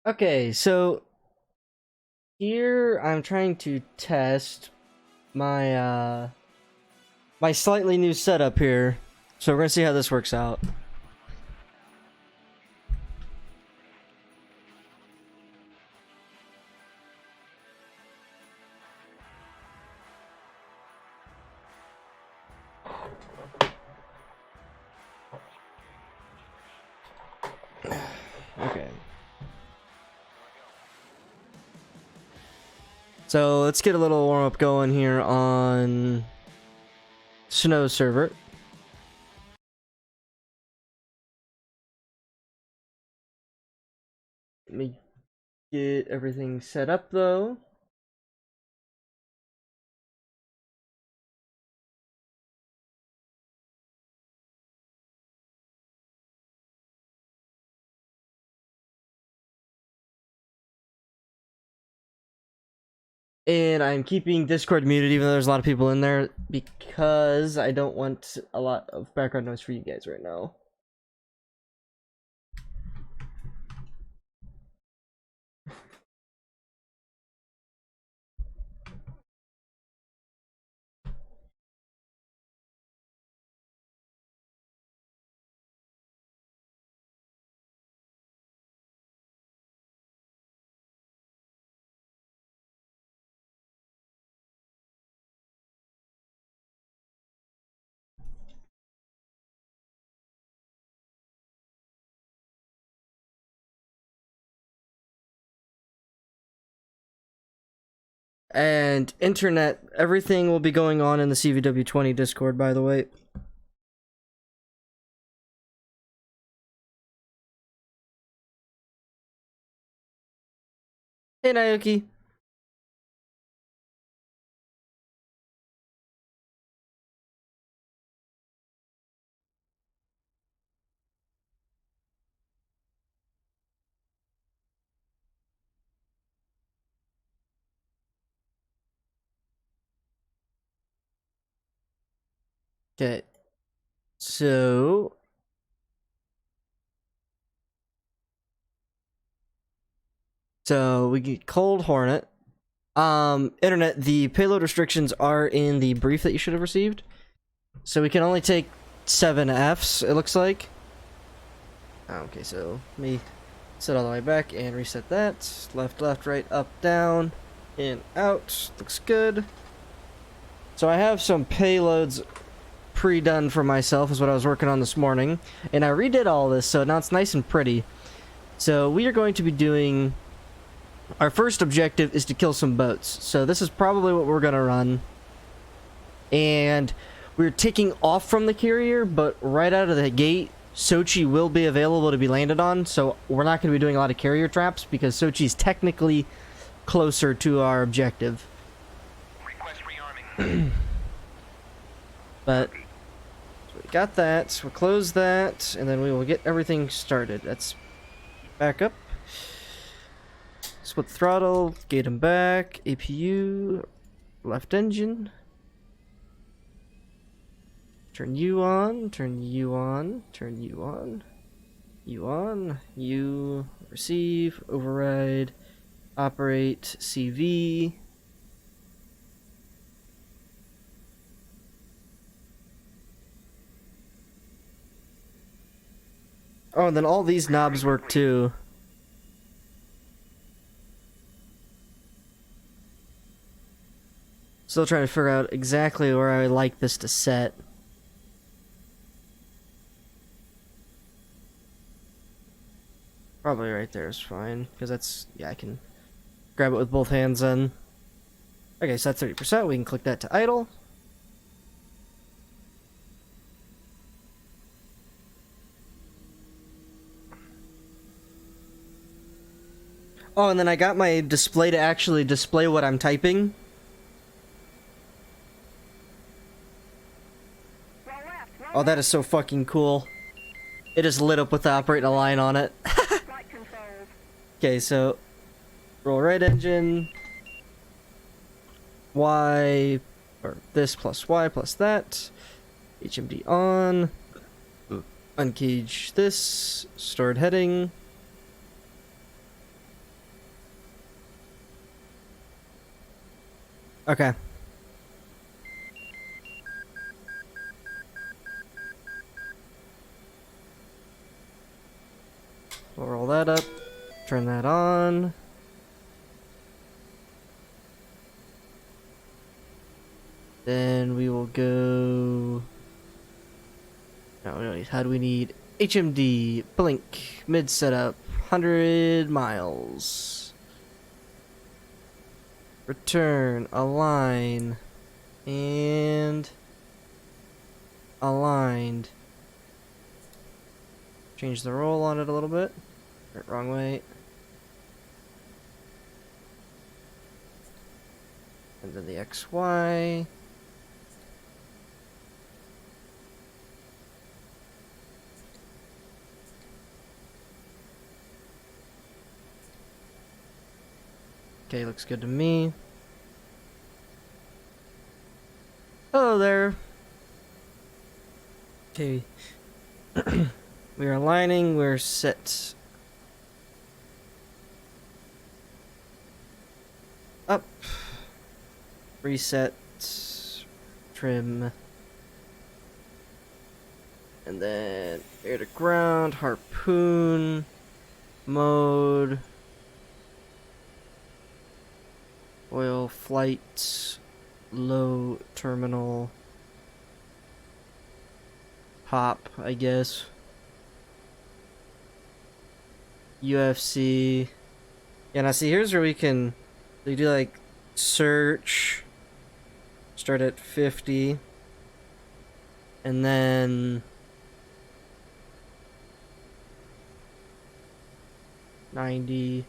Okay, so here I'm trying to test my my slightly new setup here. So we're gonna see how this works out. Okay. So let's get a little warm up going here on Snow server. Let me get everything set up though. And I'm keeping Discord muted even though there's a lot of people in there because I don't want a lot of background noise for you guys right now. And internet, everything will be going on in the CVW-20 Discord, by the way. Hey, Naoki. Okay. So we get Cold Hornet. Internet, the payload restrictions are in the brief that you should have received. So we can only take 7 Fs, it looks like. Okay, so let me set all the way back and reset that. Left, left, right, up, down, in, out. Looks good. So I have some payloads pre-done for myself, is what I was working on this morning. And I redid all this, so now it's nice and pretty. So we are going to be doing... Our first objective is to kill some boats. So this is probably what we're going to run. And we're taking off from the carrier, but right out of the gate, Sochi will be available to be landed on. So we're not going to be doing a lot of carrier traps because Sochi's technically closer to our objective. Request rearming. But so we got that. We'll close that, and then we will get everything started. Let's back up. Split throttle, gate him back, APU, left engine. Turn you on, turn you on, turn you on, you on, you receive, override, operate, CV. Oh, and then all these knobs work too. Still trying to figure out exactly where I like this to set. Probably right there is fine, because that's, yeah, I can grab it with both hands then. Okay, so that's 30%, we can click that to idle. Oh, and then I got my display to actually display what I'm typing. Oh, that is so fucking cool. It is lit up with the operating a line on it. Okay, so roll right engine, Y, or this plus Y plus that, HMD on, uncage this, stored heading, Okay. We'll roll that up. Turn that on. Then we will go... No, we don't need... How do we need... HMD, blink, mid setup, 100 miles. Return, align, and... aligned. Change the roll on it a little bit. Wrong way. And then the XY. Okay, looks good to me. Hello there. Okay. We are aligning, we're set. Up. Reset. Trim. And then air to ground, harpoon, mode, oil flight, low terminal, hop, I guess. UFC. Yeah, now see, here's where we do like search, start at 50, and then 90,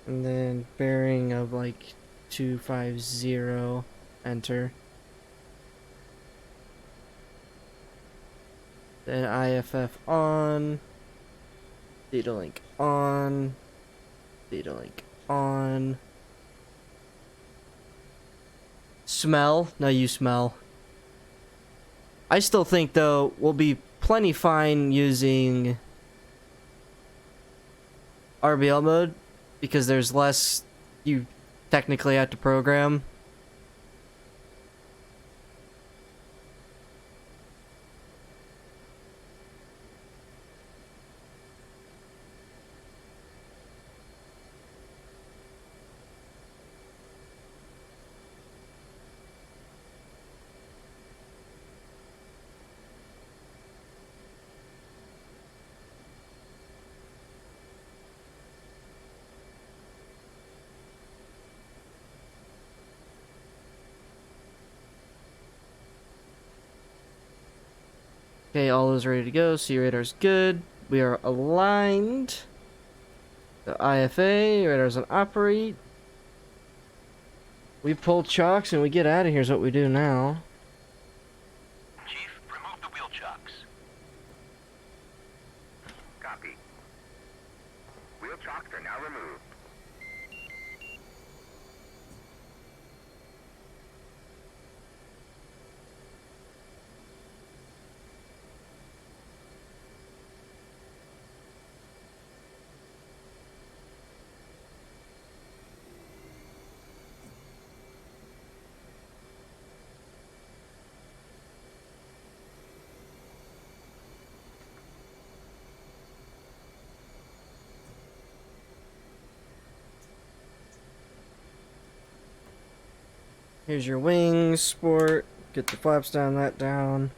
and then bearing of like 250, enter. Then IFF on, data link on, data link on. Smell? No, you smell. I still think though we'll be plenty fine using RBL mode because there's less you technically have to program. Okay, all is ready to go. See, radar's good. We are aligned. The IFA, radar's on operate. We pull chocks and we get out of here is what we do now. Chief, remove the wheel chocks. Copy. Wheel chocks are now removed. Here's your wings, sport. Get the flaps down, that down.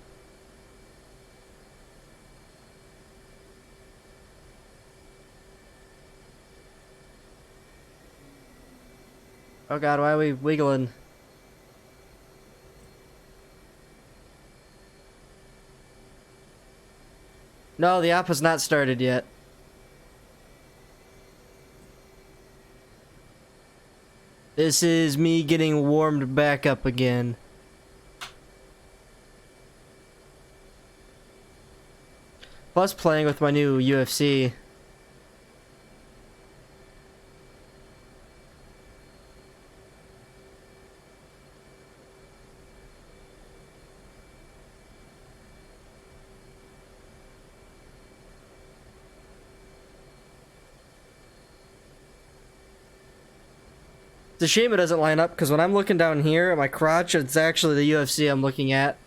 Oh god, why are we wiggling? No, the app has not started yet. This is me getting warmed back up again. Plus playing with my new UFC. a shame it doesn't line up, because when I'm looking down here at my crotch, it's actually the UFC I'm looking at.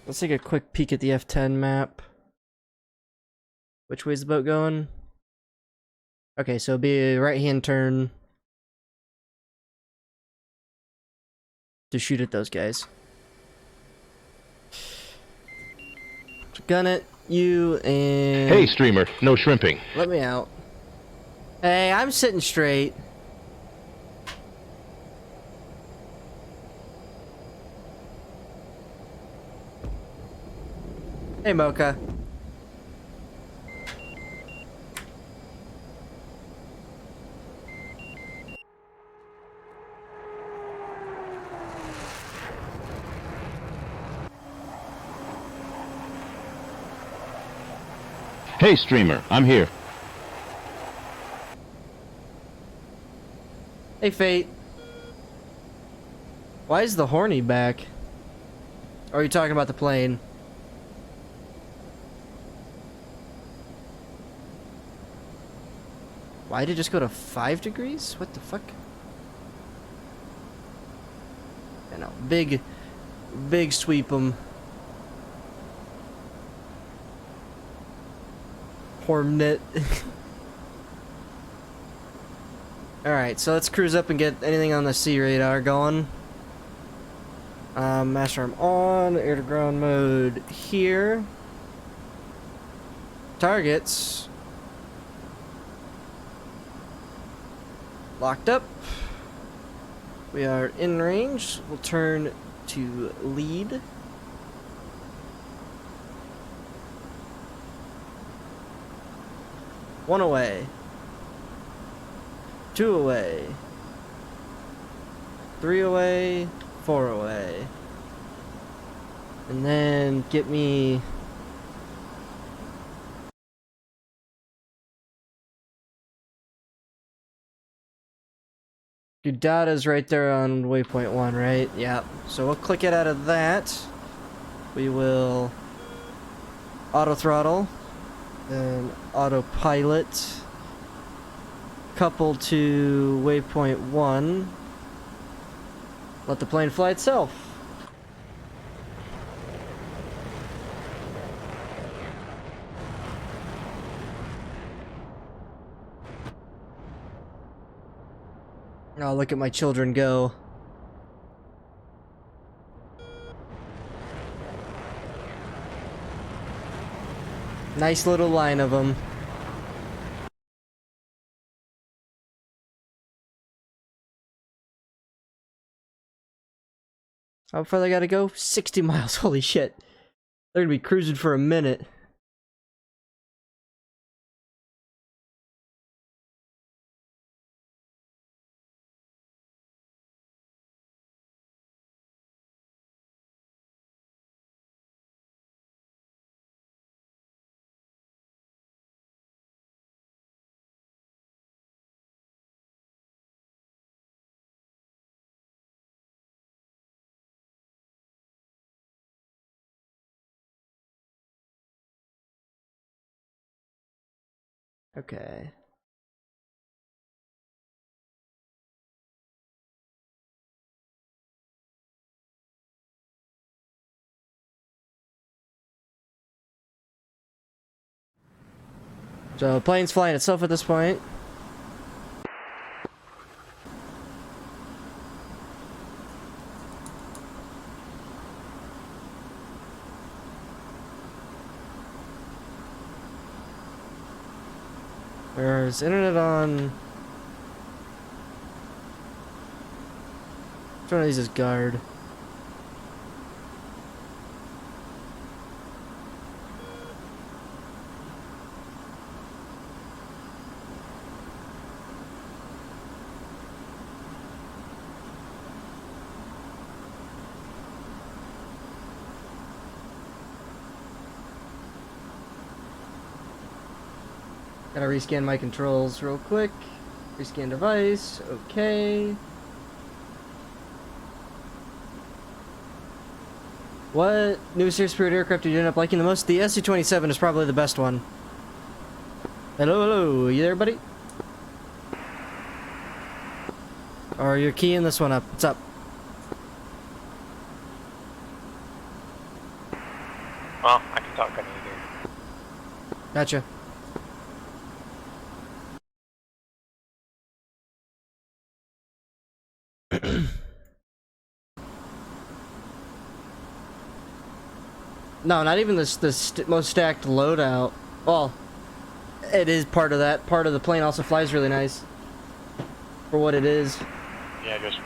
Let's take a quick peek at the F10 map. Which way's the boat going? Okay, so it'll be a right-hand turn to shoot at those guys. Gun it, you, and... Hey, streamer, no shrimping. Let me out. Hey, I'm sitting straight. Hey, Mocha. Hey, streamer, I'm here. Hey, Fate. Why is the horny back? Or are you talking about the plane? Why did it just go to 5 degrees? What the fuck? I know. Big sweep 'em. Hornet. Alright, so let's cruise up and get anything on the sea radar going. Master arm on, air to ground mode here. Targets. Locked up. We are in range. We'll turn to lead. One away. 2 away. 3 away. 4 away. And then get me... Your data's right there on waypoint 1, right? Yeah. So we'll click it out of that. We will auto throttle. Then autopilot. Couple to waypoint 1. Let the plane fly itself. Oh, look at my children go. Nice little line of them. How far they gotta go? 60 miles, holy shit. They're gonna be cruising for a minute. Okay. So, plane's flying itself at this point. There's internet on... Which one of these is guard? Gotta rescan my controls real quick. Rescan device. Okay. What new Series Spirit aircraft did you end up liking the most? The SC-27 is probably the best one. Hello, hello. You there, buddy? Or you're keying this one up. What's up? Well, I can talk on either. Gotcha. No, not even the most stacked loadout. Well, it is part of that. Part of the plane also flies really nice. For what it is. Yeah, just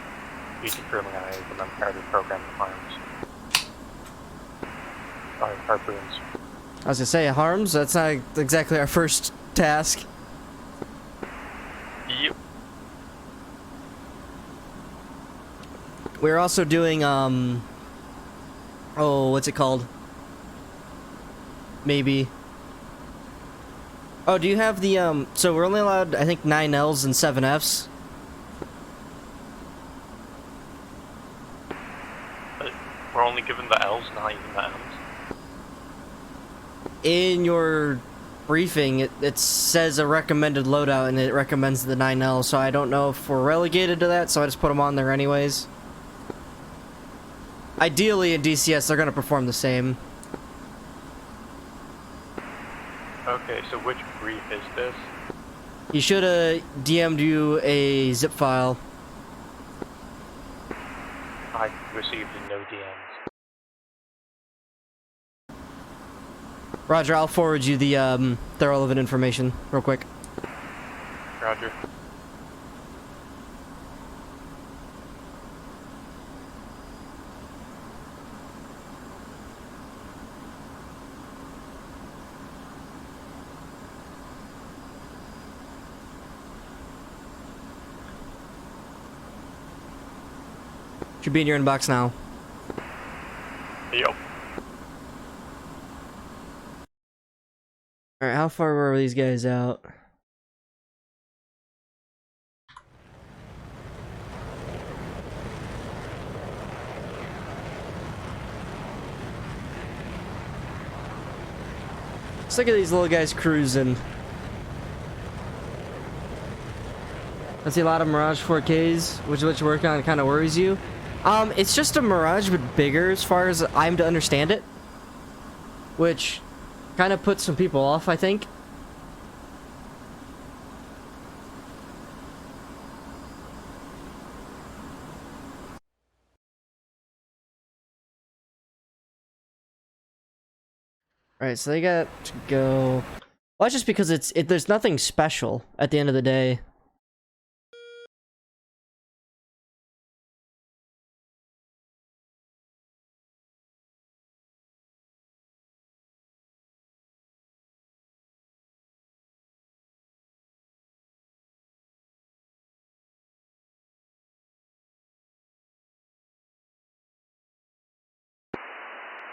basic grooming on it, and then part of the program arms. Or harpoons. I was gonna say, harms? That's not exactly our first task. Yep. We're also doing, oh, what's it called? Maybe. Oh, do you have the, so we're only allowed, I think, 9 Ls and 7 Fs. But we're only given the L's, not even the M's. In your briefing, it says a recommended loadout, and it recommends the 9 Ls, so I don't know if we're relegated to that, so I just put them on there anyways. Ideally, in DCS, they're gonna perform the same. Okay, so which brief is this? He should have DM'd you a zip file. I received no DMs. Roger, I'll forward you the, the relevant information real quick. Roger. Should be in your inbox now. Yep. Alright, how far were these guys out? Let's look at these little guys cruising. I see a lot of Mirage 4Ks, which you're working on kind of worries you. It's just a Mirage, but bigger as far as I'm to understand it. Which kind of puts some people off, I think. Alright, so they got to go... Well, that's just because there's nothing special at the end of the day.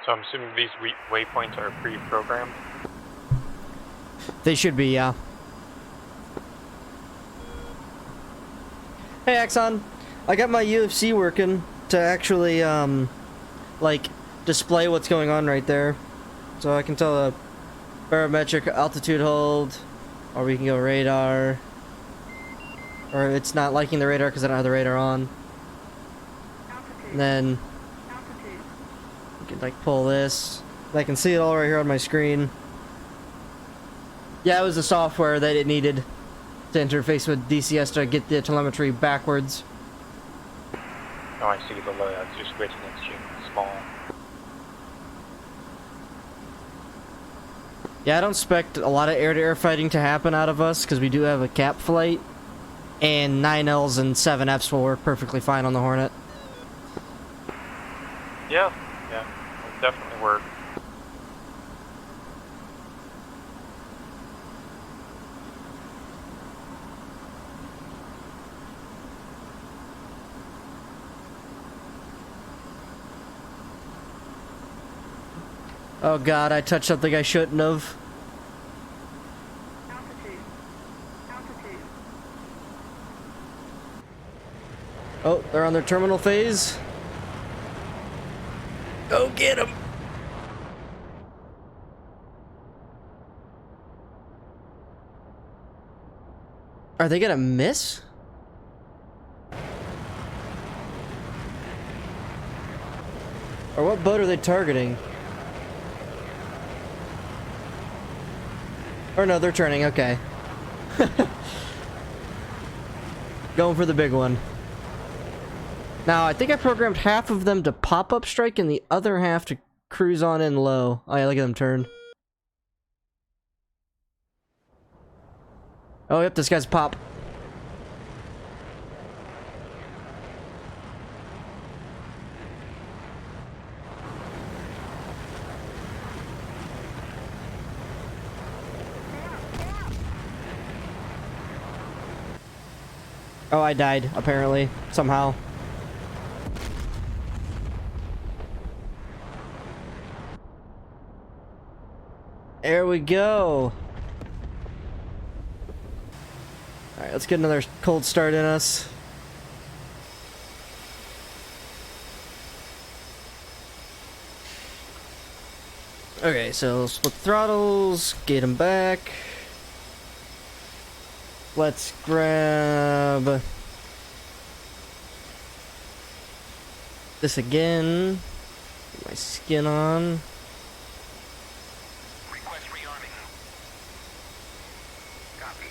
So I'm assuming these waypoints are pre-programmed? They should be, yeah. Hey, Axon. I got my UFC working to actually, like, display what's going on right there. So I can tell a barometric altitude hold, or we can go radar. Or it's not liking the radar because I don't have the radar on. And then you can, like, pull this. I can see it all right here on my screen. Yeah, it was the software that it needed to interface with DCS to get the telemetry backwards. Oh, I see the loadout's just switching its small. Yeah, I don't expect a lot of air-to-air fighting to happen out of us, because we do have a cap flight. And 9Ls and 7Fs will work perfectly fine on the Hornet. Yeah, it'll definitely work. Oh god, I touched something I shouldn't have. They're on their terminal phase. Go get them! Are they gonna miss? Or what boat are they targeting? Or no, they're turning, okay. Going for the big one. Now, I think I programmed half of them to pop-up strike and the other half to cruise on in low. Oh yeah, look at them turn. Oh yep, this guy's pop. Oh, I died, apparently. Somehow. There we go. Alright, let's get another cold start in us. Okay, so split throttles, gate them back. Let's grab this again. Get my skin on. Request rearming. Copy.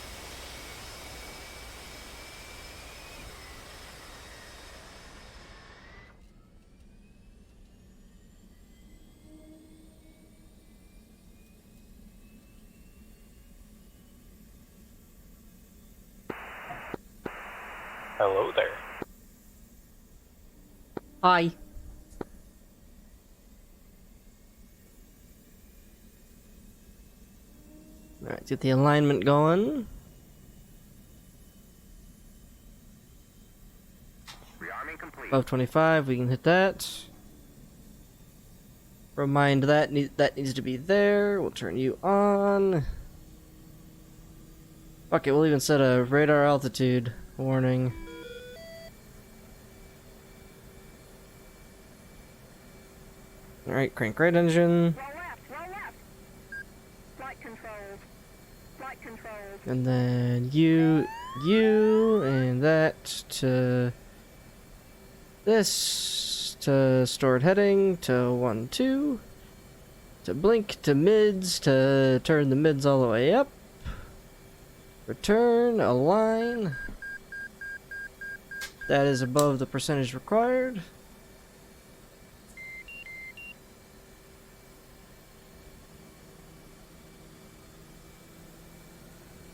Hello there. Hi. Alright, get the alignment going. Rearming complete. Above 25, we can hit that. Remind that that needs to be there. We'll turn you on. Okay, we'll even set a radar altitude warning. Alright, crank right engine. Roll left, roll left. Flight controls. Flight controls. And then you, and that to this, to stored heading, to 1, 2, to blink, to mids, to turn the mids all the way up. Return, align. That is above the percentage required.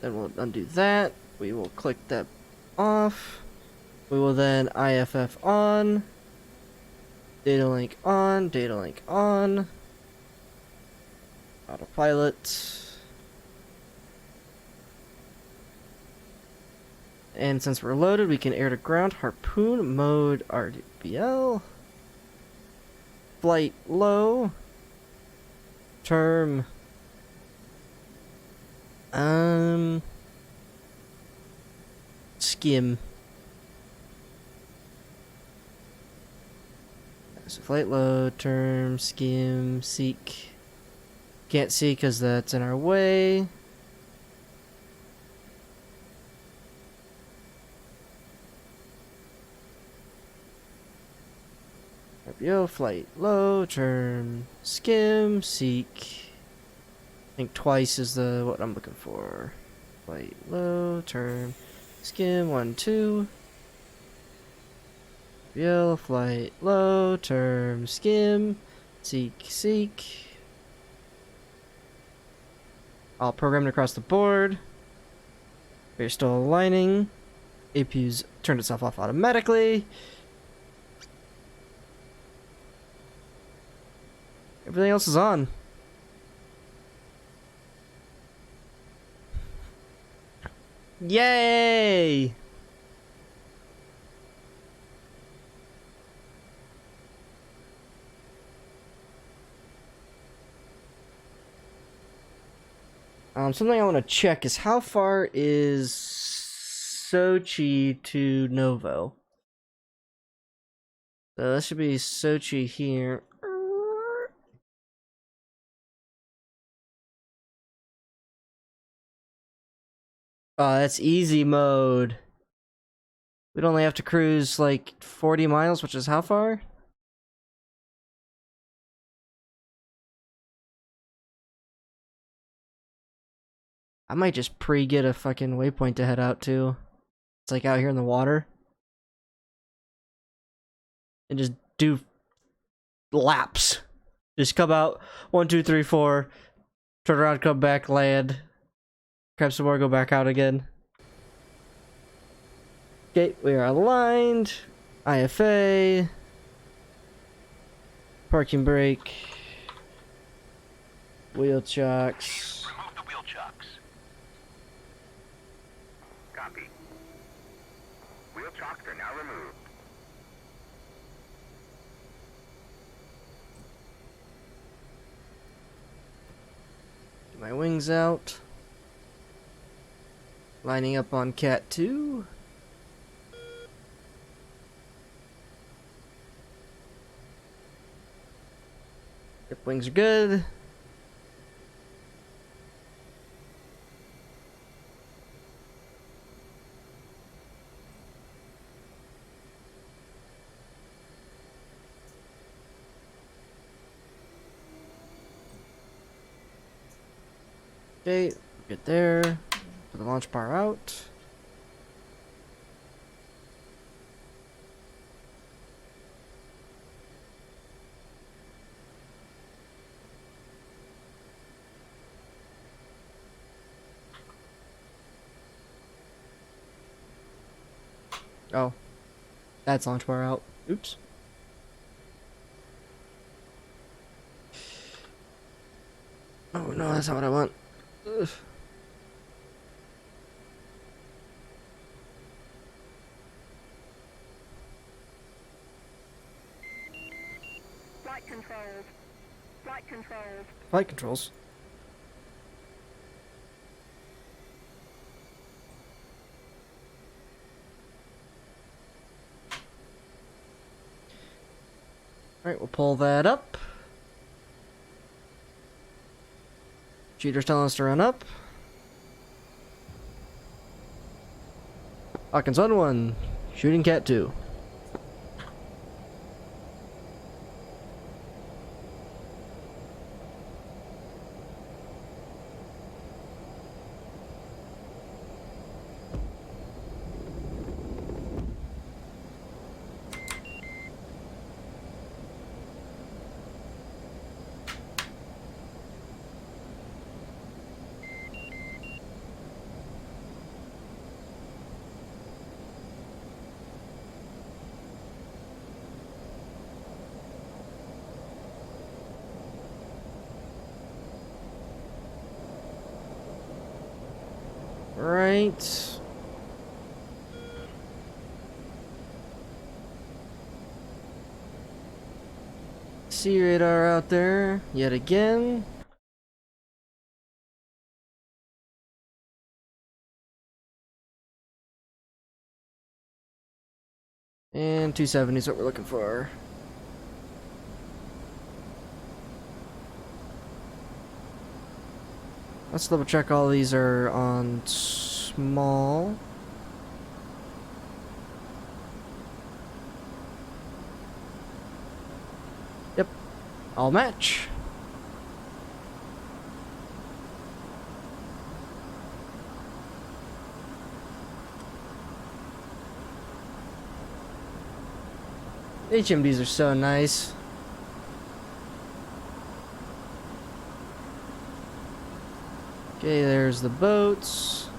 Then we'll undo that. We will click that off. We will then IFF on. Data link on. Data link on. Autopilot. And since we're loaded, we can air to ground, harpoon, mode RDBL. Flight low. Term. Skim. So flight low, term, skim, seek. Can't see because that's in our way. RPO, flight low, term, skim, seek. I think twice is the what I'm looking for. Flight low, term, skim, 1, 2. RPO, flight low, term, skim, seek. All programmed across the board. We're still aligning. APU's turned itself off automatically. Everything else is on. Yay! Something I want to check is how far is Sochi to Novo? So that should be Sochi here. Oh, that's easy mode. We'd only have to cruise like 40 miles, which is how far? I might just get a fucking waypoint to head out to. It's like out here in the water. And just do laps. Just come out, 1, 2, 3, 4, turn around, come back, land, grab some more, go back out again. Okay, we are aligned. IFA. Parking brake. Wheel chocks. Remove the wheel chocks. Copy. Wheel chocks are now removed. Get my wings out. Lining up on Cat 2. Yep, wings are good. Okay, get there. Put the launch bar out. Oh, that's launch bar out. Oops. Oh no, that's not what I want. Ugh. Flight controls. Flight controls. Flight controls. Alright, we'll pull that up. Cheater's telling us to run up. Hawkins on 1. Shooting Cat 2. Right. Sea radar out there yet again. And 270 is what we're looking for. Let's double check all these are on small. Yep, all match. HMDs are so nice. Okay, there's the boats.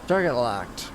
Target locked.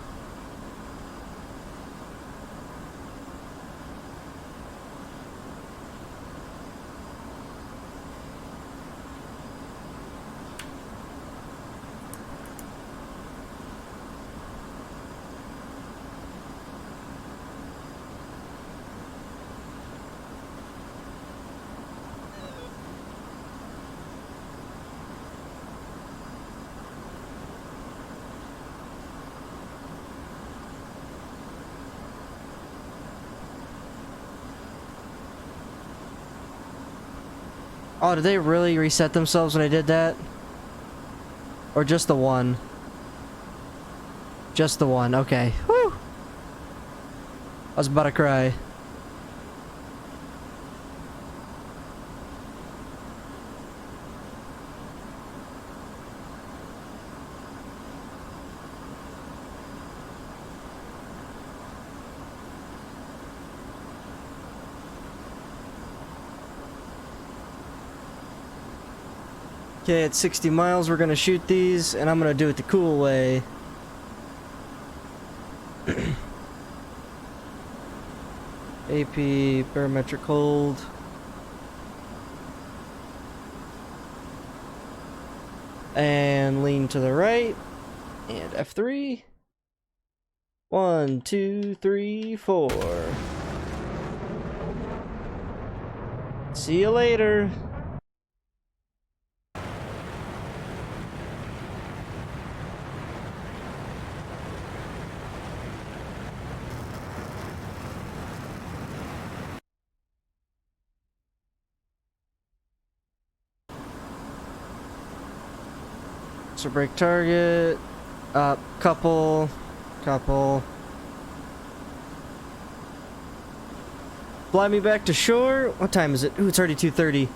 Oh, did they really reset themselves when I did that? Or just the one? Just the one, okay. Woo! I was about to cry. Okay, at 60 miles we're gonna shoot these, and I'm gonna do it the cool way. AP, barometric hold. And lean to the right. And F3. 1, 2, 3, 4. See you later. So break target. Up, couple. Fly me back to shore. What time is it? Ooh, it's already 2:30.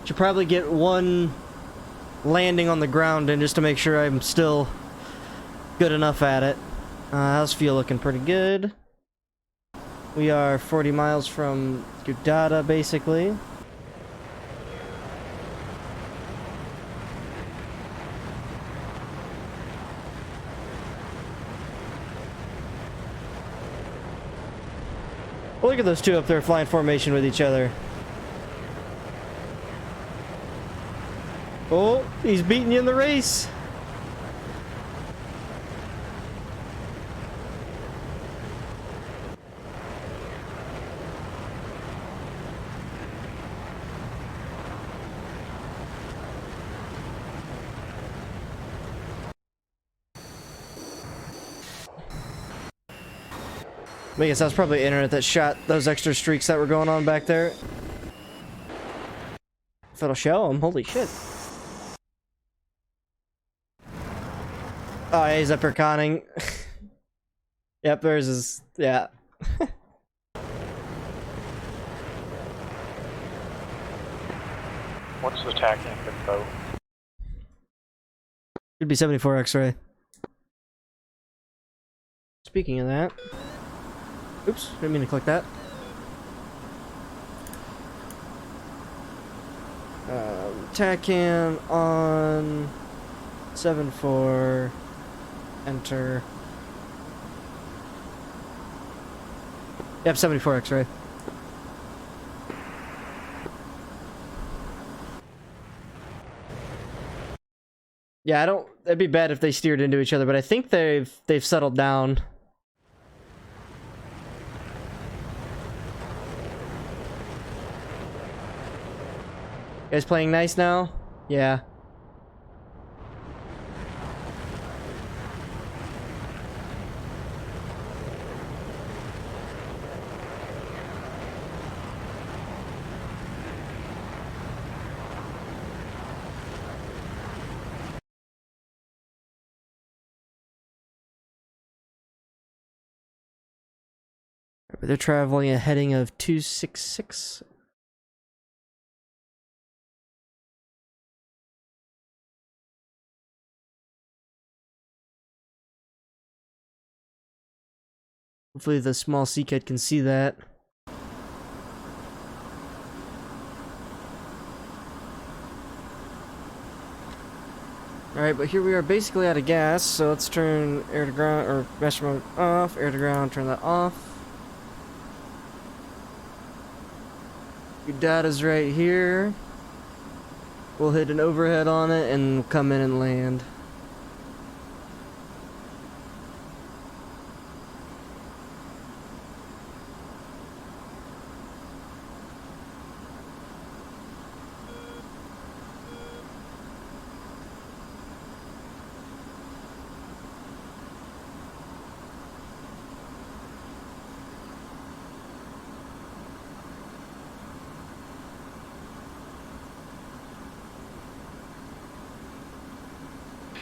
Should probably get one landing on the ground in just to make sure I'm still good enough at it. How's fuel looking? Pretty good. We are 40 miles from Gudada, basically. Well, look at those two up there flying formation with each other. Oh, he's beating you in the race. I guess that was probably internet that shot those extra streaks that were going on back there. If it'll show them, holy shit. Oh, yeah, he's up here conning. Yep, there's his, yeah. What's the tacking for the boat? Should be 74 X-ray. Speaking of that. Oops, didn't mean to click that. TACAN on 7-4. Enter. Yep, 74 X-ray. Yeah, I don't. It'd be bad if they steered into each other, but I think they've settled down. You guys playing nice now? Yeah. They're traveling a heading of 266. Hopefully the small Seacat can see that. Alright, but here we are basically out of gas, so let's turn air to ground, or master mode off, air to ground, turn that off. Your data's right here. We'll hit an overhead on it and come in and land.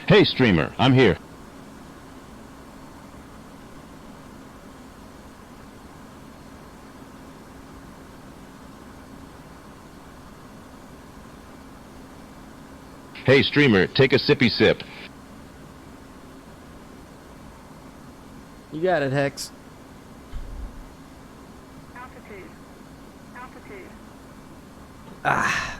Hey, streamer, I'm here. Hey, streamer, take a sippy sip. You got it, Hex. Altitude. Altitude. Ah.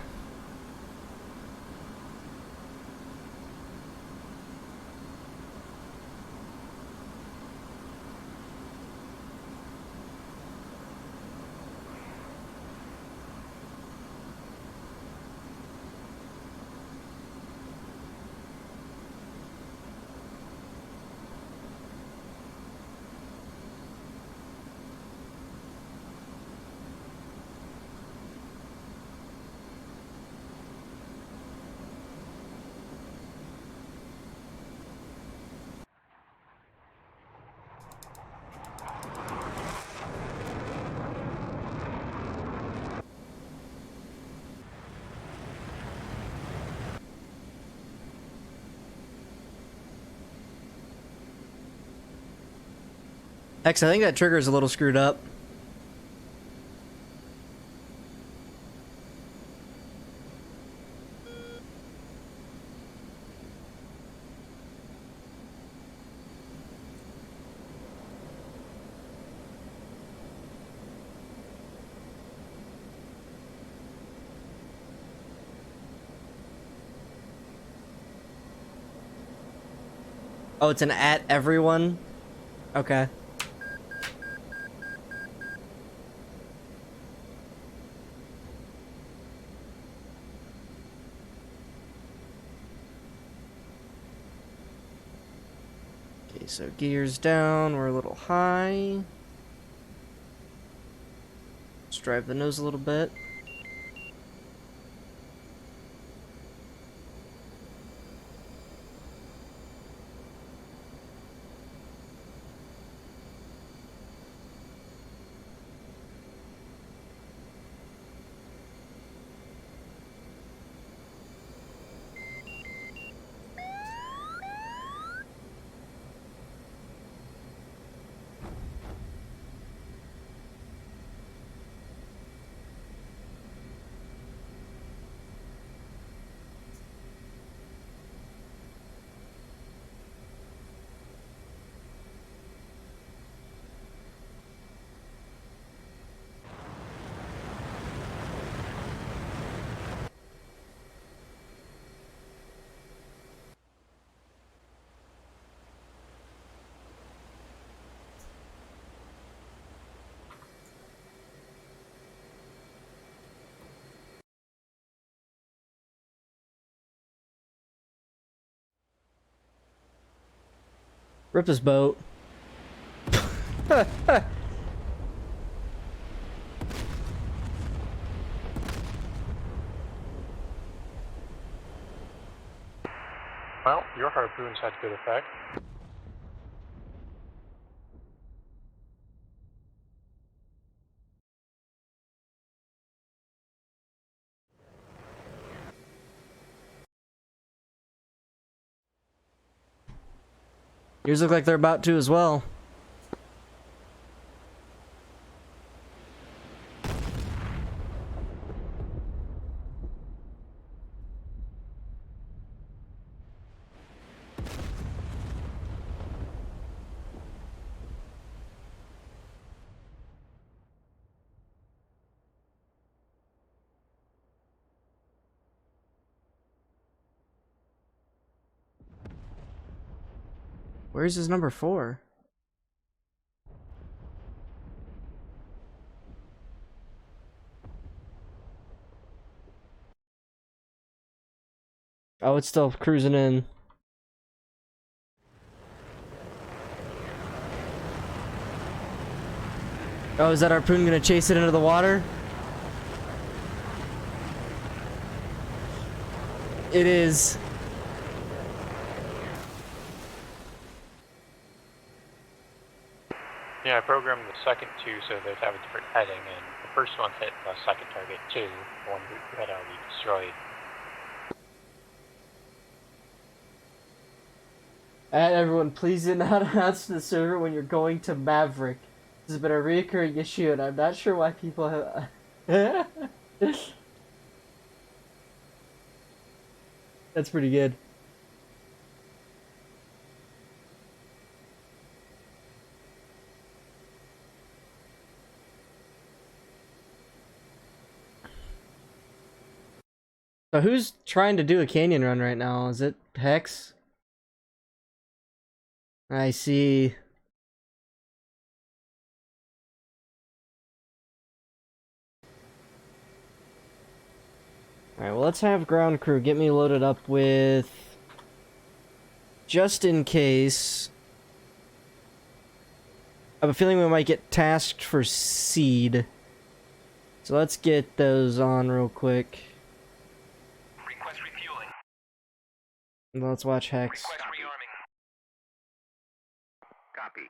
Hex, I think that trigger is a little screwed up. Oh, it's an at everyone? Okay. Okay, so gears down, we're a little high. Let's drive the nose a little bit. Rip his boat. Well, your harpoons had good effect. Yours look like they're about to as well. Where's his number 4? Oh, it's still cruising in. Oh, is that harpoon gonna chase it into the water? It is. Yeah, I programmed the second two so they'd have a different heading, and the first one hit the second target too. The one we had already destroyed. And everyone, please do not announce to the server when you're going to Maverick. This has been a reoccurring issue, and I'm not sure why people have. That's pretty good. So who's trying to do a canyon run right now? Is it Hex? I see. Alright, well, let's have ground crew get me loaded up with... Just in case... I have a feeling we might get tasked for seed. So let's get those on real quick. Request refueling. Let's watch Hex. Request rearming. Copy.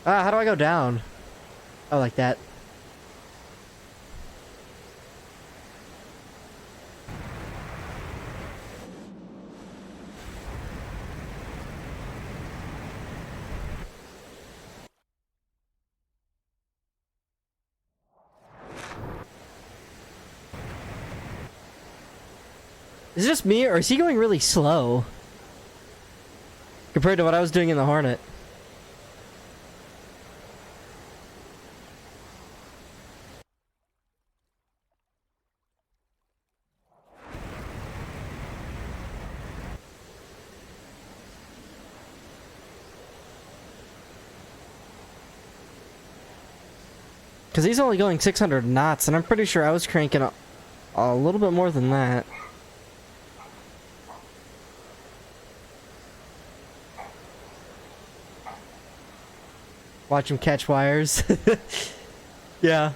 Ah, how do I go down? Oh, like that. Is it just me, or is he going really slow? Compared to what I was doing in the Hornet. Because he's only going 600 knots, and I'm pretty sure I was cranking a little bit more than that. Watch him catch wires. Yeah.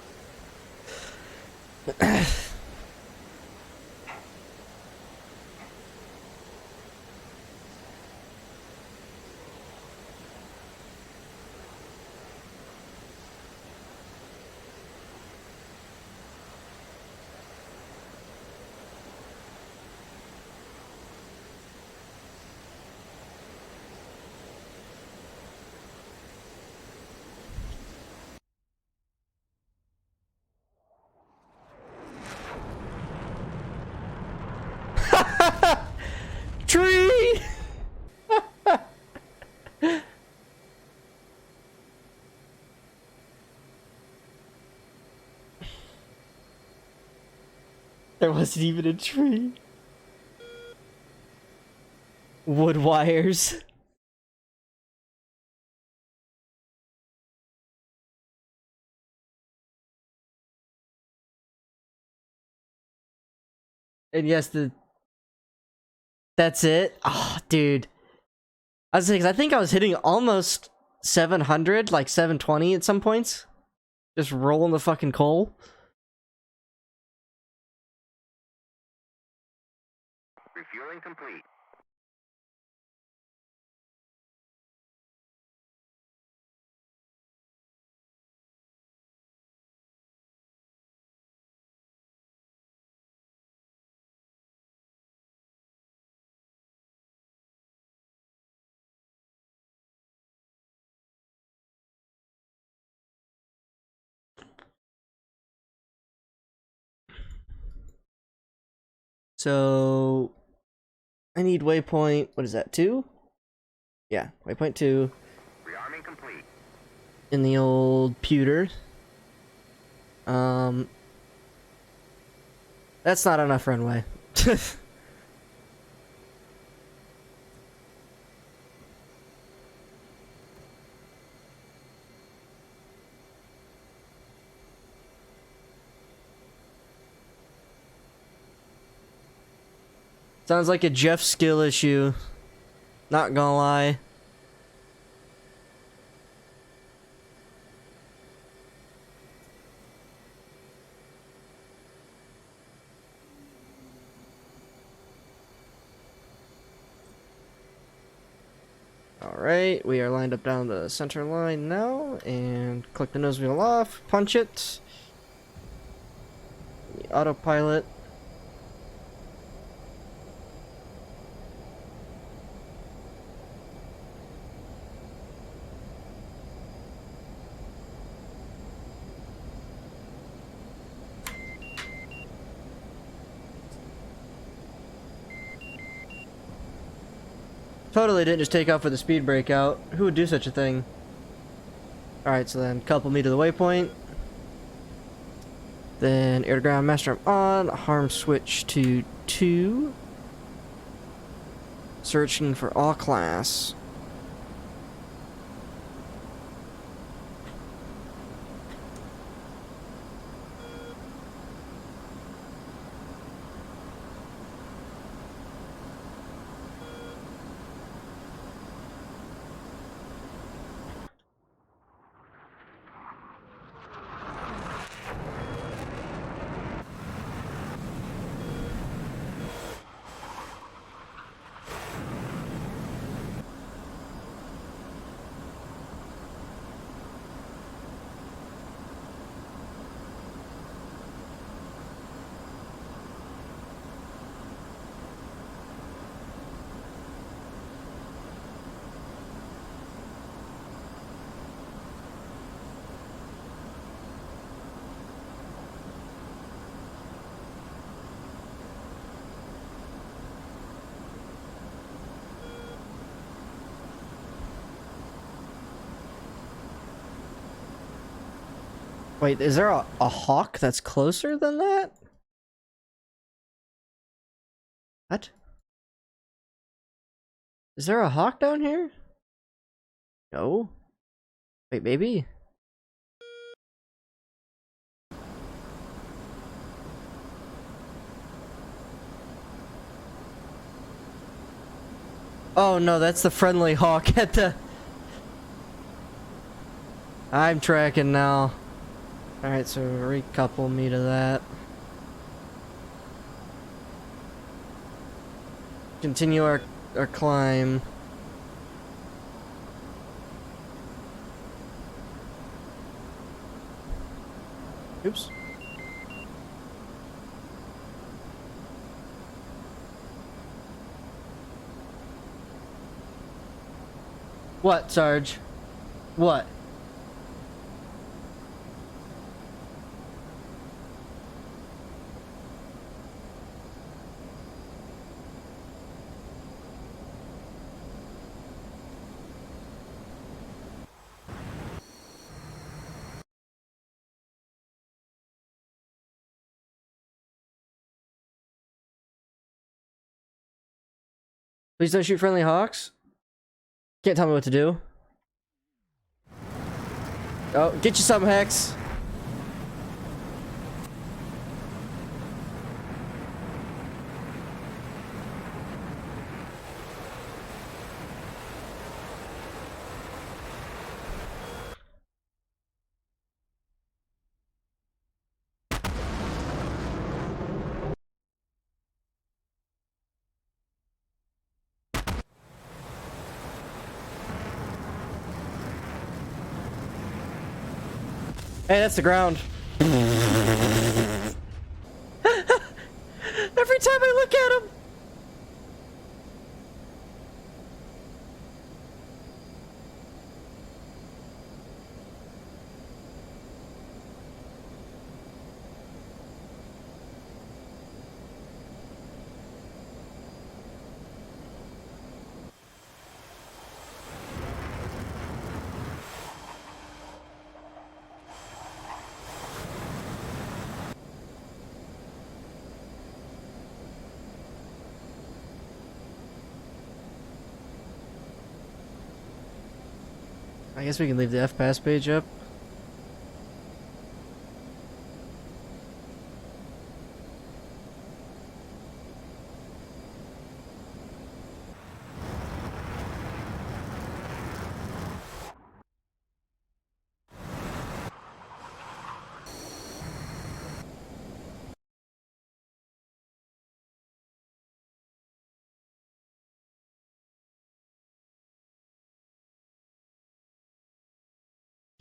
Tree! There wasn't even a tree. Wood wires. And yes, that's it. Oh, dude. I was saying, 'cause I think I was hitting almost 700, like 720 at some points. Just rolling the fucking coal. Refueling complete. So I need waypoint, what is that, 2? Yeah, waypoint 2 Rearming complete. in the old pewter. That's not enough runway. Sounds like a Jeff skill issue. Not gonna lie. Alright, we are lined up down the center line now, and click the nose wheel off, punch it. The autopilot. Totally didn't just take off with a speed breakout. Who would do such a thing? Alright, so then couple me to the waypoint. Then air to ground master arm on. Harm switch to 2. Searching for all class. Wait, is there a hawk that's closer than that? What? Is there a hawk down here? No. Wait, maybe? Oh no, that's the friendly hawk at the... I'm tracking now. Alright, so recouple me to that. Continue our climb. Oops. What, Sarge? What? Please don't shoot friendly hawks. Can't tell me what to do. Oh, get you some, Hex. Hey, that's the ground. Every time I look at him. I guess we can leave the F-Pass page up.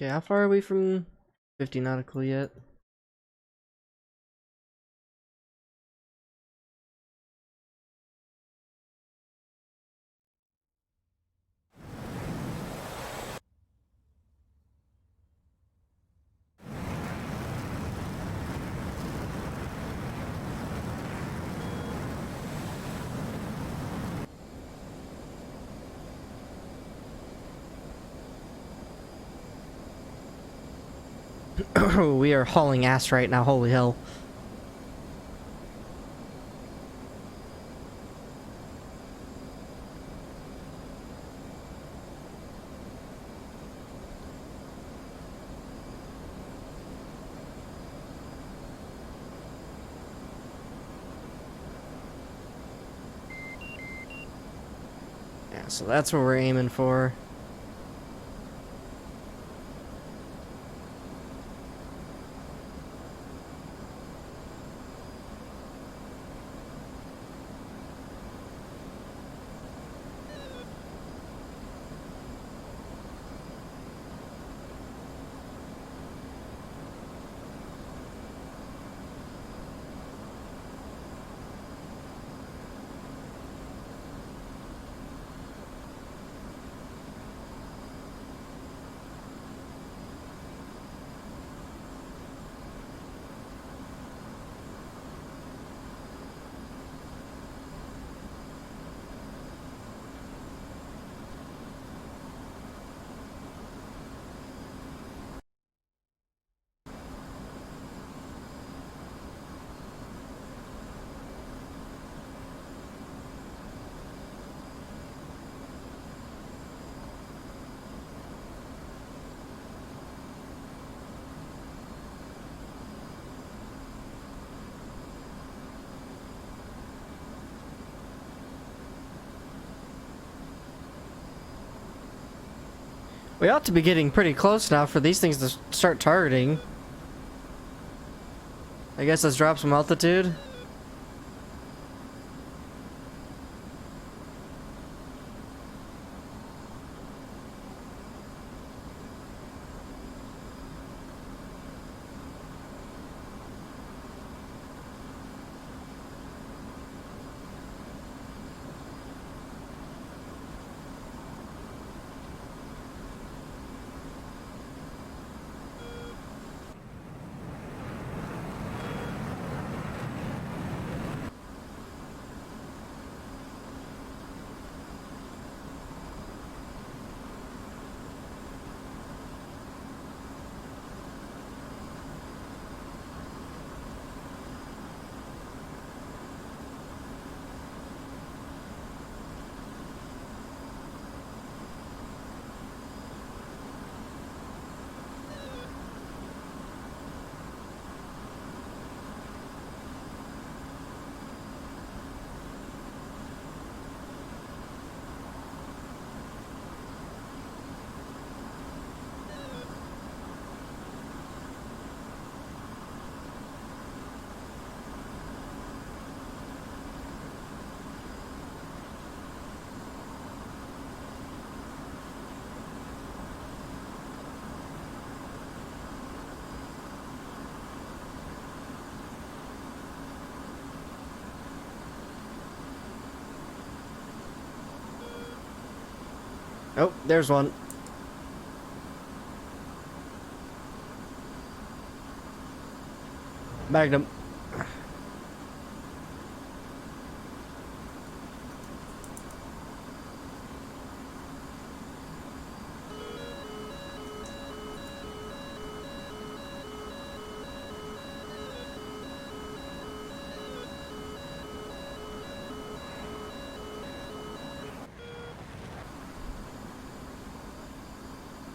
Okay, how far are we from 50 nautical yet? We are hauling ass right now, holy hell. Yeah, so that's what we're aiming for. We ought to be getting pretty close now for these things to start targeting. I guess let's drop some altitude. Oh, there's one. Bagged him.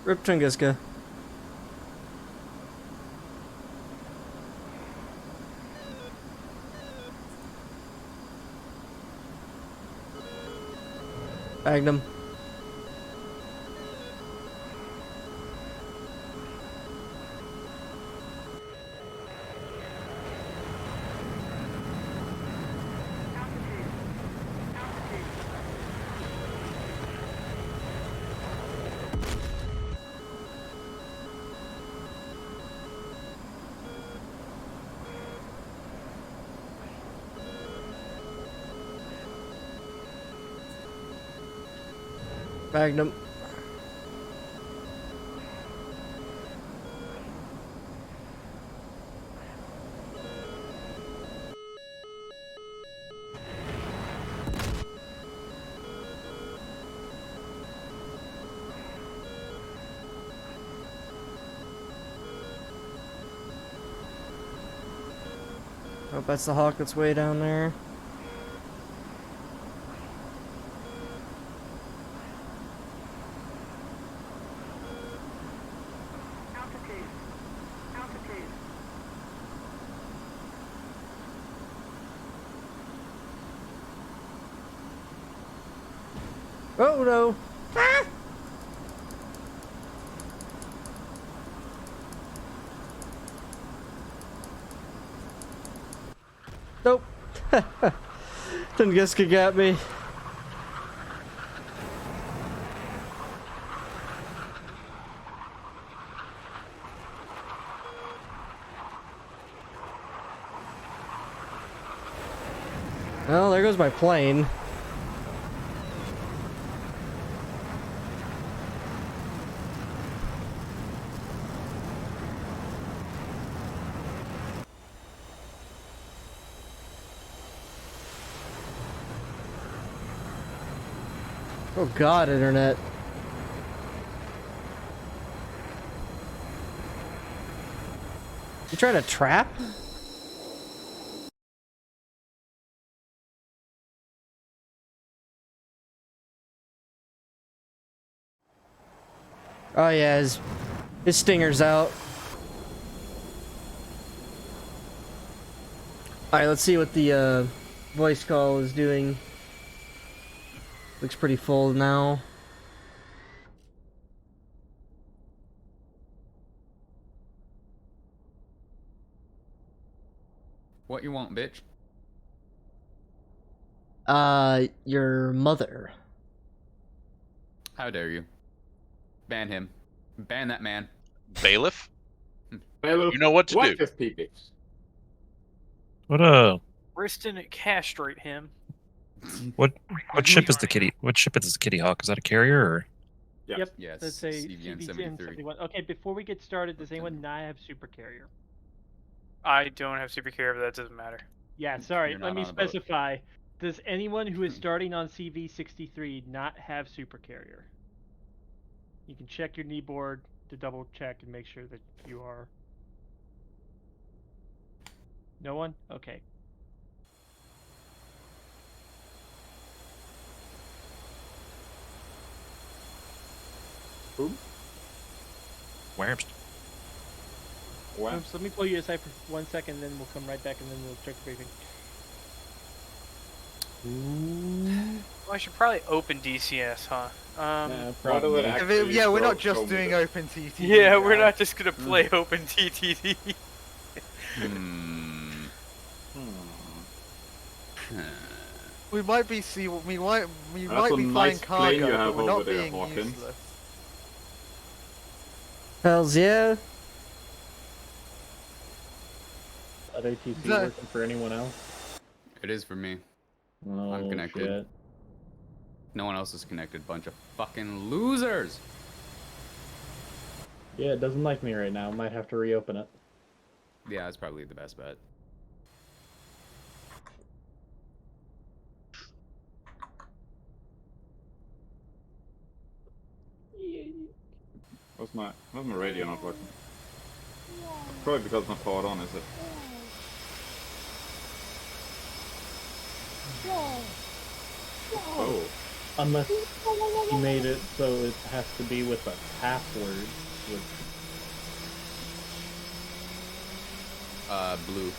Rip Tunguska. Bagged him. Magnum. Oh, that's the hawk that's way down there. Altitude. Altitude. Oh no! Ah! Nope. Didn't guess could get me. Well, there goes my plane. Oh god, internet. You trying to trap? Oh yeah, his stinger's out. Alright, let's see what the voice call is doing. Looks pretty full now. What you want, bitch? Your mother. How dare you? Ban him. Ban that man. Bailiff? Bailiff, You know what to what do. is pee-pee? Kristen, castrate him. What ship is the kitty? What ship is the Kitty Hawk? Is that a carrier or? Yeah. Yep. Yes. That's a CVN-73. CVN-71. Okay, before we get started, does anyone not have super carrier? I don't have super care, but that doesn't matter. Yeah, sorry. You're Let not me on a boat. specify. Does anyone who is starting on CV-63 not have super carrier? You can check your kneeboard to double check and make sure that you are. No one? Okay. Where's? Well, Oops, let me pull you aside for 1 second, then we'll come right back and then we'll check the briefing. Well, I should probably open DCS, huh? what does it actually Yeah, we're not show just me doing this? open TTD. Yeah, we're right? not just gonna play open TTD. We might be we might That's a be nice flying plane you cargo, have but we're not over there, being Hawkins. useless. Hells yeah. That ATC That- working for anyone else? It is for me. Oh, I'm connected. shit. No one else is connected. Bunch of fucking losers. Yeah, it doesn't like me right now. Might have to reopen it. Yeah, that's probably the best bet. What's my radio not working? Probably because it's not powered on, is it? Oh. Unless he made it so it has to be with a password. Which... Blue.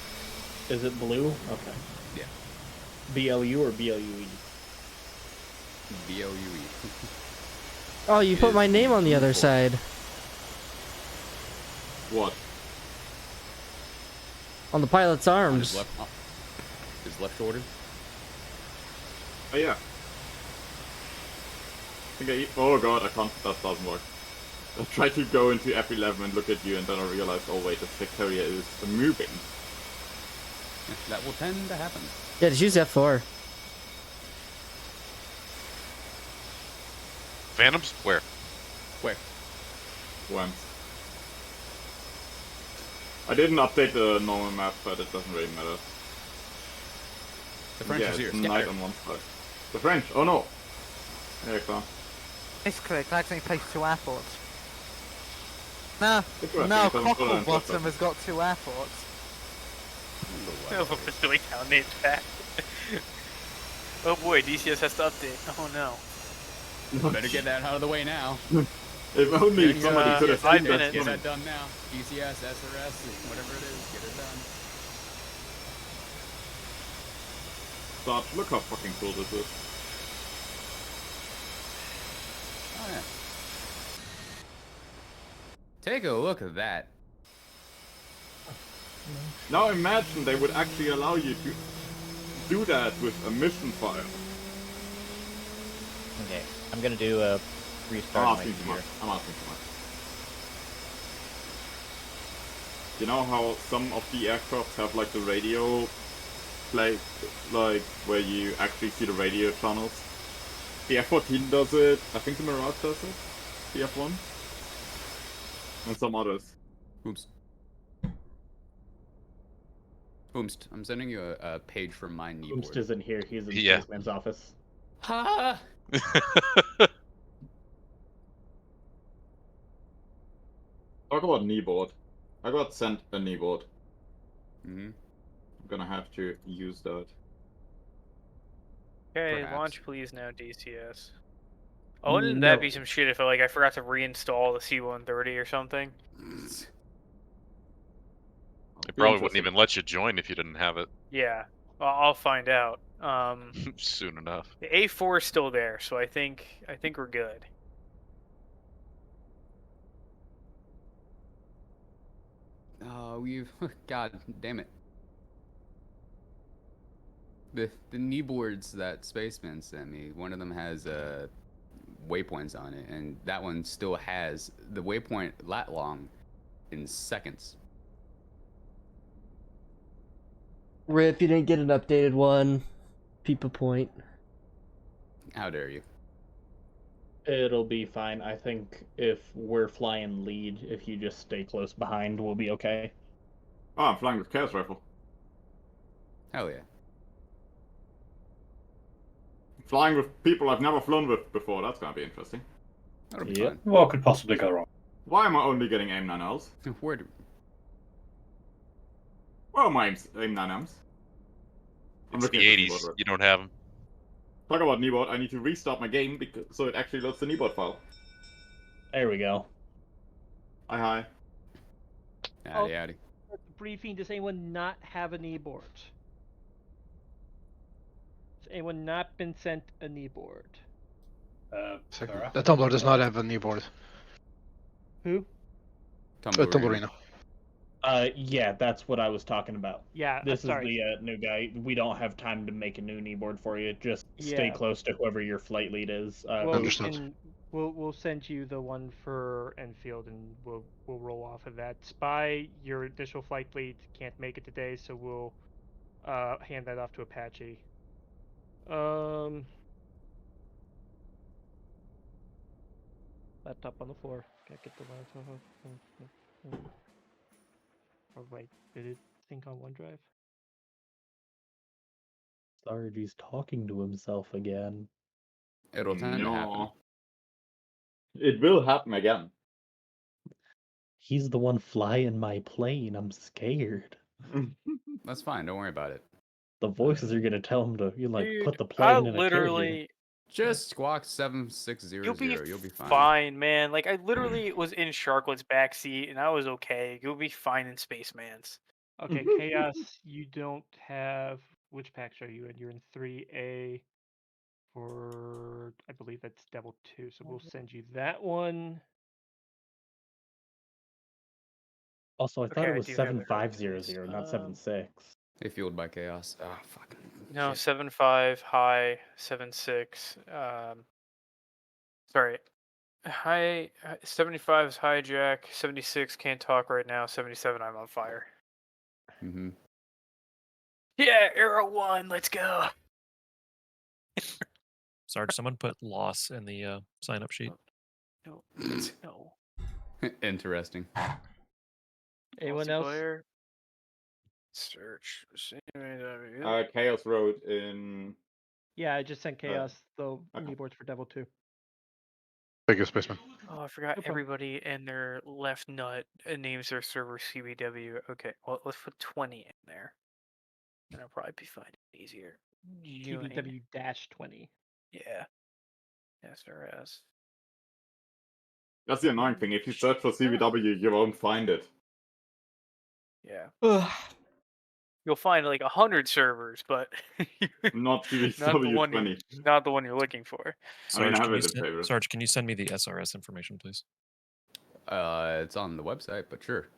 Is it blue? Okay. Yeah. BLU or BLUE? BLUE. Oh, you put my name on the other side. What? On the pilot's On his arms. left, his left shoulder. Oh yeah. Oh god, I can't. That doesn't work. I tried to go into F11 and look at you, and then I realized, oh wait, the Victoria is moving. That will tend to happen. Yeah, just use F4. Phantoms? Where? Where? Once. I didn't update the normal map, but it doesn't really matter. The French yeah, is here. it's night on one side. The French! Oh no! Yeah, klar. Basically, I accidentally placed 2 airports. Nah, Interesting, now it doesn't put it in Cocklebottom cluster. has got 2 airports. Oh, pursuing town names back. Oh boy, DCS has to update. Oh no. Better get that out of the way now. If only somebody could have 5 seen minutes. Get that. that done now. DCS, SRS, whatever it is, get it done. Stop, look how fucking cool this is. Oh, yeah. Take a look at that. Now imagine they would actually allow you to do that with a mission file. Okay, I'm gonna do a restart of my asking too computer. much. I'm asking too much. You know how some of the aircrafts have like the radio play, like where you actually see the radio channels? The F-14 does it, I think the Mirage does it, the F-1, and some others. Oops. Boomst, I'm sending you a page from my kneeboard. Oomst isn't here. He's in Yeah. Spaceman's office. Ha! Talk about kneeboard. I got sent a kneeboard. Mm-hmm. I'm gonna have to use that. Okay, Perhaps. launch please now, DCS. Oh, wouldn't that be No. some shit if I forgot to reinstall the C-130 or something? It probably wouldn't even let you join if you didn't have it Yeah, well, I'll find out. soon enough. The A4 is still there, so I think we're good. Oh, we've... God damn it. The kneeboards that Spaceman sent me, one of them has waypoints on it, and that one still has the waypoint lat long in seconds. Rip, you didn't get an updated one. Peep a point. How dare you? It'll be fine. I think if we're flying lead, if you just stay close behind, we'll be okay. Oh, I'm flying with Chaos Rifle. Hell yeah. Flying with people I've never flown with before, that's gonna be interesting. That'll be Yep. What could possibly go wrong? Why am I only getting AIM-9Ls? Where do... Where are my AIM-9Ms? It's the 80s. You don't have them. Talk about kneeboard, I need to restart my game because so it actually loads the kneeboard file. There we go. Hi. Howdy, howdy. Briefing, does anyone not have a kneeboard? Has anyone not been sent a kneeboard? The Tumblr does not have a kneeboard. Who? Tumblerino. Yeah, that's what I was talking about. Yeah, This sorry. is the new guy. We don't have time to make a new kneeboard for you. Just stay Yeah. close to whoever your flight lead is. Well, Understood. We'll send you the one for Enfield, and we'll roll off of that. Spy, your initial flight lead can't make it today, so we'll hand that off to Apache. Laptop on the floor. Gotta get the laptop. Oh wait, did it sync on OneDrive? Sarge's talking to himself again. It'll tend to happen. It will happen again. He's the one flying my plane. I'm scared. That's fine. Don't worry about it. The voices are gonna tell him to Dude, put the plane in a literally. carrier. Just squawk 7600. You'll be fine. Fine, man. Like I literally was in Sharklet's backseat, and I was okay. You'll be fine in Spaceman's. Okay, Chaos, you don't have... Which packs are you in? You're in 3A for... I believe that's Devil 2, so we'll send you that one. Also, I thought Okay, it I was do have it. 7500, not 76. They fueled by chaos. Ah, fuck. No, Shit. 7.5 high, 7.6. Sorry, high 75 is hijack. 76 can't talk right now. 77 I'm on fire. Mm-hmm. Yeah, Arrow 1, let's go. Sarge, someone put loss in the sign-up sheet. No, no. Interesting. Anyone else? Multiplayer. Search. Chaos Road in. Yeah, I just sent Chaos the kneeboards for Devil 2. Thank you, Spaceman. Oh, I forgot No problem. everybody and their left nut names their server CVW. Okay, well, let's put 20 in there. And I'll probably be fine. Easier. CVW-20. Yeah. SRS. That's the annoying thing. If you search for CVW, you won't find it. Yeah. You'll find like 100 servers, but Not not the one CVW-20. not the one you're looking for. Sarge, I have can you it in favorites. Sarge, can you send me the SRS information, please? It's on the website, but sure.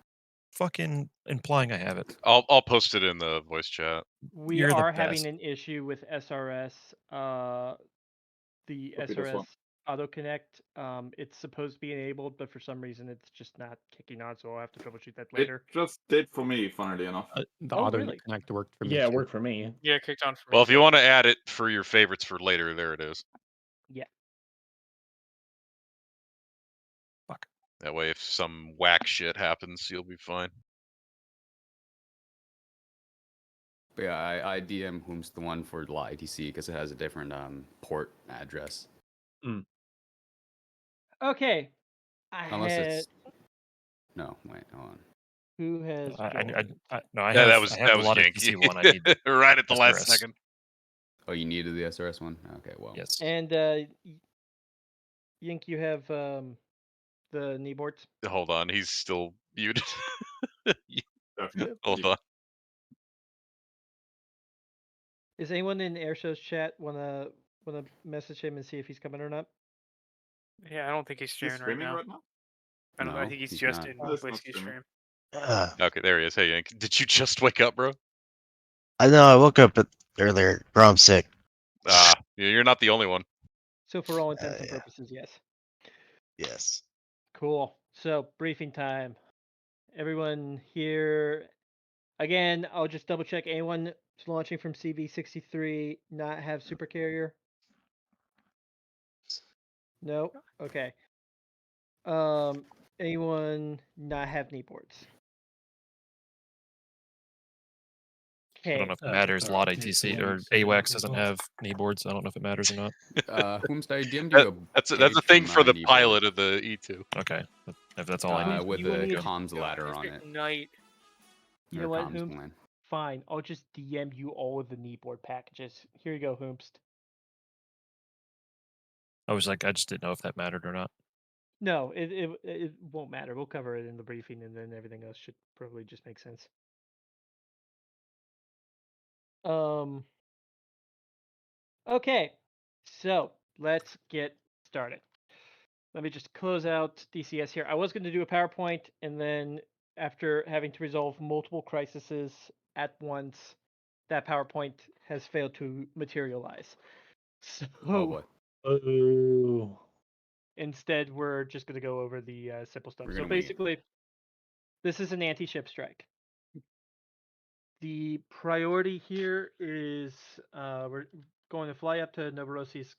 Fucking implying I have it. I'll post it in the voice chat. We You're the are having best. an issue with SRS. The Copy this one. SRS Auto Connect. It's supposed to be enabled, but for some reason it's just not kicking on. So I'll have to troubleshoot that later. It just did for me, funnily enough. The Oh, auto really? connect worked for me. Yeah, it too. worked for me. Yeah, it kicked on for me. Well, if you want to add it for your favorites for later, there it is. Yeah. Fuck. That way, if some whack shit happens, you'll be fine. But yeah, I DM whom's the one for La ITC because it has a different port address. Okay. Unless it's no, wait, hold on. Who has joined? No, I Yeah, have. that was I have a lot of Yankee. PC one. I need the right at the last SRS. second. Oh, you needed the SRS one? Okay, well. Yes. And Yink, you have the kneeboards. Hold on, he's still muted. Definitely. Hold on. Is anyone in Airshow's chat wanna message him and see if he's coming or not? Yeah, I don't think he's streaming, streaming right now. I don't know. I No, think he's he's just not. in Oh, it's not Whiskey streaming. stream. Okay, there he is. Hey, Yank, did you just wake up, bro? I know. I woke up earlier. Bro, I'm sick. You're not the only one. So for all intents and Yeah. purposes, yes. Yes. Cool. So briefing time. Everyone here. Again, I'll just double check. Anyone launching from CV63 not have super carrier? No. Okay. Anyone not have kneeboards? I don't know if it matters. Lot ITC or AWACS doesn't have kneeboards. I don't know if it matters or not. Whom's I DM'd you That's a page thing from, for the kneeboard. pilot of the E2. Okay, if that's all I need. With You want the me to- comms ladder on it. Night. You Or know what, comms Hoomst? plan. Fine. I'll just DM you all of the kneeboard packages. Here you go, Hoomst. I was like, I just didn't know if that mattered or not. No, it won't matter. We'll cover it in the briefing, and then everything else should probably just make sense. Okay, so let's get started. Let me just close out DCS here. I was going to do a PowerPoint, and then after having to resolve multiple crises at once, that PowerPoint has failed to materialize. So Oh boy. Oh. instead, we're just going to go over the simple stuff. We're So gonna wing it. basically, this is an anti-ship strike. The priority here is we're going to fly up to Novorossiysk.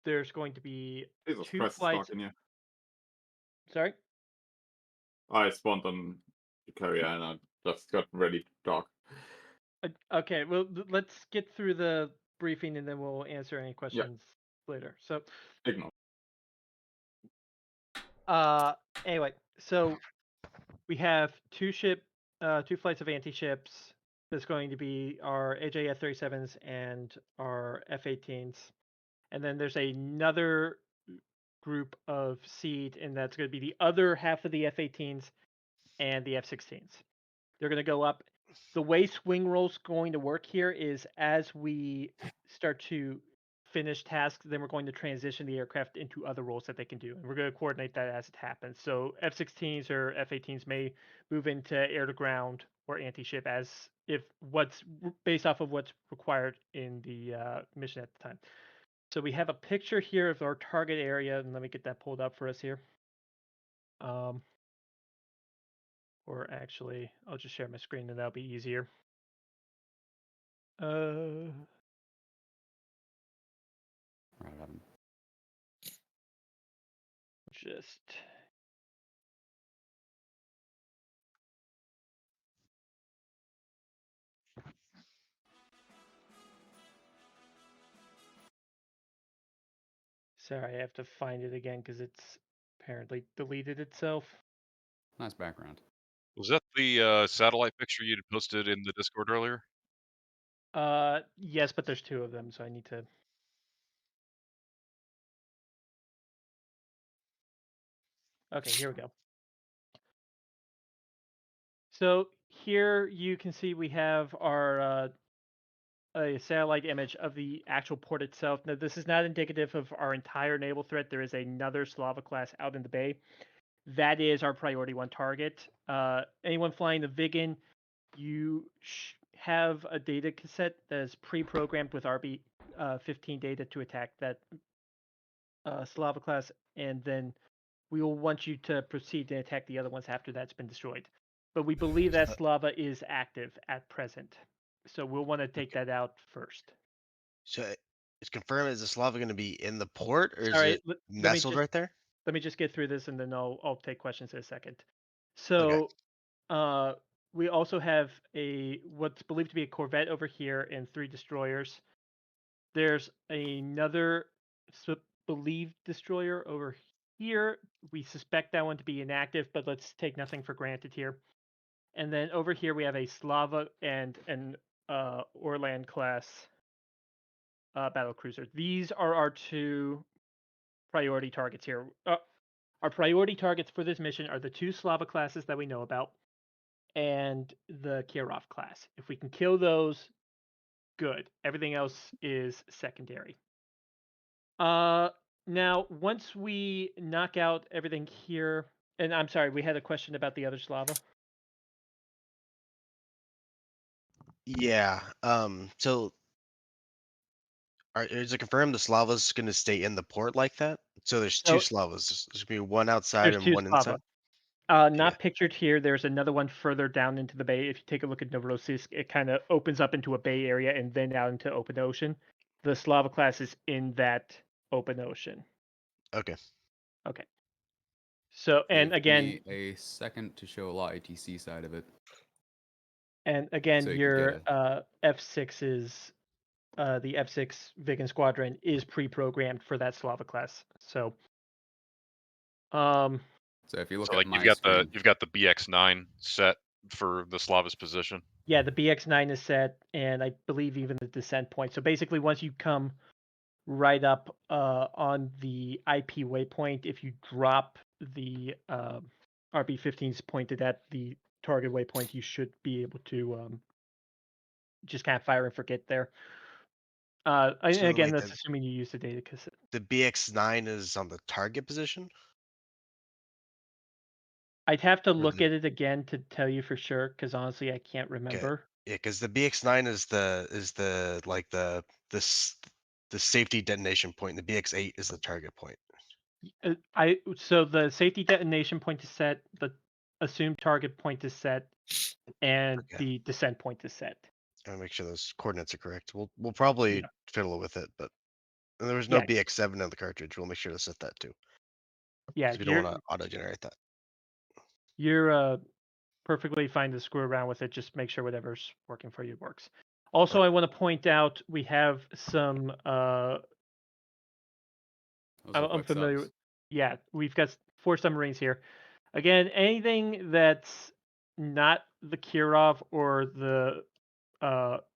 There's going to be Jesus 2 Christ, flights. stuck in here. Sorry? I spawned on the carrier and I just got ready to talk. Okay, well, let's get through the briefing and then we'll answer any questions later. So, Ignore. anyway, so we have 2 flights of anti-ships. That's going to be our AJ-F-37s and our F-18s. And then there's another group of seed, and that's going to be the other half of the F-18s and the F-16s. They're going to go up. The way swing roll's going to work here is as we start to finish tasks, then we're going to transition the aircraft into other roles that they can do. And we're going to coordinate that as it happens. So F-16s or F-18s may move into air to ground or anti-ship as if what's based off of what's required in the mission at the time. So we have a picture here of our target area, and let me get that pulled up for us here. Or actually, I'll just share my screen and that'll be easier. Right at him. Just sorry, I have to find it again because it's apparently deleted itself. Nice background. Was that the satellite picture you posted in the Discord earlier? Yes, but there's two of them, so I need to. Okay, here we go. So here you can see we have our a satellite image of the actual port itself. Now, this is not indicative of our entire naval threat. There is another Slava class out in the bay. That is our priority one target. Anyone flying the Viggen, you have a data cassette that is pre-programmed with RB-15 data to attack that Slava class, and then we will want you to proceed and attack the other ones after that's been destroyed. But we believe that Slava is active at present, so we'll want to take that out first. So it's confirmed, is the Slava going to be in the port, or is Sorry, it let me nestled just right there? let me just get through this, and then I'll take questions in a second. Okay. So, we also have what's believed to be a corvette over here and 3 destroyers. There's another believed destroyer over here. We suspect that one to be inactive, but let's take nothing for granted here. And then over here we have a Slava and an Orlan class battle cruiser. These are our 2 priority targets here. Our priority targets for this mission are the 2 Slava classes that we know about and the Kirov class. If we can kill those, good. Everything else is secondary. Now, once we knock out everything here, and I'm sorry, we had a question about the other Slava. Yeah. So is it confirmed the Slava's going to stay in the port like that? So there's 2 So Slavas. There's going to be one outside there's and 2 one Slava. inside. Not pictured here. There's another one further down into the bay. If you take a look at Novorossiysk, it kind of opens up into a bay area and then out into open ocean. The Slava class is in that open ocean. Okay. Okay. So, and Give again, me a second to show a lot ATC side of it. and again, So you your can get F6 is the F6 Viggen squadron is pre-programmed for that Slava class. So, So if you look So at like my you've got the BX9 set for the Slava's position. yeah, the BX9 is set, and I believe even the descent point. So basically, once you come right up on the IP waypoint, if you drop the RB-15s pointed at the target waypoint, you should be able to just kind of fire and forget there. And So again, wait, that's assuming you use the data cassette. the BX9 is on the target position? I'd have to Or look the- at it again to tell you for sure, because honestly, I can't Okay. remember. Yeah, because the BX9 is the like the safety detonation point. And the BX8 is the target point. So the safety detonation point is set, the assumed target point is set, and Okay. the descent point is set. I want to make sure those coordinates are correct. We'll probably Yeah. fiddle with it, but and there was no Yeah. BX7 on the cartridge. We'll make sure to set that too. Yeah, 'Cause we don't want to auto-generate that. you're perfectly fine to screw around with it. Just make sure whatever's working for you works. Also, I want to point out we have some. I'm familiar with. Yeah, we've got 4 submarines here. Again, anything that's not the Kirov or the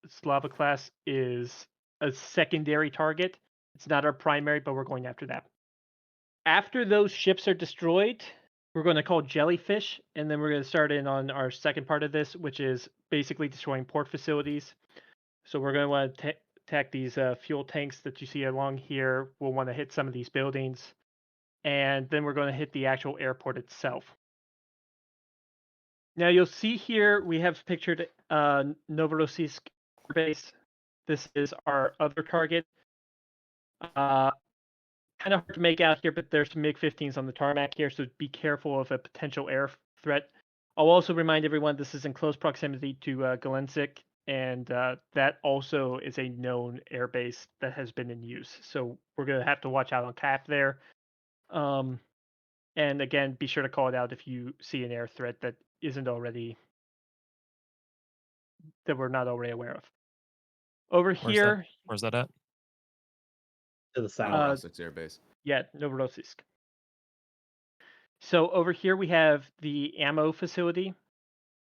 Slava class is a secondary target. It's not our primary, but we're going after that. After those ships are destroyed, we're going to call Jellyfish, and then we're going to start in on our second part of this, which is basically destroying port facilities. So we're going to want to attack these fuel tanks that you see along here. We'll want to hit some of these buildings, and then we're going to hit the actual airport itself. Now you'll see here we have pictured Novorossiysk base. This is our other target. Kind of hard to make out here, but there's some MiG-15s on the tarmac here, so be careful of a potential air threat. I'll also remind everyone this is in close proximity to Galenzik, and that also is a known airbase that has been in use. So we're gonna have to watch out on CAP there. And again, be sure to call it out if you see an air threat that isn't already that we're not already aware of. Over here, Where's that at? To the south. Novorossiysk Air Base. Yeah, Novorossiysk. So over here we have the ammo facility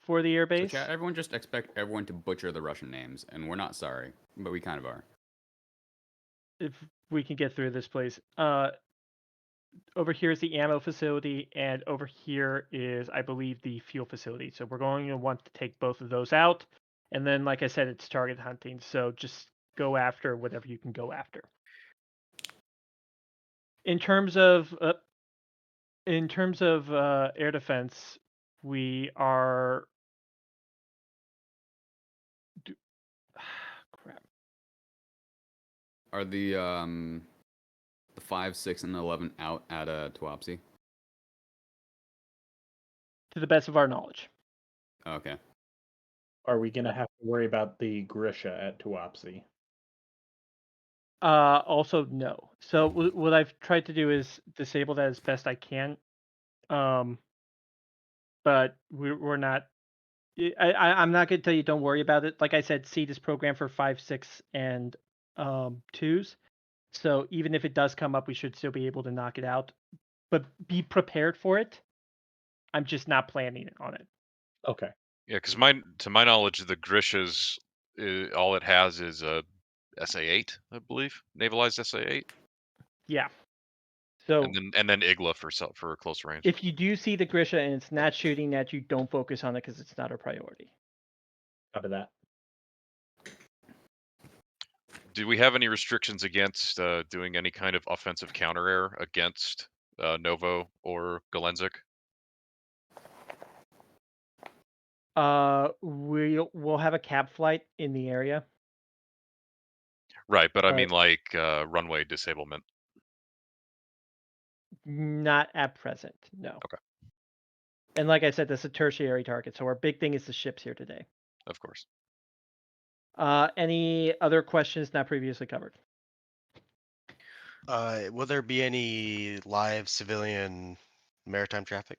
for the So airbase. chat, everyone just expect everyone to butcher the Russian names, and we're not sorry, but we kind of are. If we can get through this, please. Over here is the ammo facility, and over here is, I believe, the fuel facility. So we're going to want to take both of those out. And then, like I said, it's target hunting. So just go after whatever you can go after. In terms of air defense, we are crap. Are the 5, 6, and 11 out at Tuapse? To the best of our knowledge. Okay. Are we gonna have to worry about the Grisha at Tuapse? Also no. So what I've tried to do is disable that as best I can. But we're not. I'm not going to tell you don't worry about it. Like I said, seed is programmed for 5, 6, and 2s. So even if it does come up, we should still be able to knock it out. But be prepared for it. I'm just not planning on it. Okay. Yeah, because to my knowledge, the Grishas, all it has is a SA-8, I believe, navalized SA-8. Yeah. So and then Igla for close range. if you do see the Grisha and it's not shooting at you, don't focus on it because it's not a priority. Copy that. Do we have any restrictions against doing any kind of offensive counter air against Novo or Galenzik? We'll have a cap flight in the area. Right, but I mean like runway disablement. Not at present, no. Okay. And like I said, that's a tertiary target, so our big thing is the ships here today. Of course. Any other questions not previously covered? Will there be any live civilian maritime traffic?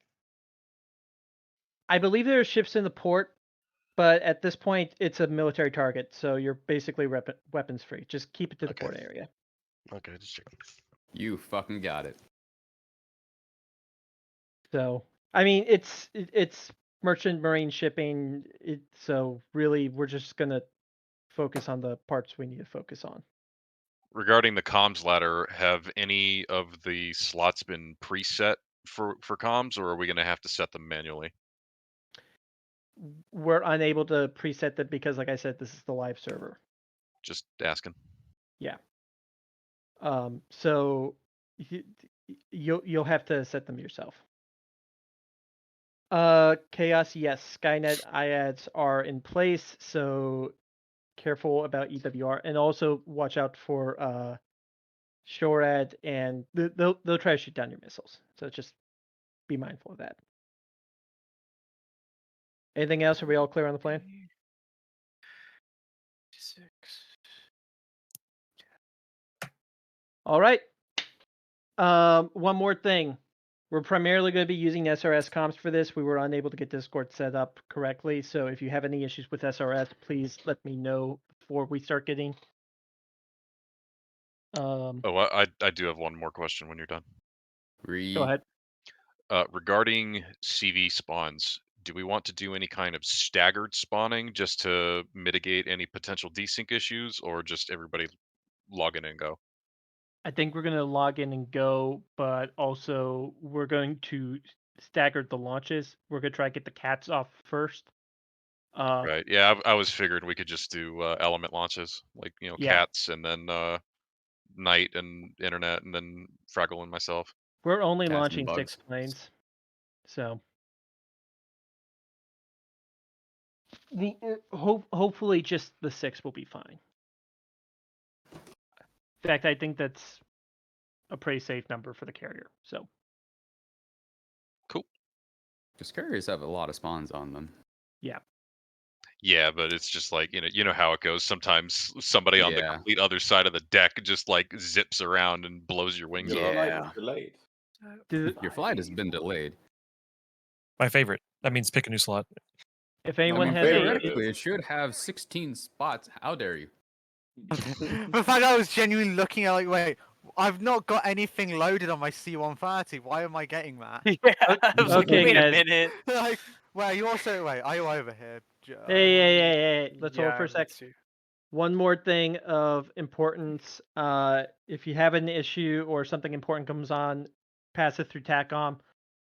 I believe there are ships in the port, but at this point, it's a military target, so you're basically weapons free. Just keep it to the port area. Okay, just checking. You fucking got it. So, I mean, it's merchant marine shipping. So really, we're just gonna focus on the parts we need to focus on. Regarding the comms ladder, have any of the slots been preset for comms, or are we going to have to set them manually? We're unable to preset them because, like I said, this is the live server. Just asking. Yeah. So you'll have to set them yourself. Chaos, yes. Skynet IADs are in place, so careful about EWR, and also watch out for SHORAD, and they'll try to shoot down your missiles. So just be mindful of that. Anything else? Are we all clear on the plan? 6. All right. One more thing. We're primarily going to be using SRS comms for this. We were unable to get Discord set up correctly, so if you have any issues with SRS, please let me know before we start getting. I do have one more question when you're done. Go ahead. Regarding CV spawns, do we want to do any kind of staggered spawning just to mitigate any potential desync issues, or just everybody log in and go? I think we're going to log in and go, but also we're going to stagger the launches. We're going to try to get the cats off first. Right. Yeah, I was figuring we could just do element launches, like cats, and then night and internet, and then Fraggle and myself. We're only launching 6 planes, so hopefully just the 6 will be fine. In fact, I think that's a pretty safe number for the carrier. So cool. Because carriers have a lot of spawns on them. Yeah. Yeah, but it's just like, you know how it goes. Sometimes somebody on the Yeah. complete other side of the deck just like zips around and blows your wings Your off. flight is delayed. Your flight has been delayed. My favorite. That means pick a new slot. If I anyone mean, has theoretically, it should have 16 spots. How dare you? The fact I was genuinely looking at like, wait, I've not got anything loaded on my C-130. Why am I getting that? Yeah. I was like, Okay, wait a guys. minute. Like, well, you also wait. Are you over here? Hey, let's hold Yeah, for a me sec. too. One more thing of importance. If you have an issue or something important comes on, pass it through TACOM.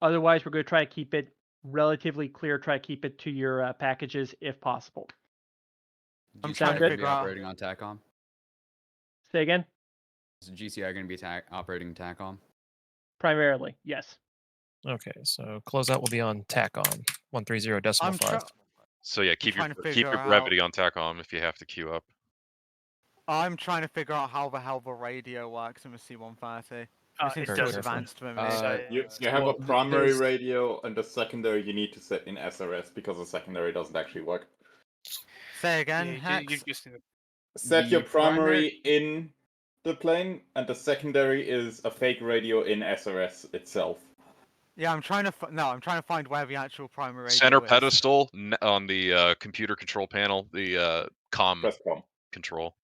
Otherwise, we're going to try to keep it relatively clear. Try to keep it to your packages if possible. I'm GCI trying to gonna be figure out. operating on TACOM. Say again? Is GCI going to be operating TACOM? Primarily, yes. Okay, so closeout will be on TACOM 130.5. So yeah, keep your trying to keep figure your out- brevity on TACOM if you have to queue up. I'm trying to figure out how the hell the radio works in the C-130. This seems It too doesn't. advanced for me. You have a primary radio and the secondary you need to set in SRS because the secondary doesn't actually work. Say again, Yeah, Hex? you just need to Set your primary in the plane, and the secondary is a fake radio in SRS itself. Yeah, I'm trying to. I'm trying to find where the actual primary radio Center is. pedestal on the computer control panel, the com Press com control,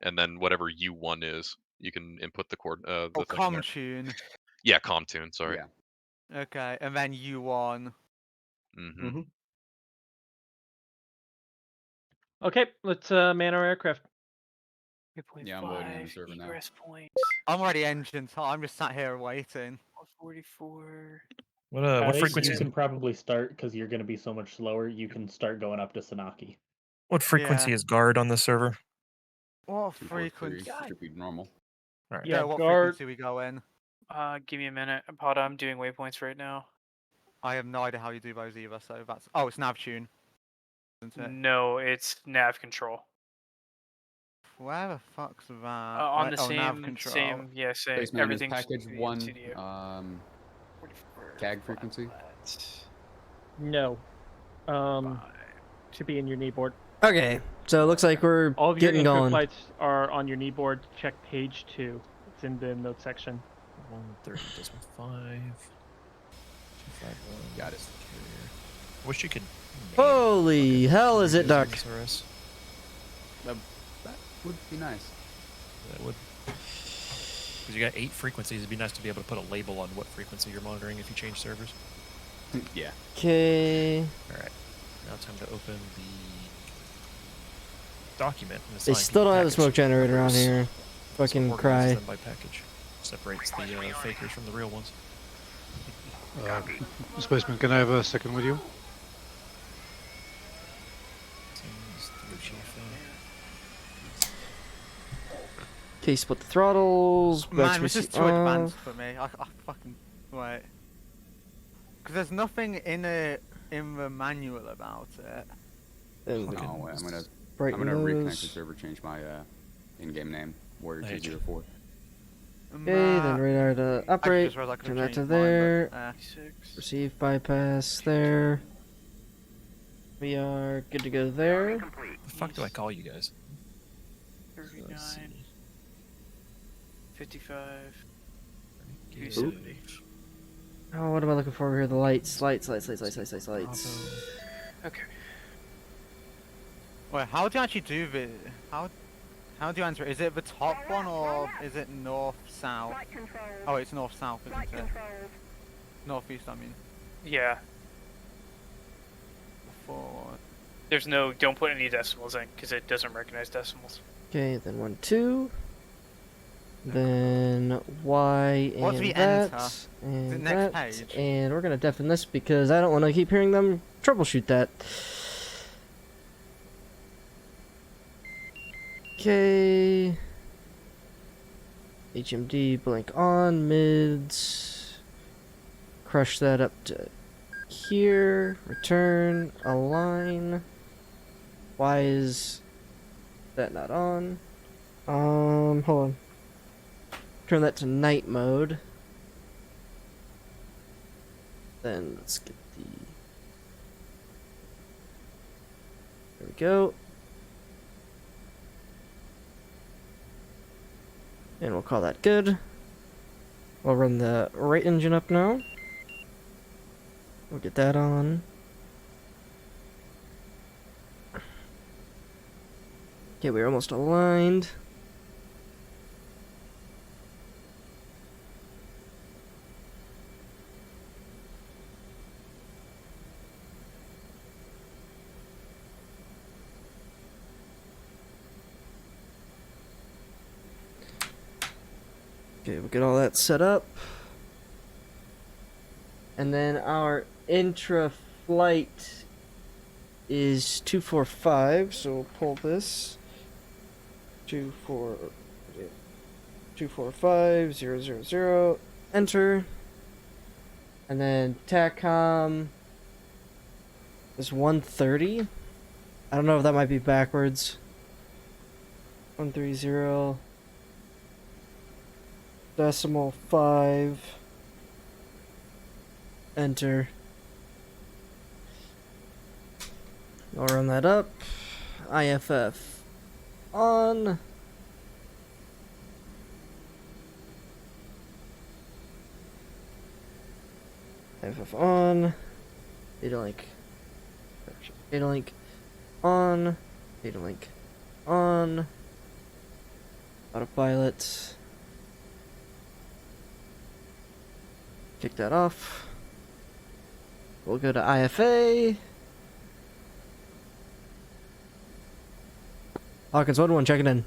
and then whatever U1 is, you can input the cord. The thing com there. tune. Yeah, com tune. Sorry. Yeah. Okay, and then U1. Mm-hmm. Okay, let's man our aircraft. Yeah, I'm loading in the server now. egress points. I'm already engine, so I'm just sat here waiting. 44. What frequency? You can probably start because you're going to be so much slower. You can start going up to Sanaki. What frequency is guard on this server? What 243 frequency? should be normal. All right. Yeah, what guard. frequency we go in? Give me a minute. Pada, I'm doing waypoints right now. I have no idea how you do those either, so that's... Oh, it's nav tune. Isn't it? No, it's nav control. Where the fuck's that? On the nav same, control. same. Spaceman, is Everything's package to 1 you. CAG frequency? No. Should be in your kneeboard. Okay, so it looks like we're All of your getting input going. flights are on your kneeboard. Check page 2. It's in the notes section. 130.5. Got it. I wish you could. Holy hell is it dark? That would be nice. That would. Because you got 8 frequencies, it'd be nice to be able to put a label on what frequency you're monitoring if you change servers. Yeah. Okay. Alright. Now time to open the document. And They assign still don't have a package smoke generator on numbers. here. So Fucking organizes cry. them by package. Separates the fakers from the real ones. Spaceman, can I have a second with you? Okay, split the throttles. Man, this is too advanced off. for me. I fucking... Wait. Because there's nothing in the manual about it. And No, wait, I'm gonna brighten reconnect the those. server, change my in-game name, Warrior 204. Okay, then radar to operate. just realized I Turn could've that to changed mine, there. but, Receive bypass there. We are good to go there. The fuck do I call you guys? 39. 55. Ooh. 270. Oh, what am I looking for here? The lights. Lights. Okay. Wait, how do you actually do the... How do you answer it? Is it the top one or is it north-south? Oh, it's north-south, isn't it? Northeast, I mean. Yeah. Forward. There's no. Don't put any decimals in because it doesn't recognize decimals. Okay, then 1, 2. Then Y What's and the that. enter? And Is it next that. page? And we're gonna deafen this because I don't want to keep hearing them troubleshoot that. Okay. HMD blink on mids. Crush that up to here. Return. Align. Why is that not on? Hold on. Turn that to night mode. Then let's get the There we go. And we'll call that good. We'll run the right engine up now. We'll get that on. Okay, we're almost aligned. Okay, we'll get all that set up. And then our intra-flight is 245, so we'll pull this. 245,000, enter. And then TACCOM is 130. I don't know if that might be backwards. 130. Decimal 5. Enter. I'll run that up. IFF on. IFF on. Data link. Data link on. Data link on. Autopilot. Kick that off. We'll go to IFA. Hawkins 1-1 checking in.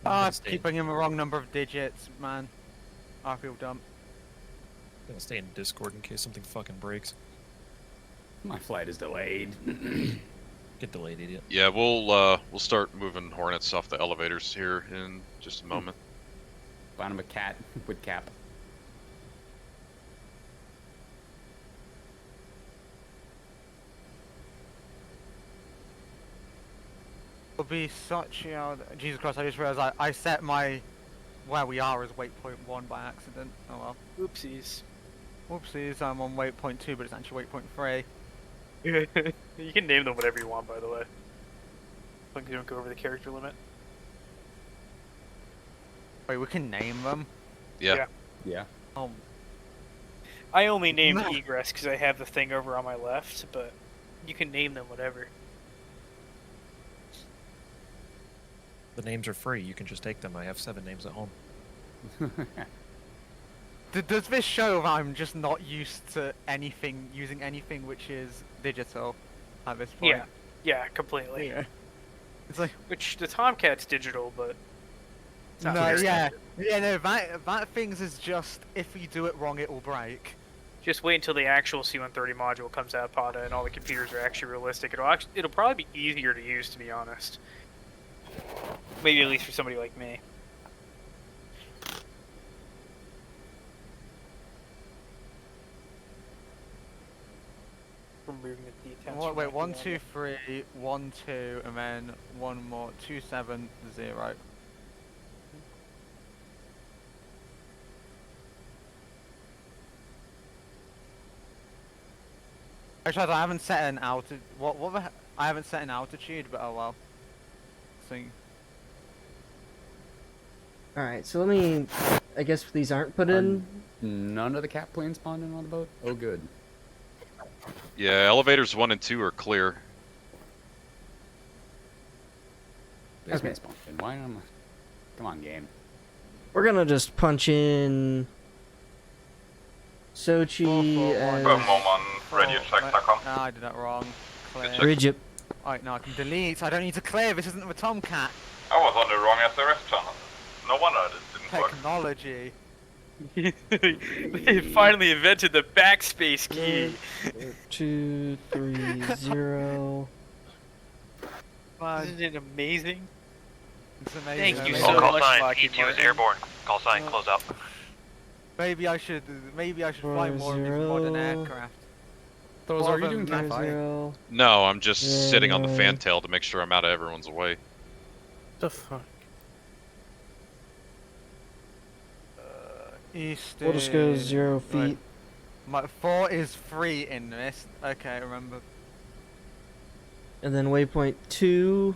I keep bringing the wrong number of digits, man. I feel dumb. I'm gonna stay in Discord in case something fucking breaks. My flight is delayed. Get delayed, idiot. Yeah, we'll start moving Hornets off the elevators here in just a moment. Find him a cat with cap. Will be such, you know, Jesus Christ, I just realized I set my where we are as waypoint 1 by accident. Oh well. Oopsies. Whoopsies, I'm on waypoint 2, but it's actually waypoint 3. You can name them whatever you want, by the way. As long as you don't go over the character limit. Wait, we can name them? Yeah. Yeah. I only named Egress because I have the thing over on my left, but you can name them whatever. The names are free. You can just take them. I have 7 names at home. Does this show that I'm just not used to anything, using anything which is digital at this point? Yeah, completely. Yeah. It's like, which the Tomcat's digital, but it's not no, very yeah, standard. no, that things is just if you do it wrong, it will break. Just wait until the actual C-130 module comes out, Pada, and all the computers are actually realistic. It'll probably be easier to use, to be honest. Maybe at least for somebody like me. Removing the D10s. Wait, 1, 2, 3, 1, 2, and then one more, 2, 7, 0. Actually, I haven't set an altitude. I haven't set an altitude, but oh well. So. Alright, so let me... I guess these aren't put in. None of the cap planes spawned in on the boat? Oh, good. Yeah, elevators 1 and 2 are clear. Okay. Spawned in. Why am I... Come on, game. We're gonna just punch in Sochi as I did that wrong. Clear. Bridget. Alright, now I can delete. I don't need to clear. This isn't the Tomcat. I was on the wrong SRS channel. No wonder it didn't work. Technology. They finally invented the backspace key. 230. Isn't it amazing? It's amazing. Thank you Amazing. so Call much, sign, Lockheed P2 is Martin. airborne. Call sign, close out. Maybe I should fly more of these modern 40. aircraft. Those More are of you them doing than Cat 5? 0. No, I'm just sitting on the Yeah. fantail to make sure I'm out of everyone's way. The fuck? East. We'll just go 0 feet. Right. My 4 is 3 in this. Okay, remember. And then waypoint 2,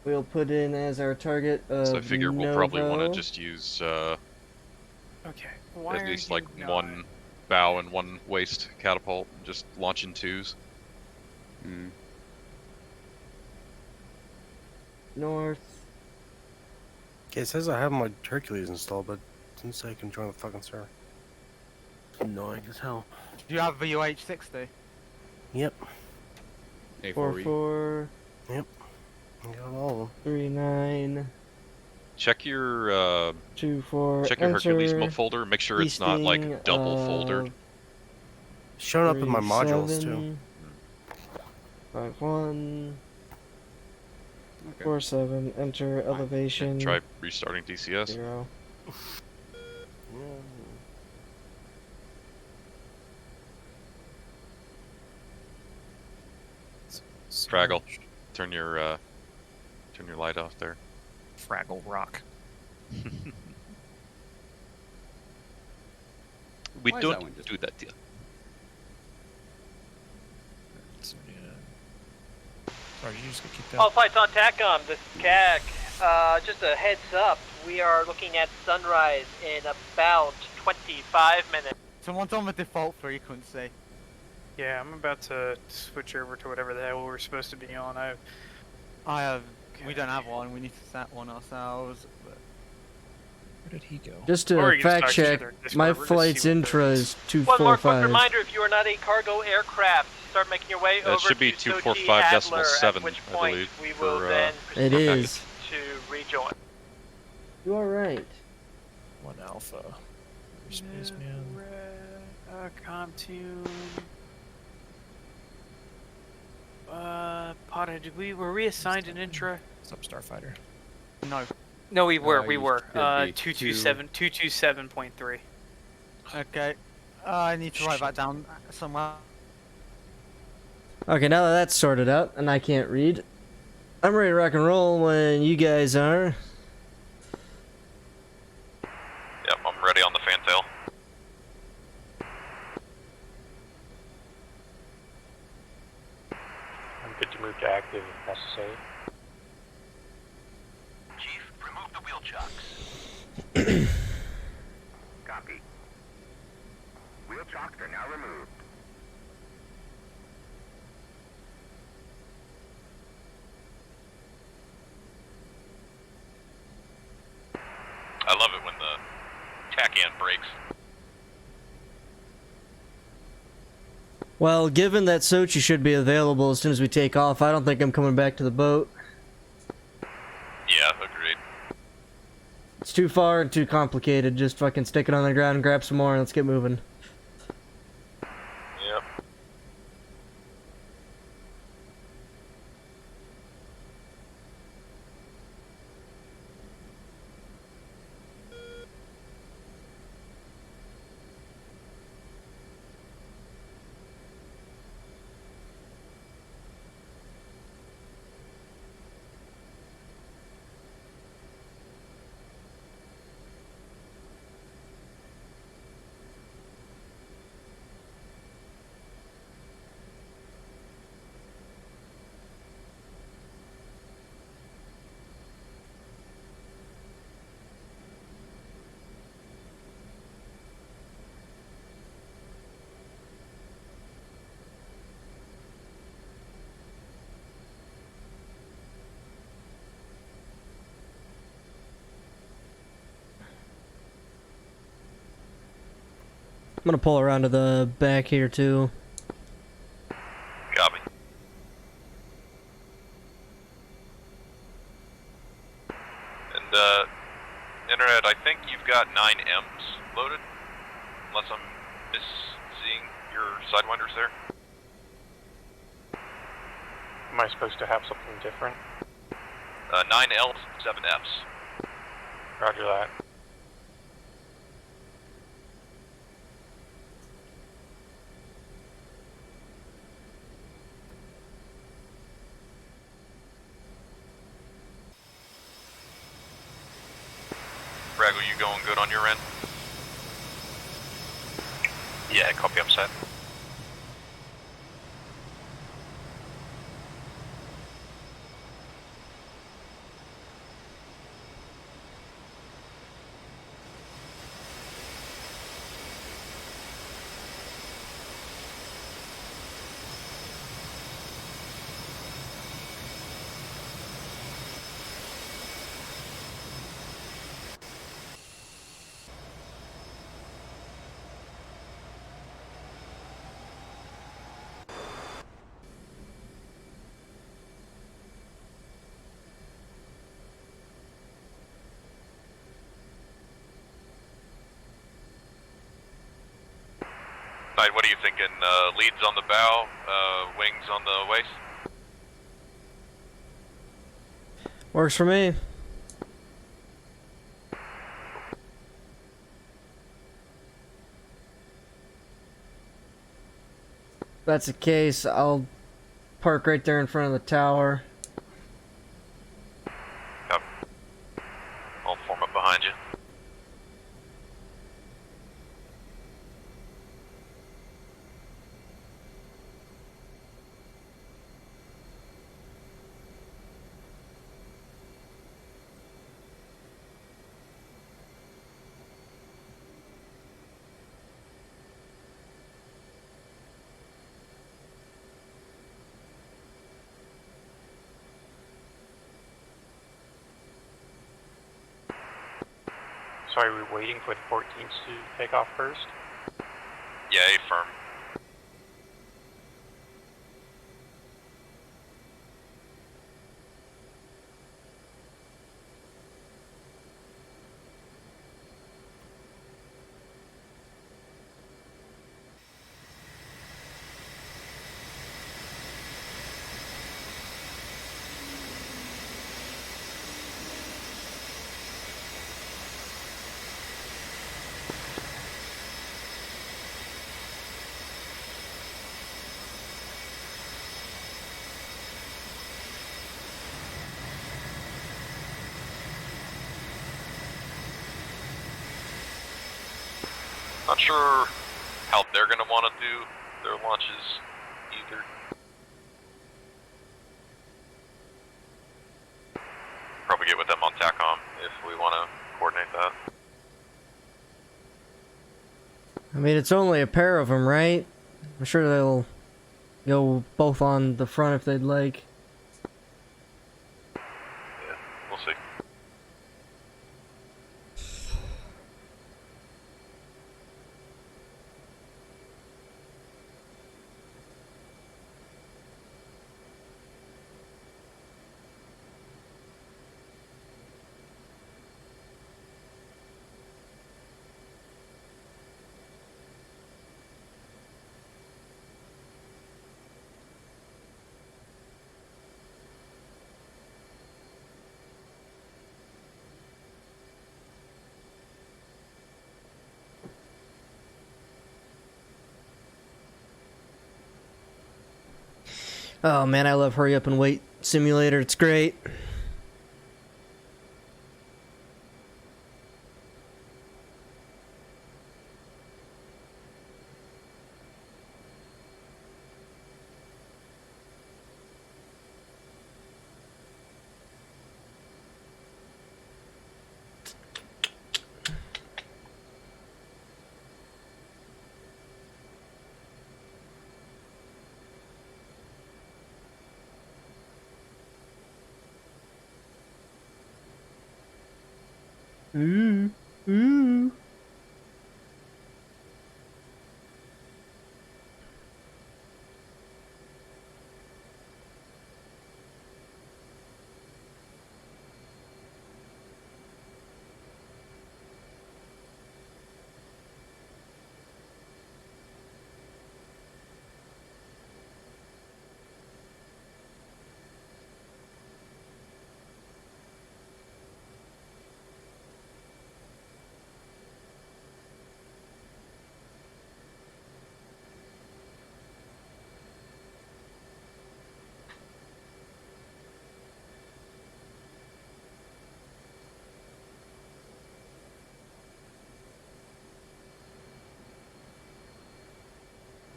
we'll put in as our target of So I figure we'll probably want to Novo. just use Okay. Why at are least you like not- one bow and one waist catapult, and just launch in twos. North. Okay, it says I have my Hercules installed, but it didn't say I can join the fucking server. It's annoying as hell. Do you have the UH-60? Yep. A4 4-4. Yep. I got all of them. 3-9. Check your 2-4. check your Hercules enter. folder. Make sure it's not like Easting double of foldered. Showing up in my modules 3-7. too. 5-1. Okay. 4-7. Enter elevation. Try restarting DCS. 0. Fraggle, turn your light off there. Fraggle Rock. We Why is that don't one just- do that deal. Sorry, you just keep that. All flights on TACOM, this is CAC. Just a heads up, we are looking at sunrise in about 25 minutes. Someone's on the default frequency. Yeah, I'm about to switch over to whatever the hell we're supposed to be on. I have. We don't have one. We need to set one ourselves. But... Where did he go? Just to Or you can fact start check, their Discord, my we're just flight's see what intra there is One more quick 245. reminder, if you are not a cargo aircraft, start making your way over It should be to Sochi 245.7, Adler, at which I point believe, we will for, then It proceed is. to rejoin. You are right. 1 Alpha. Spaceman. Comtune. Potter, were we assigned an intra? What's up, Starfighter? No. No, we were. We you were. should be 227.3. Okay. I need to write that down somewhere. Okay, now that that's sorted out and I can't read, I'm ready to rock and roll when you guys are. Yep, I'm ready on the fantail. I'm good to move to active if necessary. Chief, remove the wheel chocks. Copy. Wheel chocks are now removed. I love it when the TACAN breaks. Well, given that Sochi should be available as soon as we take off, I don't think I'm coming back to the boat. Yeah, agreed. It's too far and too complicated. Just fucking stick it on the ground and grab some more and let's get moving. Yep. I'm gonna pull around to the back here too. Copy. And, Internet, I think you've got 9 M's loaded, unless I'm misseeing your Sidewinders there. Am I supposed to have something different? 9 L's, 7 F's. Roger that. Bragg, are you going good on your end? Yeah, copy, I'm set. Alright, what are you thinking? Leads on the bow, wings on the waist? Works for me. If that's the case, I'll park right there in front of the tower. Yep. I'll form up behind you. So are we waiting for the 14s to take off first? Yeah, firm. Not sure how they're gonna want to do their launches either. Probably get with them on TACOM if we want to coordinate that. I mean, it's only a pair of them, right? I'm sure they'll go both on the front if they'd like. Yeah, we'll see. Oh man, I love Hurry Up and Wait Simulator. It's great. Ooh.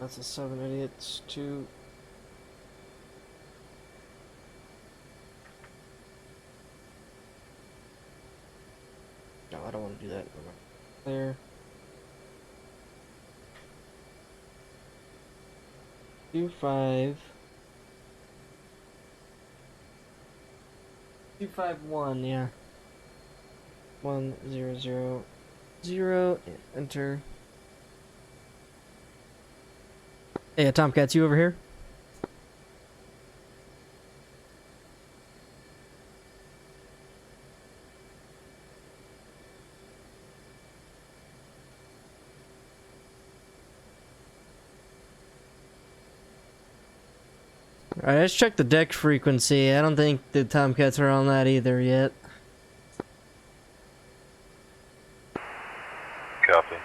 That's a 7 idiots. 2. No, I don't want to do that. There. 2, 5. 2, 5, 1, yeah. 1, 0, 0, 0. Enter. Hey, Tomcats, you over here? Alright, let's check the deck frequency. I don't think the Tomcats are on that either yet. Copy.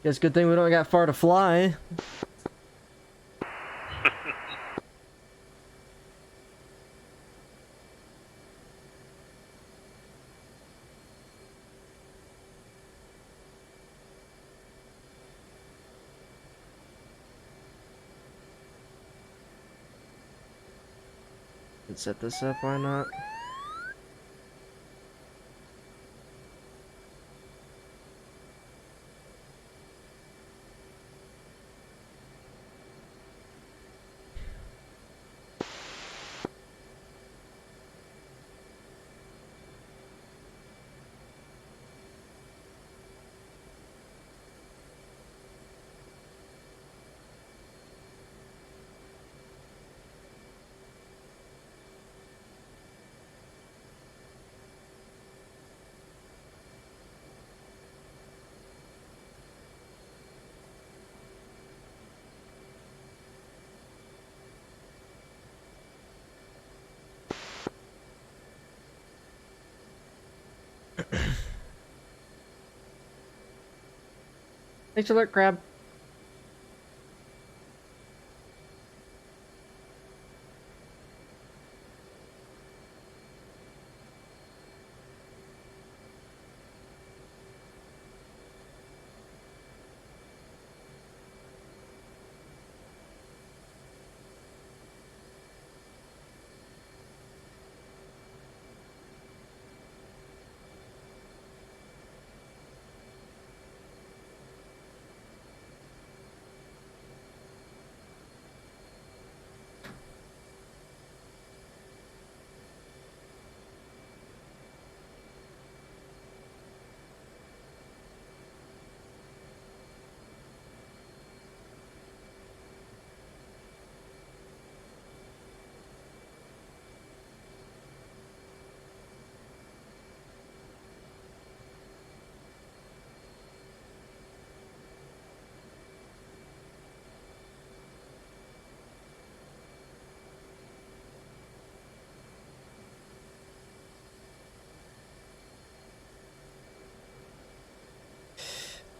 Guess good thing we don't got far to fly. Let's set this up, why not? Thanks alert, Crab.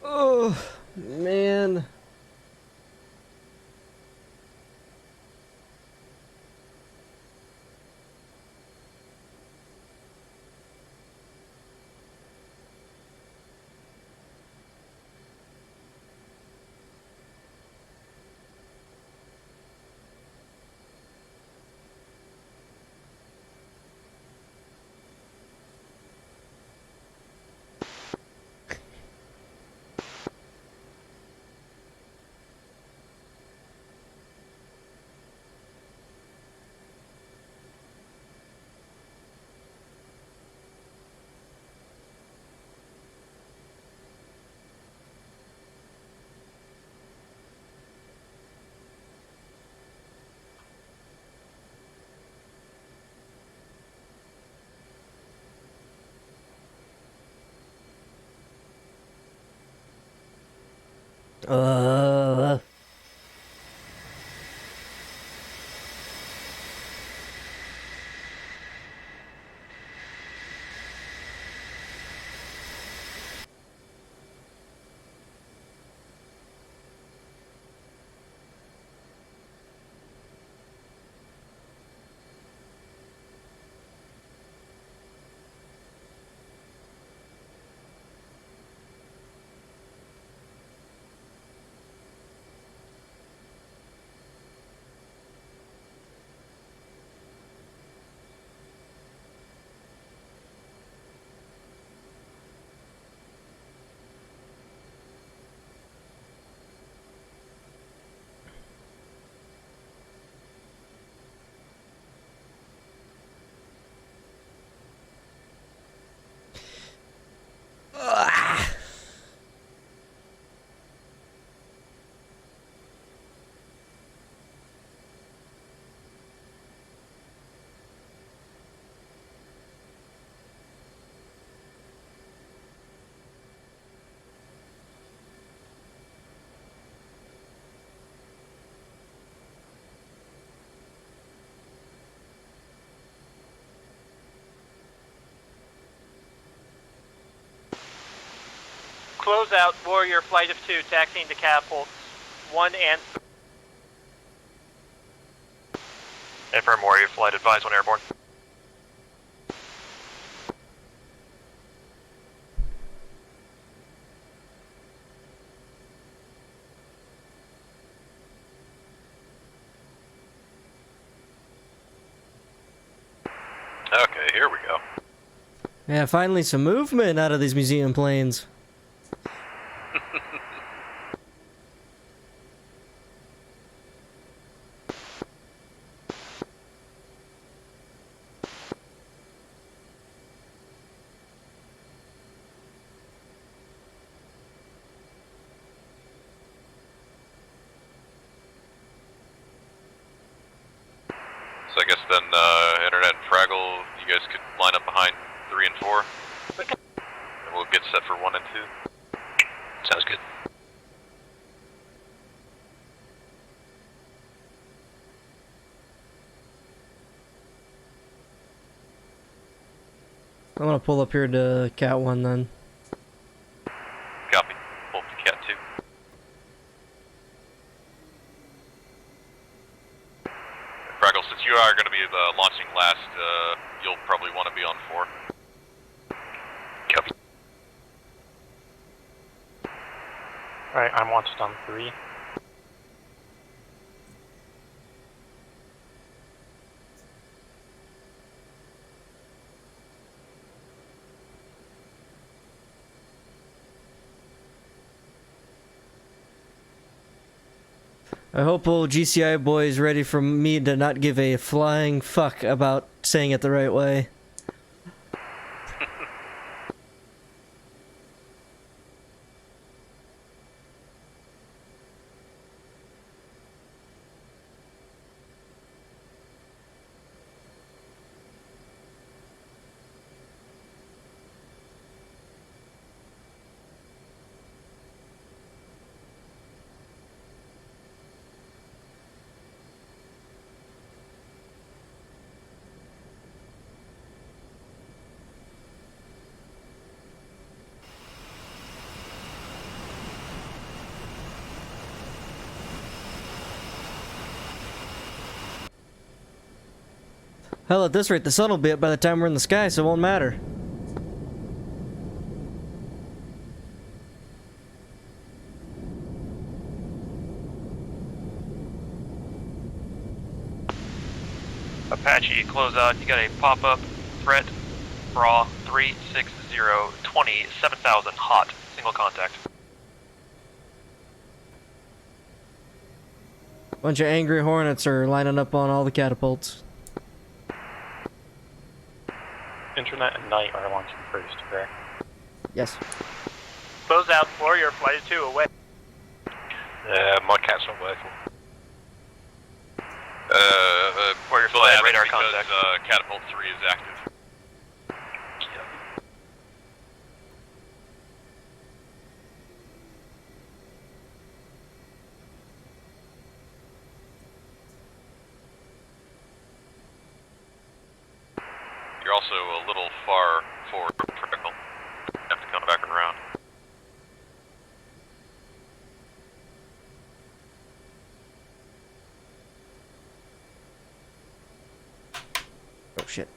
Oh, man. Uh. Close out Warrior Flight of 2, taxiing to catapults 1 and 3. Affirm Warrior Flight, advise when airborne. Okay, here we go. Yeah, finally some movement out of these museum planes. So I guess then, Internet and Fraggle, you guys could line up behind 3 and 4. And we'll get set for 1 and 2. Sounds good. I'm gonna pull up here to Cat 1 then. Copy. Pull up to Cat 2. Fraggle, since you are going to be launching last, you'll probably want to be on 4. Copy. Alright, I'm launched on 3. I hope old GCI boy is ready for me to not give a flying fuck about saying it the right way. Hell, at this rate, the sun will be up by the time we're in the sky, so it won't matter. Apache, close out. You got a pop-up threat. Bra 360 20 7000 hot. Single contact. Bunch of angry hornets are lining up on all the catapults. Internet and Night are launching first, correct? Yes. Close out Warrior Flight of 2 away. My cat's not working. Warrior Flight, Flight, radar because, contact. Catapult 3 is active. also a little far forward, critical. Have to come back around. Oh shit.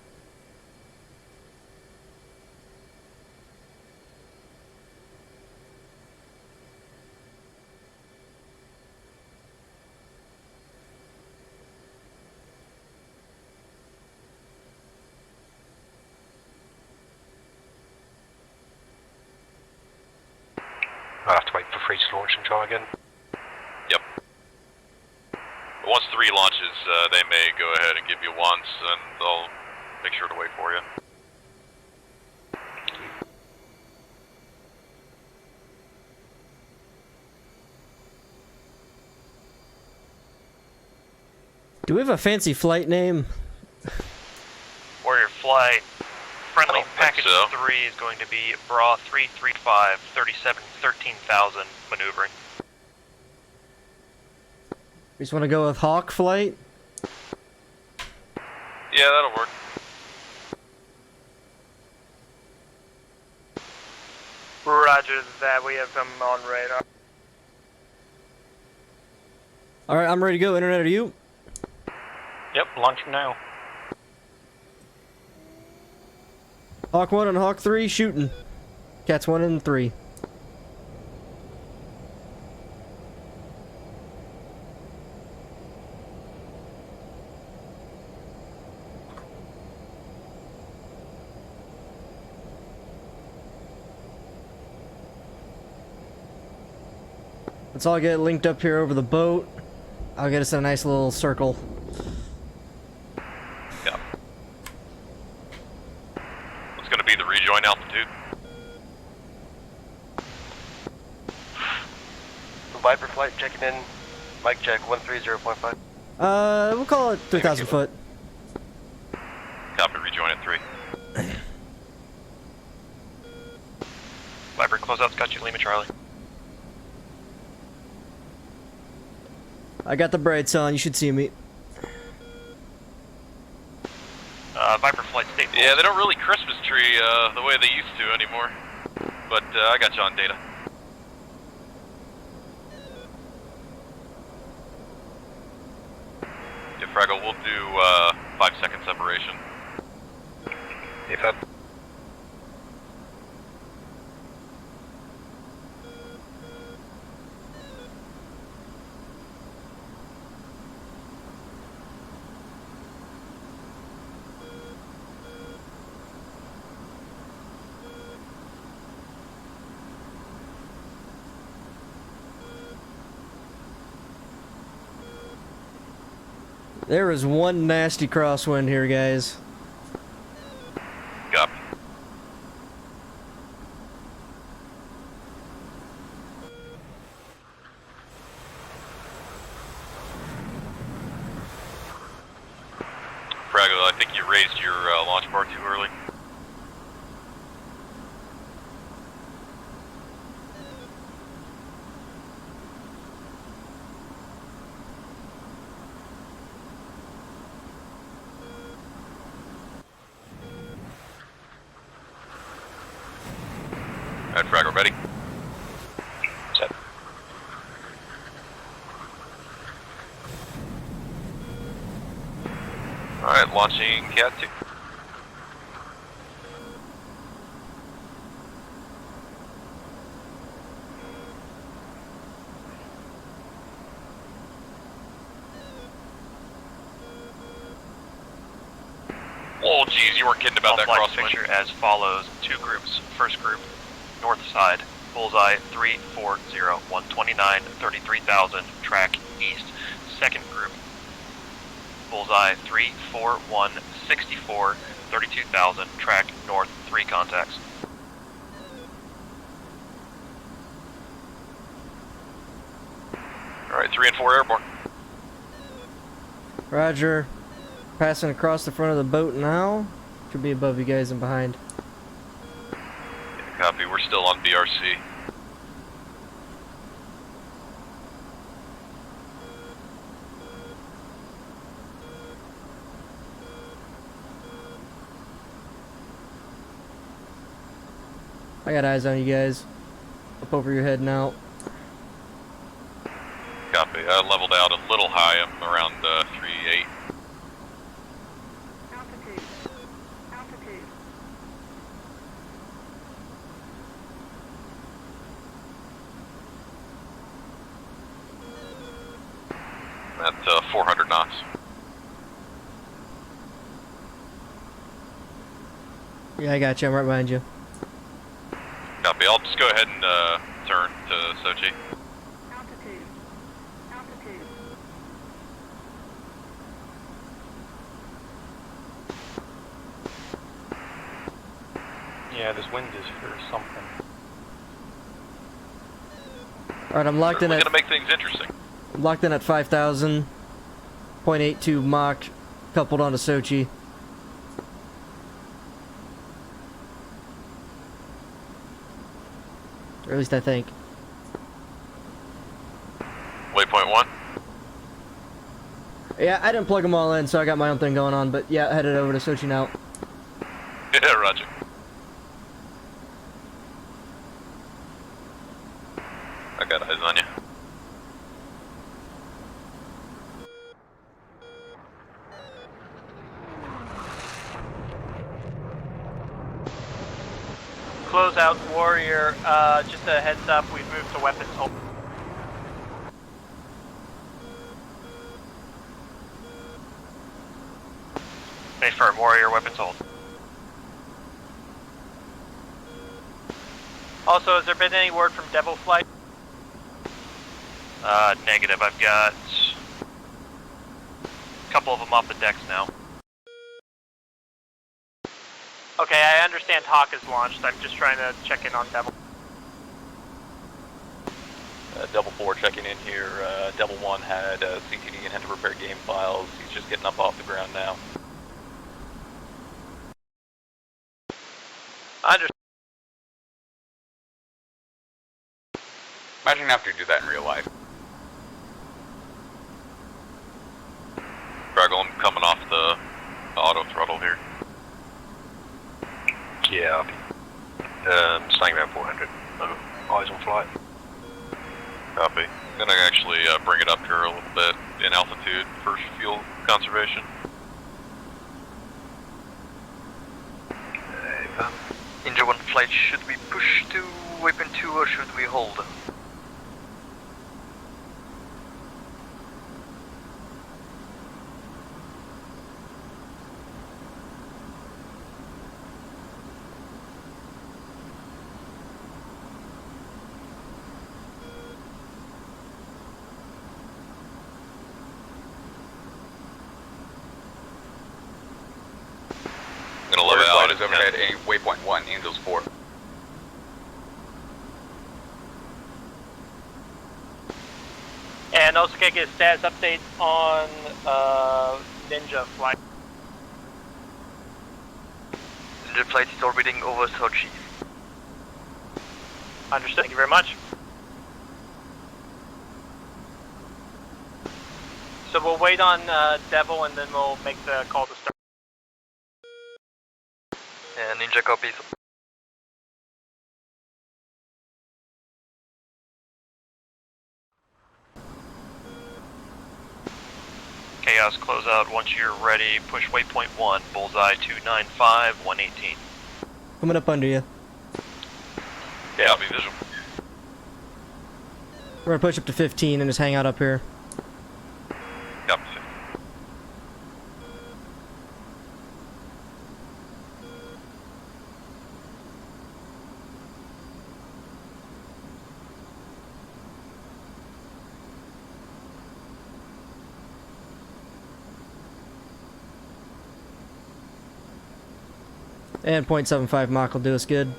I'll have to wait for 3 to launch and try again. Yep. Once 3 launches, they may go ahead and give you once, and they'll make sure to wait for you. Do we have a fancy flight name? Warrior Flight. Friendly package so. 3 is going to be Bra 335, 37, 13,000 maneuvering. We just want to go with Hawk Flight? Yeah, that'll work. Roger that, we have them on radar. Alright, I'm ready to go. Internet, are you? Yep, launching now. Hawk 1 and Hawk 3 shooting. Cats 1 and 3. Let's all get linked up here over the boat. I'll get us in a nice little circle. Yeah. What's going to be the rejoin altitude? Viper Flight checking in. Mic check 130.5. We'll call it 3,000 foot. Copy, rejoin at 3. Viper closeout's got you, Lima Charlie. I got the brights on, you should see me. Viper Flight state. Yeah, they don't really Christmas tree the way they used to anymore. But I got you on data. Yeah, Fraggle, we'll do 5-second separation. If up. There is one nasty crosswind here, guys. Copy. Fraggle, I think you raised your launch bar too early. Alright, Fraggle, ready? Set. Alright, launching Cat 2. Oh, geez, you weren't kidding about that crosswind. Picture as follows: 2 groups. First group, north side, bullseye 340, 129, 33,000, track east. Second group, bullseye 341, 64, 32,000, track north, 3 contacts. Alright, 3 and 4 airborne. Roger. Passing across the front of the boat now. Should be above you guys and behind. Yeah, copy, we're still on BRC. I got eyes on you guys. Up over your head now. Copy. I leveled out a little high. I'm around 3.8. Altitude. Altitude. At 400 knots. Yeah, I got you. I'm right behind you. Copy. I'll just go ahead and turn to Sochi. Altitude. Altitude. Yeah, this wind is for something. Alright, I'm locked in We're at gonna make things interesting. I'm locked in at 5,000. 0.82 Mach coupled onto Sochi. Or at least I think. Waypoint 1. Yeah, I didn't plug them all in, so I got my own thing going on, but yeah, headed over to Sochi now. Yeah, roger. I got eyes on you. Closeout warrior, just a heads up, we've moved to weapons hold. Confirm, warrior, weapons hold. Also, has there been any word from Devil Flight? Negative. I've got a couple of them off the decks now. Okay, I understand Hawk is launched. I'm just trying to check in on Devil. Devil 4 checking in here. Devil 1 had CTD and had to repair game files. He's just getting up off the ground now. I understand. Imagine after you do that in real life. Fraggle, I'm coming off the auto throttle here. Yeah. Staying about 400. Eyes on flight. Copy. Gonna actually bring it up here a little bit in altitude for fuel conservation. Ninja 1 flight, should we push to weapon 2 or should we hold? Gonna level out is overhead, waypoint 1, Angels 4. And also can I get a status update on Ninja Flight? Ninja flight is orbiting over Sochi. Understood, thank you very much. So we'll wait on Devil and then we'll make the call to start. Ninja copies. Chaos closeout. Once you're ready, push waypoint 1, bullseye 295, 118. Coming up under you. Yeah, I'll be visual. We're gonna push up to 15 and just hang out up here. Copy. And 0.75 Mach will do us good.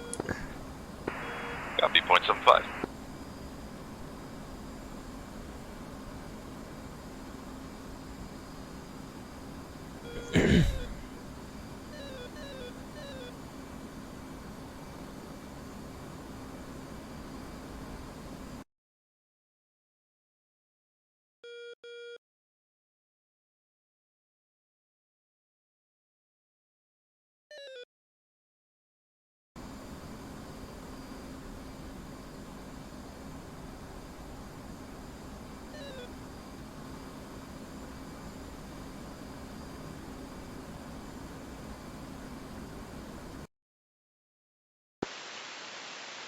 Copy, 0.75.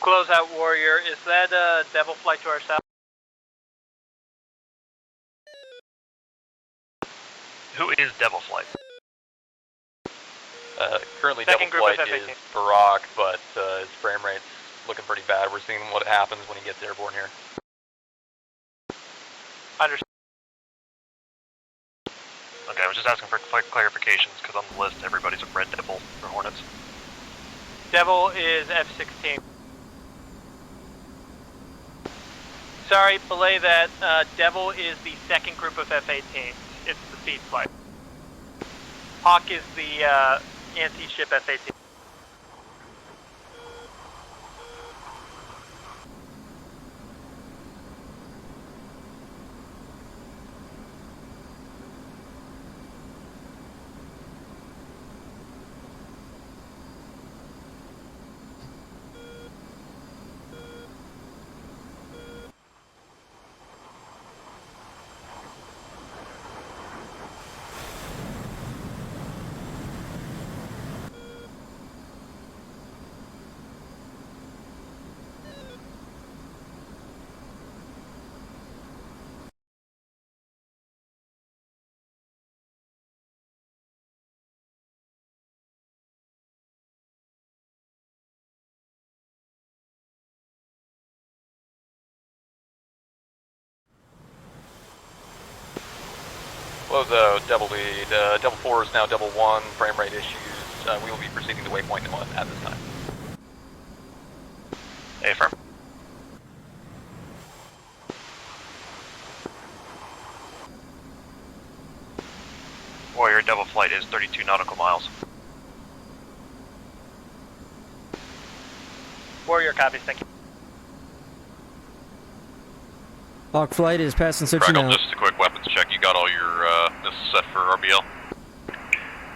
Closeout Warrior, is that Devil Flight to our south? Who is Devil Flight? Currently Second Devil group Flight of is F-18. Barack, but his frame rate's looking pretty bad. We're seeing what happens when he gets airborne here. Understood. Okay, I was just asking for clarifications because on the list everybody's a Red Devil for Hornets. Devil is F-16. Sorry, belay that. Devil is the second group of F-18s. It's the feed flight. Hawk is the anti-ship F-18. Close Devil lead. Devil 4 is now Devil 1. Frame rate issues. We will be proceeding to waypoint 1 at this time. Affirm. Warrior Devil Flight is 32 nautical miles. Warrior copies, thank you. Hawk Flight is passing searching Crackle, out. just a quick weapons check. You got all your missiles set for RBL?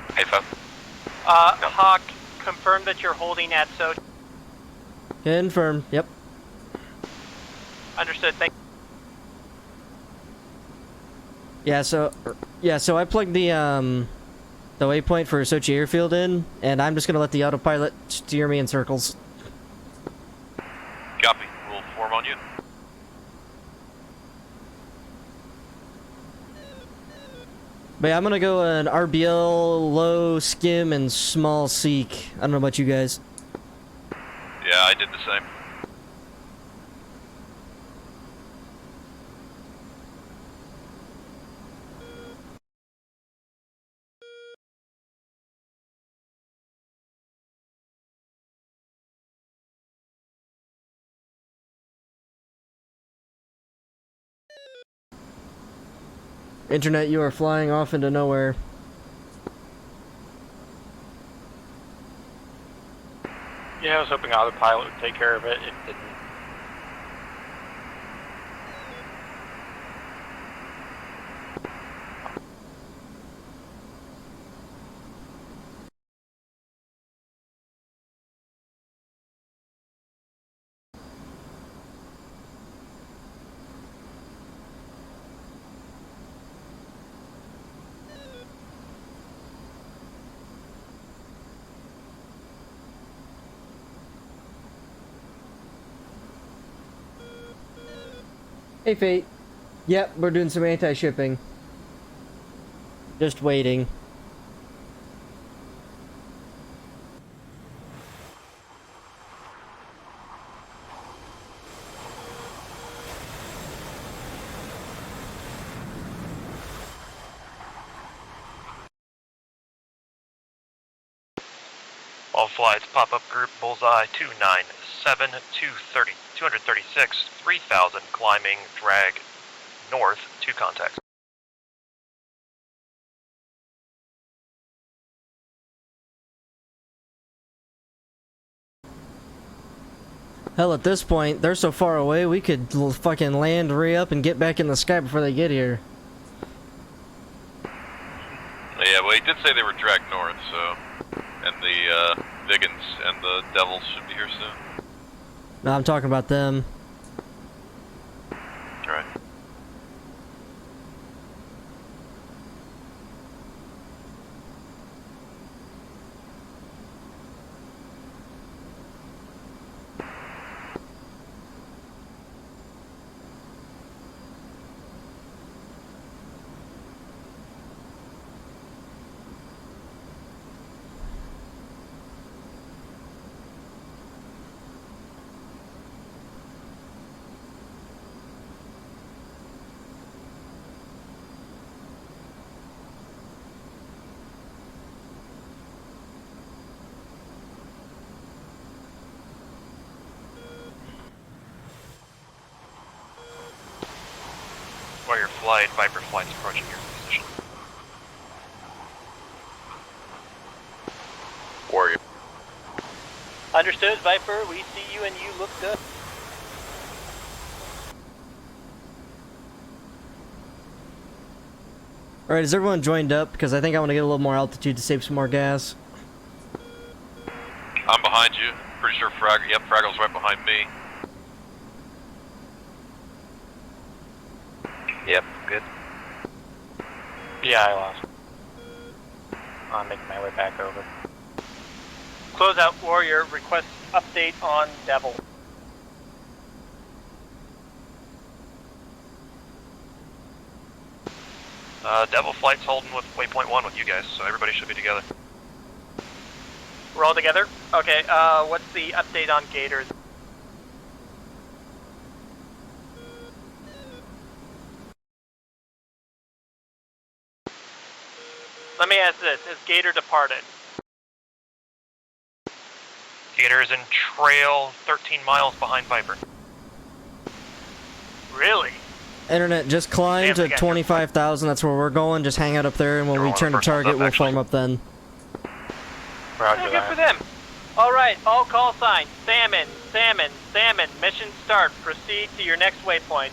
AFO. Hawk, confirm that you're holding at so. Confirmed. Yep. Understood, thank you. Yeah, so I plugged the waypoint for Sochi Airfield in, and I'm just gonna let the autopilot steer me in circles. Copy. We'll form on you. But yeah, I'm gonna go an RBL, low, skim, and small seek. I don't know about you guys. Yeah, I did the same. Internet, you are flying off into nowhere. Yeah, I was hoping autopilot would take care of it. It didn't. Hey, Fate. Yep, we're doing some anti-shipping. Just waiting. All flights, pop-up group, bullseye 297, 230, 236, 3000, climbing, drag, north, 2 contacts. Hell, at this point, they're so far away, we could fucking land, re-up, and get back in the sky before they get here. Yeah, well, he did say they were dragged north, so... And the, Viggins and the Devils should be here soon. No, I'm talking about them. Alright. Warrior flight, Viper flight's approaching your position. Warrior. Understood, Viper. We see you and you look good. Alright, is everyone joined up? Because I think I want to get a little more altitude to save some more gas. I'm behind you. Pretty sure Fraggle's right behind me. Yep, good. Yeah, I lost. I'm making my way back over. Closeout Warrior requests update on Devil. Devil flight's holding with waypoint 1 with you guys, so everybody should be together. We're all together? Okay, what's the update on Gators? Let me ask this, is Gator departed? Gator is in trail 13 miles behind Viper. Really? Internet, just climb to 25,000, that's where we're going. Just hang out up there, and when we turn to target, we'll form up then. Roger good for them. Alright, all call signs. Salmon, salmon, salmon. Mission start. Proceed to your next waypoint.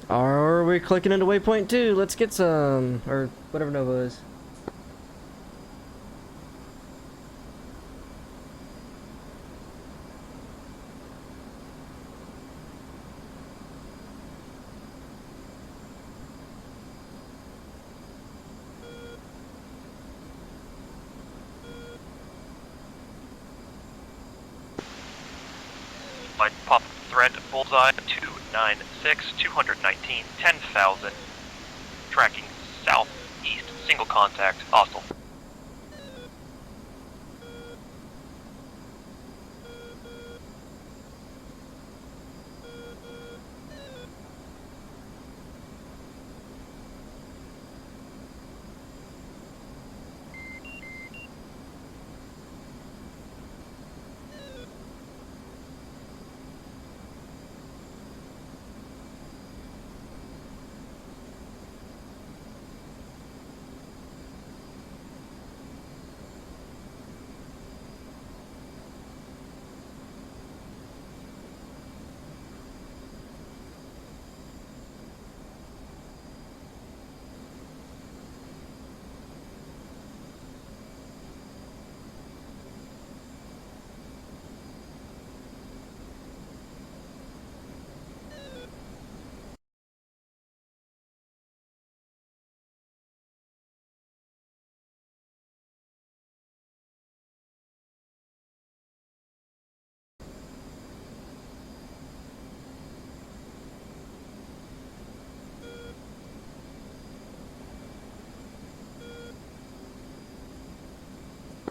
Are we clicking into waypoint 2? Let's get some, or whatever Nova is. Flight pop threat bullseye 296, 219, 10,000. Tracking southeast, single contact, hostile.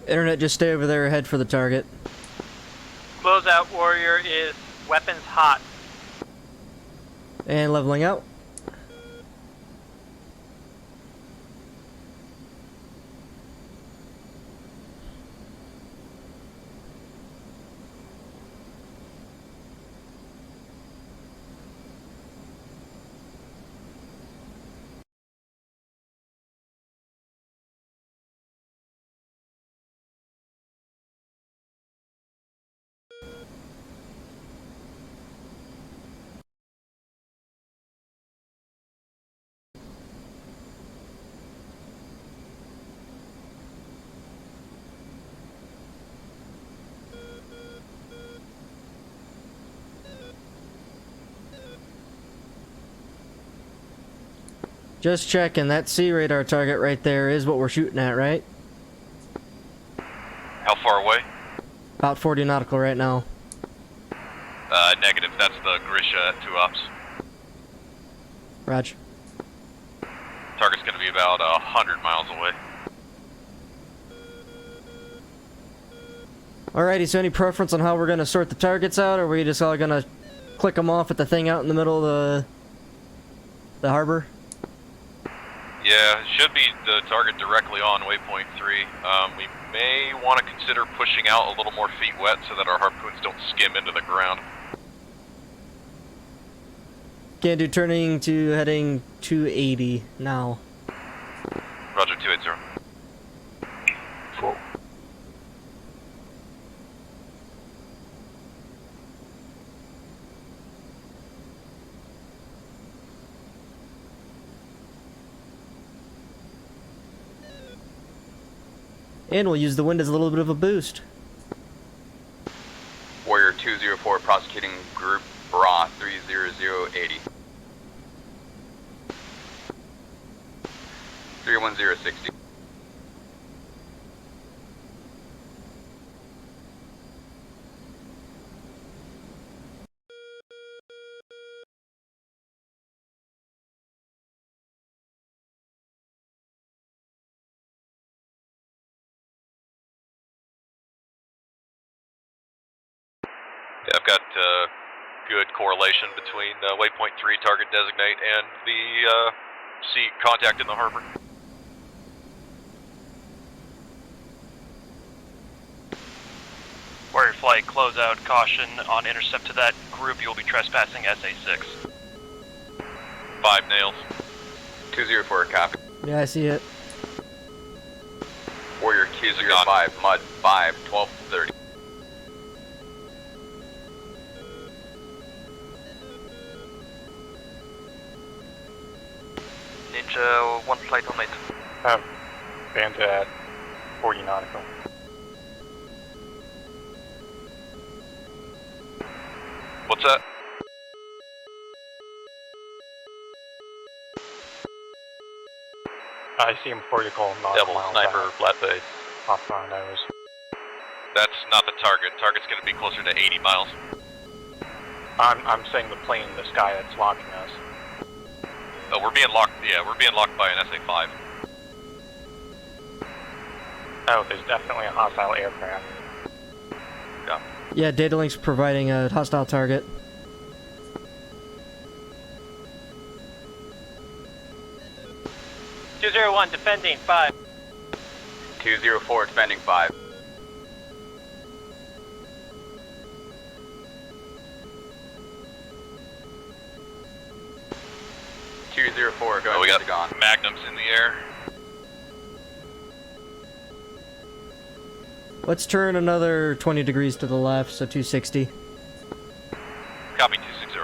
Internet, just stay over there, head for the target. Closeout Warrior is weapons hot. And leveling out. Just checking, that sea radar target right there is what we're shooting at, right? How far away? About 40 nautical right now. Negative. That's the Grisha at 2 ops. Raj. Target's gonna be about 100 miles away. Alrighty, so any preference on how we're gonna sort the targets out, or are we just all gonna click them off at the thing out in the middle of the harbor? Yeah, it should be the target directly on waypoint 3. We may want to consider pushing out a little more feet wet so that our harpoons don't skim into the ground. Can do turning to heading 280 now. Roger, 280. Cool. And we'll use the wind as a little bit of a boost. Warrior 204 prosecuting group bra 30080. 31060. Yeah, I've got good correlation between waypoint 3 target designate and the sea contact in the harbor. Warrior flight, closeout, caution on intercept to that group. You'll be trespassing SA6. 5 nails. 204 copy. Yeah, I see it. Warrior 205 mud 5 1230. Ninja 1 flight on late. Bandit at 40 nautical. What's that? I see him vertical, not Devil, miles sniper, out. flat base. Off my nose. That's not the target. Target's going to be closer to 80 miles. I'm saying the plane in the sky that's locking us. Oh, we're being locked. Yeah, we're being locked by an SA-5. Oh, there's definitely a hostile aircraft. Yeah. Yeah, data link's providing a hostile target. $201 defending 5. 204 defending 5. .204 going we got to gone. Magnums in the air. Let's turn another 20 degrees to the left, so 260. Copy 260.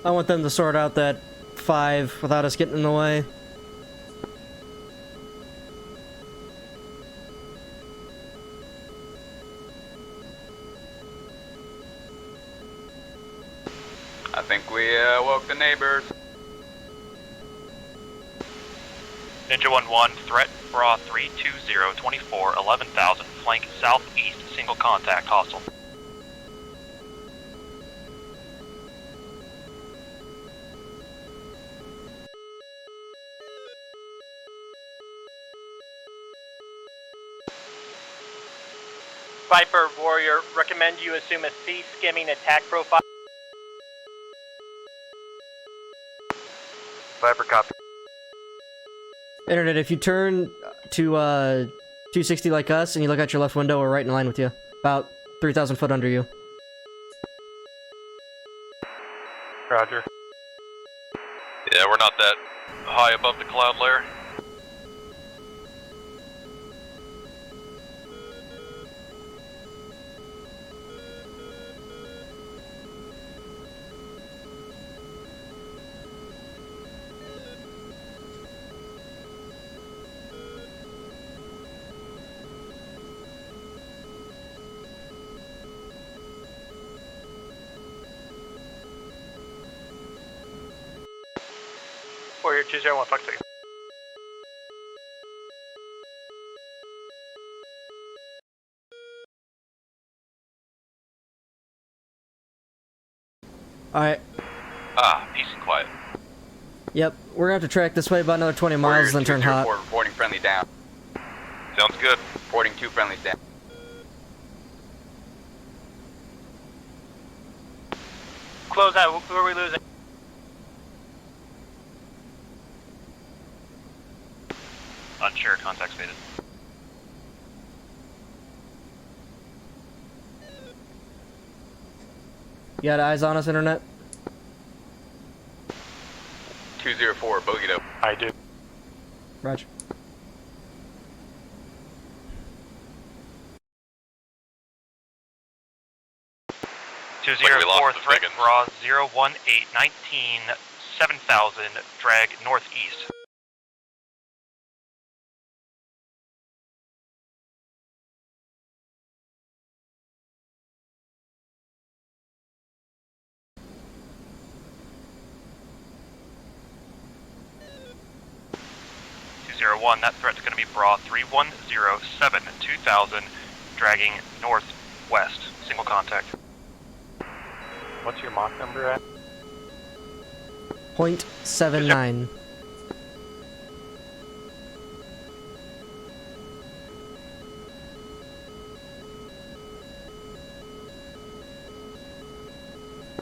I want them to sort out that 5 without us getting in the way. I think we woke the neighbors. Ninja 1-1, threat bra 320, 24, 11,000, flank southeast, single contact, hostile. Viper Warrior, recommend you assume a sea skimming attack profile. Viper copy. Internet, if you turn to 260 like us and you look out your left window, we're right in line with you. About 3,000 foot under you. Roger. Yeah, we're not that high above the cloud layer. Warrior 201, fuck 6. Alright. Ah, peace and quiet. Yep, we're gonna have to track this way about another 20 miles, then turn hot. Reporting friendly down. Sounds good. Reporting 2 friendlies down. Close out. Who are we losing? Unsure. Contact stated. You got eyes on us, Internet? 204, bogeyed up. I do. Roger. Two Looks like we zero lost four the threat Figgins. bra 01819 7000 drag northeast. That threat's going to be bra 3107 2000 dragging northwest. Single contact. What's your Mach number at? 0.79.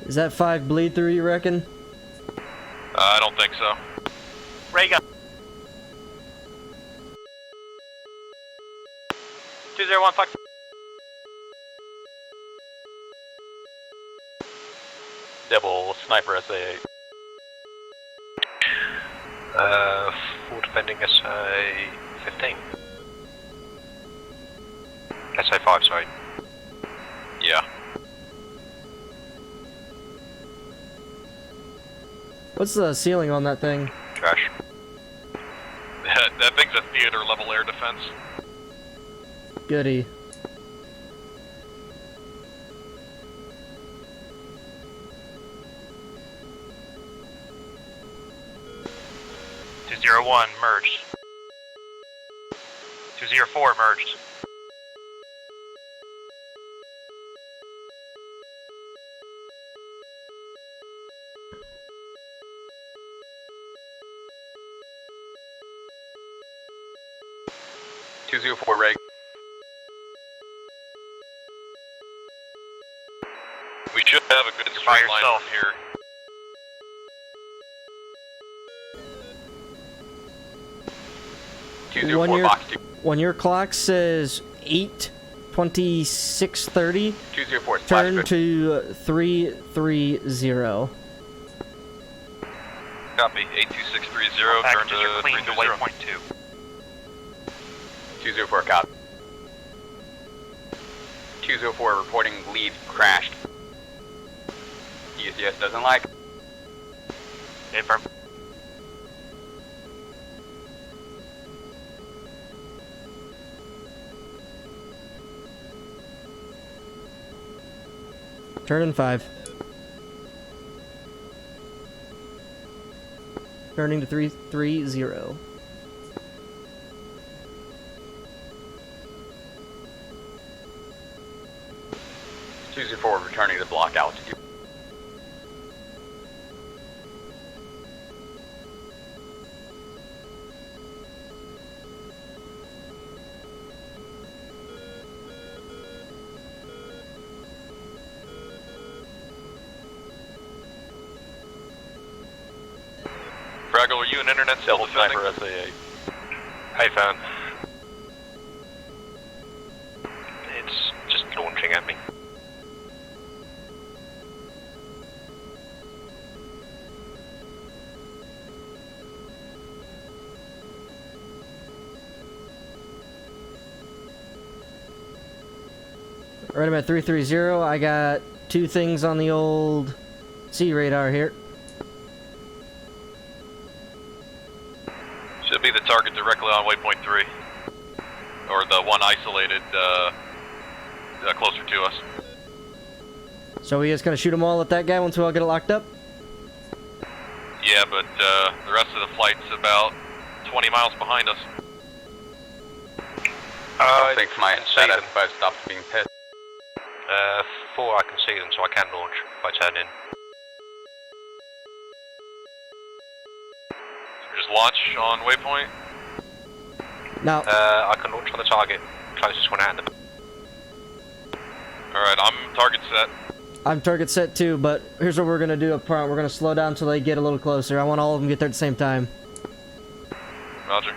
Is that 5 bleed through, you reckon? I don't think so. Ray gun. 201 Fox. Devil Sniper SA8. Full defending SA15. SA5, sorry. Yeah. What's the ceiling on that thing? Trash. That thing's a theater level air defense. Goody. One merged. 204 merged. Reg. We should have a good straight line from here. When your clock says 8:26:30, 204. turn to 330. Copy. 82630. Turn to Clean to 330. waypoint 2. 204, copy. 204 reporting lead crashed. ECS doesn't like. Confirm. Turn in 5. Turning to 330. 204 returning to block altitude. Fraggle, are you an internet cell defending? Sniper SA8. Hey, fan. It's just launching at me. Right, I'm at 330. I got 2 things on the old C radar here. Should be the target directly on waypoint 3. Or the one isolated closer to us. So we just gonna shoot them all at that guy once we all get it locked up? Yeah, but the rest of the flight's about 20 miles behind us. I think my setup both stopped being pissed. 4, I can see them, so I can launch if I turn in. Just launch on waypoint. No. I can launch on the target. Closest one out in the... Alright, I'm target set. I'm target set too, but here's what we're gonna do up front. We're gonna slow down until they get a little closer. I want all of them to get there at the same time. Roger.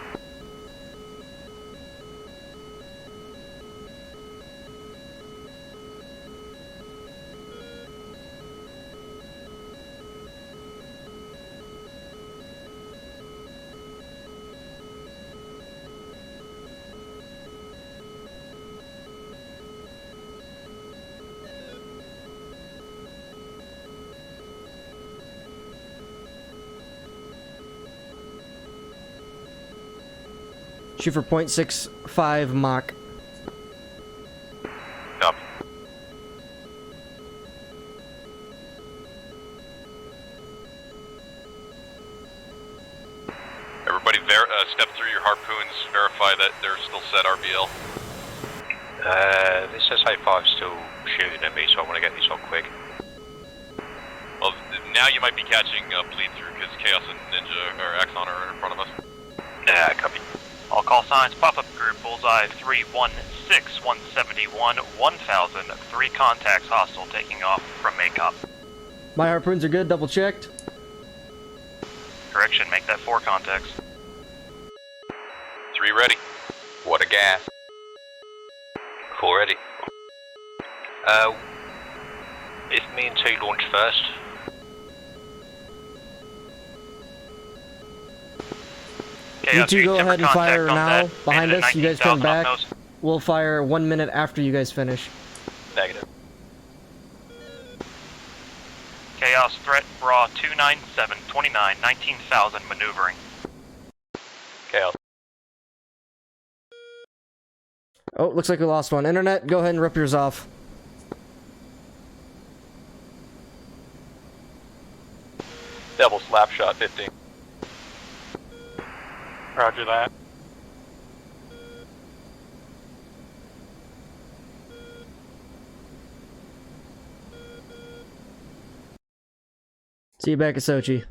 Shoot for 0.65 Mach. Copy. Everybody step through your harpoons, verify that they're still set RBL. This says high five still shooting at me, so I want to get these on quick. Well, now you might be catching bleed through because Chaos and Ninja or Axon are in front of us. Yeah, copy. All call signs, pop-up group, bullseye 316, 171, 1000, 3 contacts hostile taking off from Maycop. My harpoons are good, double checked. Correction, make that 4 contacts. 3 ready. What a gas. 4 ready. If me and 2 launch first. You two go ahead and fire now. Behind us, you guys turn back. We'll fire 1 minute after you guys finish. Negative. Chaos threat, Bra 297, 29, 19,000, maneuvering. Chaos. Oh, looks like we lost one. Internet, go ahead and rip yours off. Devil slap shot 15. Roger that. See you back at Sochi.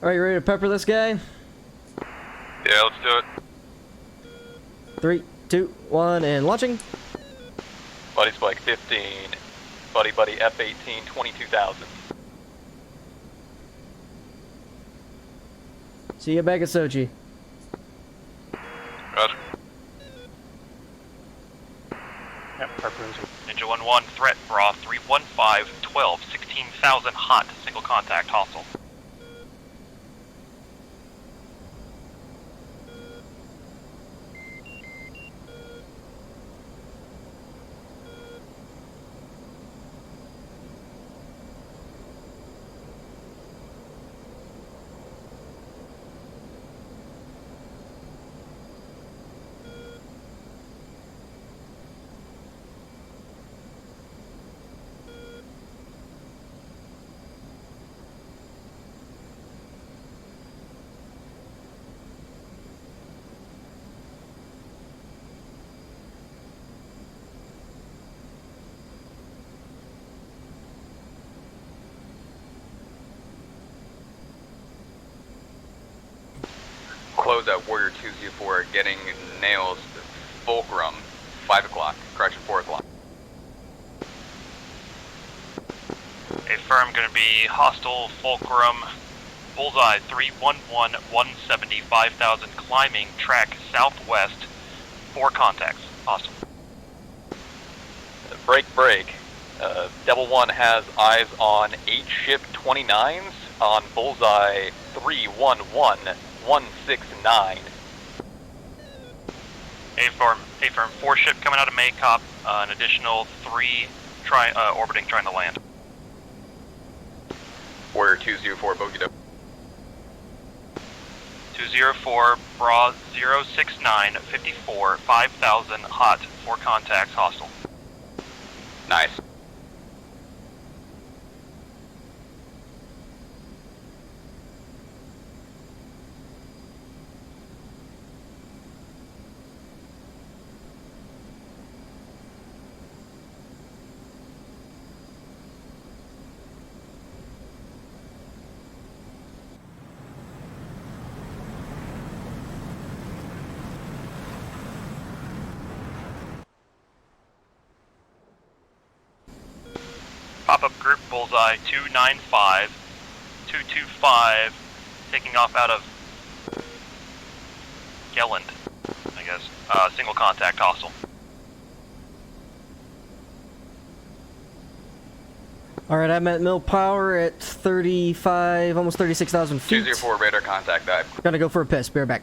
Alright, you ready to pepper this guy? Yeah, let's do it. 3, 2, 1, and launching. Buddy spike 15. Buddy F18 22,000. See you back at Sochi. Roger. Yep, harpoons. Ninja 1-1, threat, Bra 315, 12, 16,000, hot, single contact, hostile. Close at Warrior 204, getting nails, Fulcrum, 5 o'clock, correction 4 o'clock. A firm gonna be hostile, Fulcrum, bullseye 311, 170, 5,000, climbing, track southwest, 4 contacts, hostile. Break. Devil 1 has eyes on 8 ship 29s on bullseye 311. 169. A firm, 4 ship coming out of Maycop, an additional 3 orbiting trying to land. Warrior 204, bogey dope. 204, Bra 069, 54, 5000, hot, 4 contacts, hostile. Nice. Pop-up group bullseye 295, 225, taking off out of Gelland, I guess. Single contact hostile. Alright, I'm at mill power at 35, almost 36,000 feet. 204 radar contact dive. Gonna go for a piss. Be right back.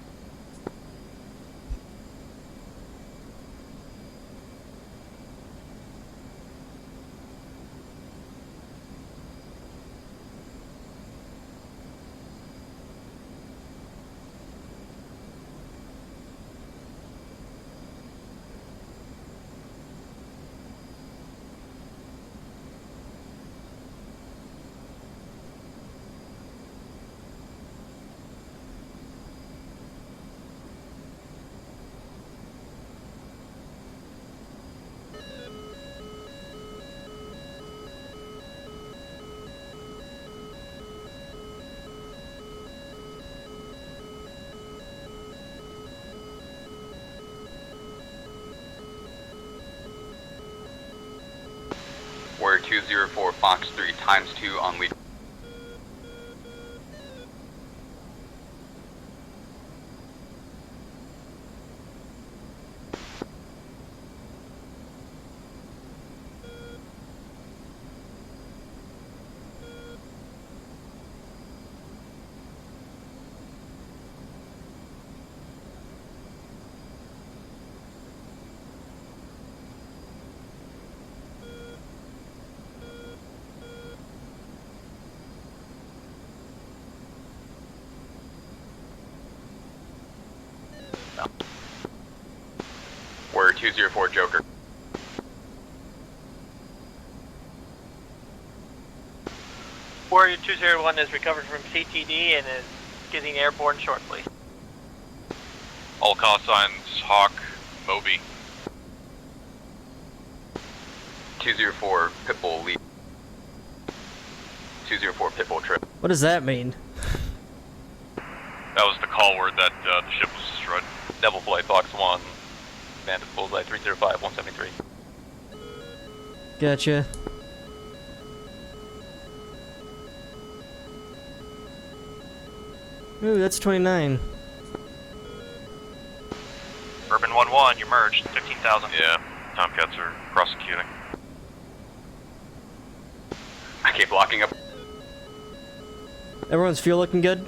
Warrior 204 Fox 3 times 2 on lead. Warrior 204 Joker. Warrior 201 is recovered from CTD and is getting airborne shortly. All call signs, Hawk, Moby. 204 Pitbull lead. 204 Pitbull trip. What does that mean? That was the call word that the ship was destroyed. Devil Flight Fox 1, Bandit Bullseye 305, 173. Gotcha. Ooh, that's 29. Urban 1-1, you merged, 15,000. Yeah, Tomcats are prosecuting. I keep locking up. Everyone's fuel looking good?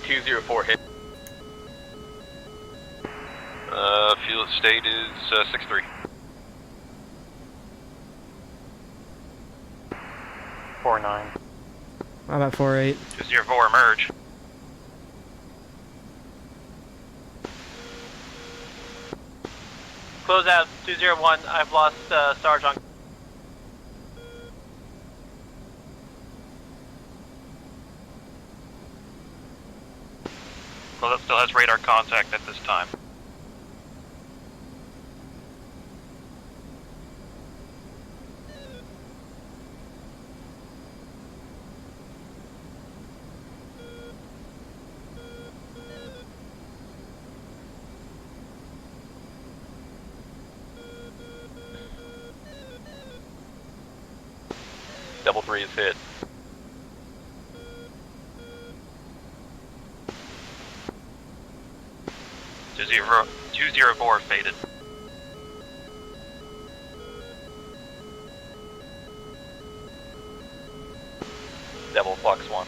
204 hit. Fuel state is 6-3. 4-9. I'm at 4-8. 204, merge. Close out 201. I've lost Sarge on. Well, that still has radar contact at this time. Double 3 is hit. Two zero four faded. Devil Flux 1.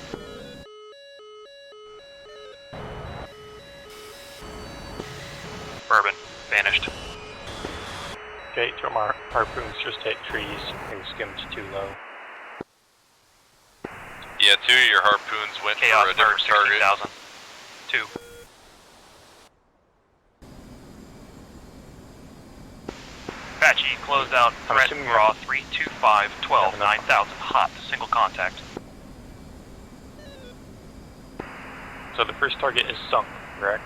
Bourbon, vanished. Okay, two of our harpoons just hit trees. They skimmed too low. Yeah, 2 of your harpoons went Chaos for a different merge, target. 16,000. 2. Apache, close out, threat, raw, 325, 12, 9000, hot, single contact. So the first target is sunk, correct?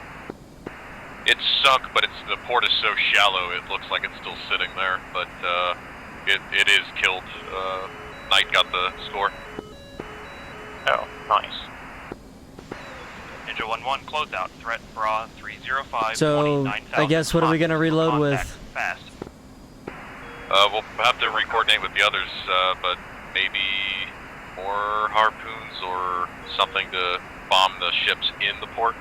It's sunk, but the port is so shallow it looks like it's still sitting there, but it is killed. Knight got the score. Oh, nice. Ninja 1-1, close out, threat, bra, 305, So, 29,000, I guess what are we gonna reload with? fast. We'll have to re-coordinate with the others, but maybe more harpoons or something to bomb the ships in the port.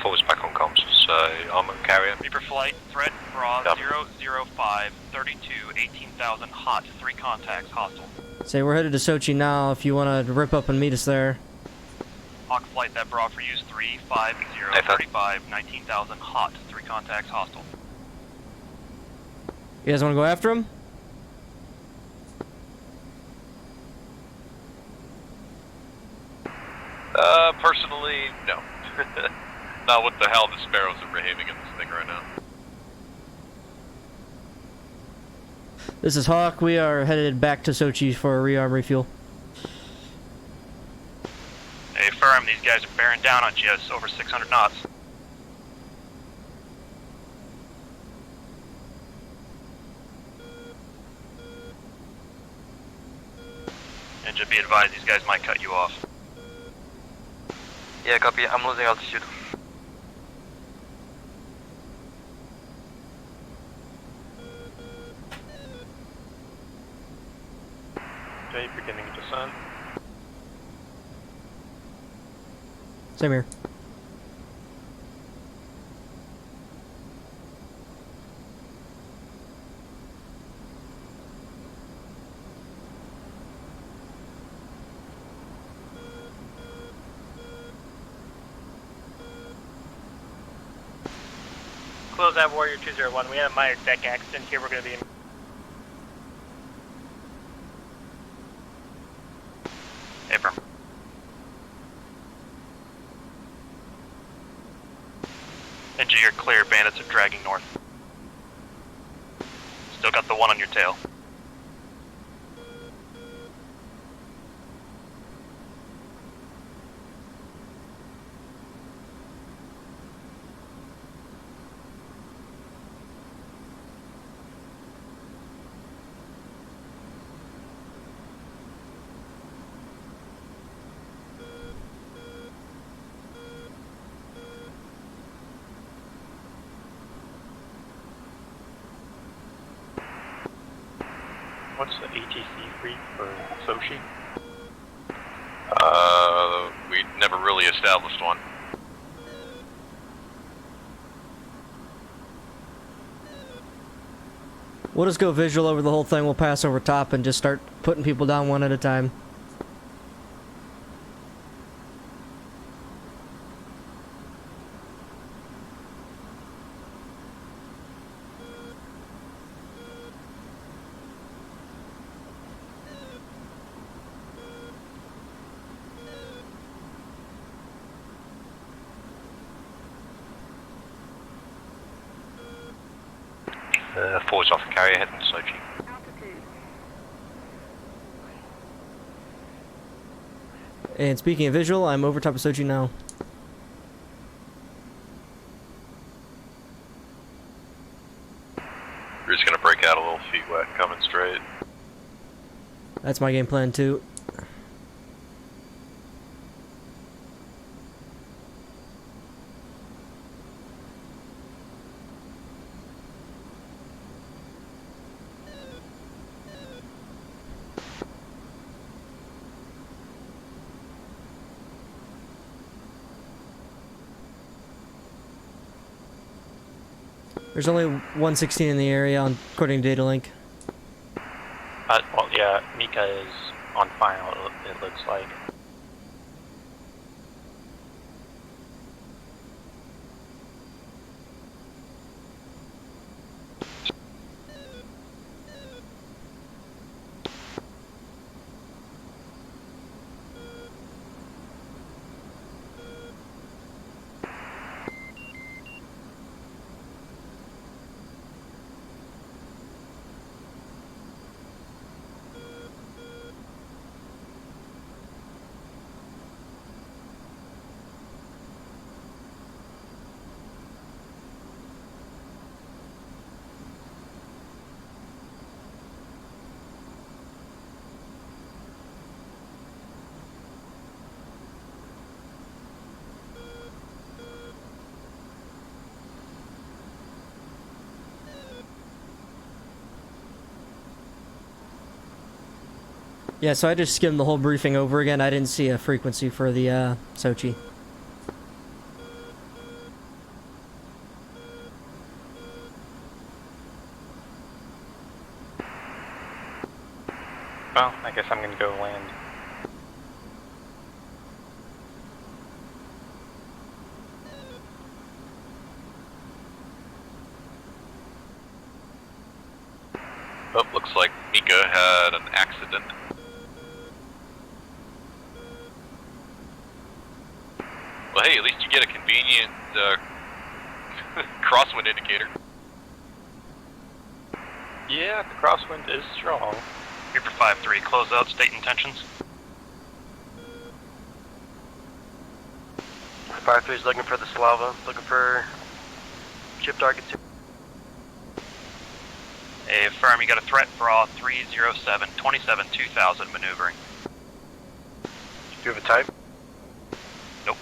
Force back on comms, so armor carrier. Reaper flight, threat, bra, 005, 32, 18,000, hot, 3 contacts, hostile. Say we're headed to Sochi now if you want to rip up and meet us there. Hawk flight, that bra for use, 350, 35, 19,000, hot, 3 contacts, hostile. You guys want to go after him? Personally, no. Not what the hell the sparrows are behaving in this thing right now. This is Hawk. We are headed back to Sochi for a rearm refuel. Hey, firm, these guys are bearing down on you. It's over 600 knots. And just be advised, these guys might cut you off. Yeah, copy. I'm losing altitude. Okay, beginning descent. Same here. Close out Warrior 201. We had a minor deck accident here. We're going to be in. April. Ninja, you're clear. Bandits are dragging north. Still got the one on your tail. What's the ATC free for Sochi? We never really established one. We'll just go visual over the whole thing. We'll pass over top and just start putting people down one at a time. Force off carrier heading to Sochi. And speaking of visual, I'm over top of Sochi now. We're just gonna break out a little feet wet, coming straight. That's my game plan too. There's only 116 in the area, according to Datalink. Well, yeah, Mika is on fire, it looks like. Yeah, so I just skimmed the whole briefing over again. I didn't see a frequency for the Sochi. Well, I guess I'm gonna go land. Oh, looks like Mika had an accident. Well, hey, at least you get a convenient crosswind indicator. Yeah, the crosswind is strong. Reaper 5-3, close out, state intentions. 5-3 is looking for the Slava, looking for ship target 2. Hey, affirm, you got a threat, Brawl 307, 27, 2000, maneuvering. Do you have a type? Nope.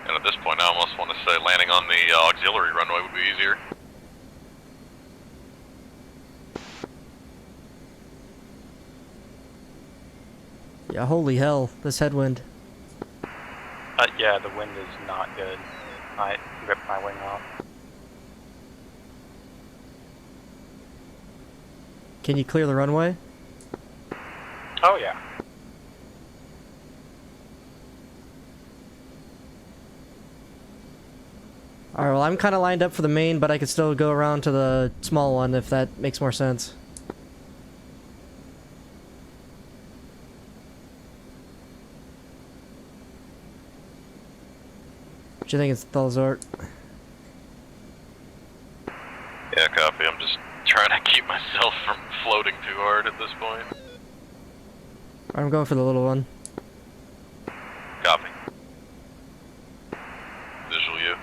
And at this point, I almost want to say landing on the auxiliary runway would be easier. Yeah, holy hell, this headwind. Yeah, the wind is not good. I ripped my wing off. Can you clear the runway? Oh yeah. Alright, well I'm kinda lined up for the main, but I could still go around to the small one if that makes more sense. What do you think it's Thalzort? Yeah, copy. I'm just trying to keep myself from floating too hard at this point. I'm going for the little one. Copy. Visual you.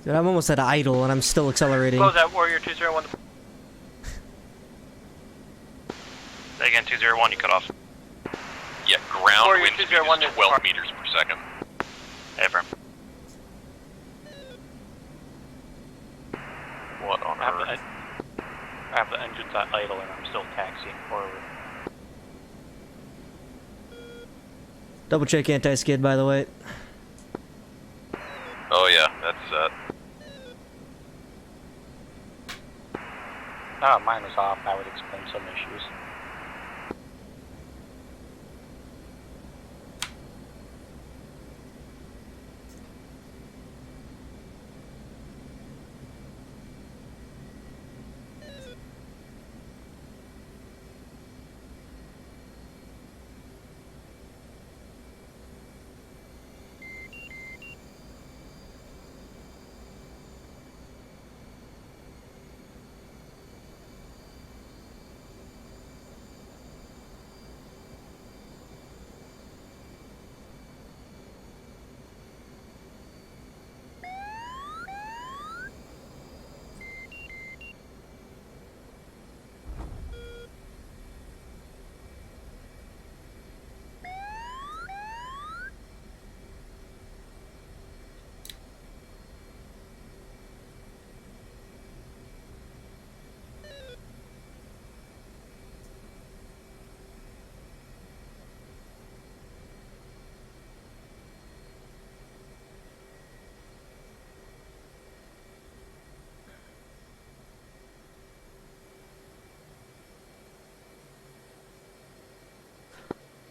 Dude, I'm almost at idle and I'm still accelerating. Close out, Warrior 201. Say again, 201, you cut off. Yeah, ground Warrior wind speed 201 is is 12 meters per second. Affirm. What on earth? I have the engines at idle and I'm still taxiing forward. Double check anti-skid, by the way. Oh yeah, that's set. Mine was off, that would explain some issues.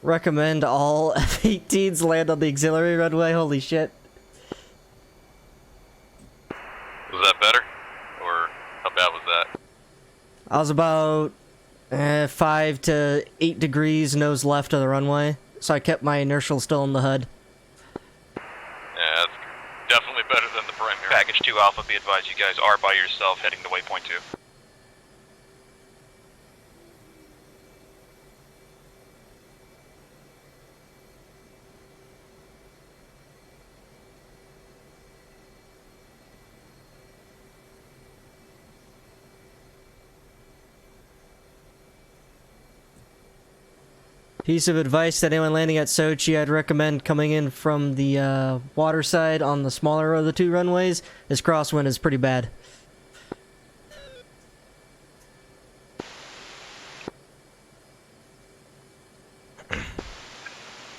Recommend all F-18s land on the auxiliary runway. Holy shit. Was that better? Or how bad was that? I was about 5 to 8 degrees nose left of the runway, so I kept my inertial still in the HUD. Yeah, that's definitely better than the primary. Package 2 Alpha, be advised, you guys are by yourself heading to waypoint 2. Piece of advice that anyone landing at Sochi, I'd recommend coming in from the water side on the smaller of the two runways. This crosswind is pretty bad.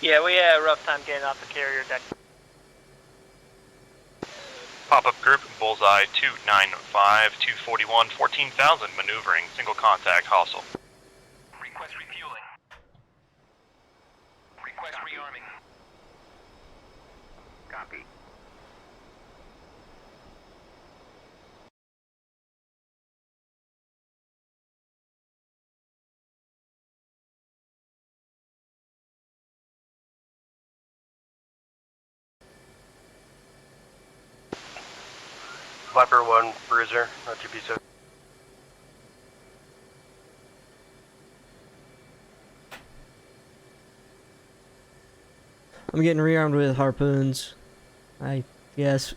Yeah, we had a rough time getting off the carrier deck. Pop-up group, bullseye 295, 241, 14,000, maneuvering, single contact, hostile. Request refueling. Request rearming. Copy. Viper 1, Bruiser, RTP7. I'm getting rearmed with harpoons. I guess.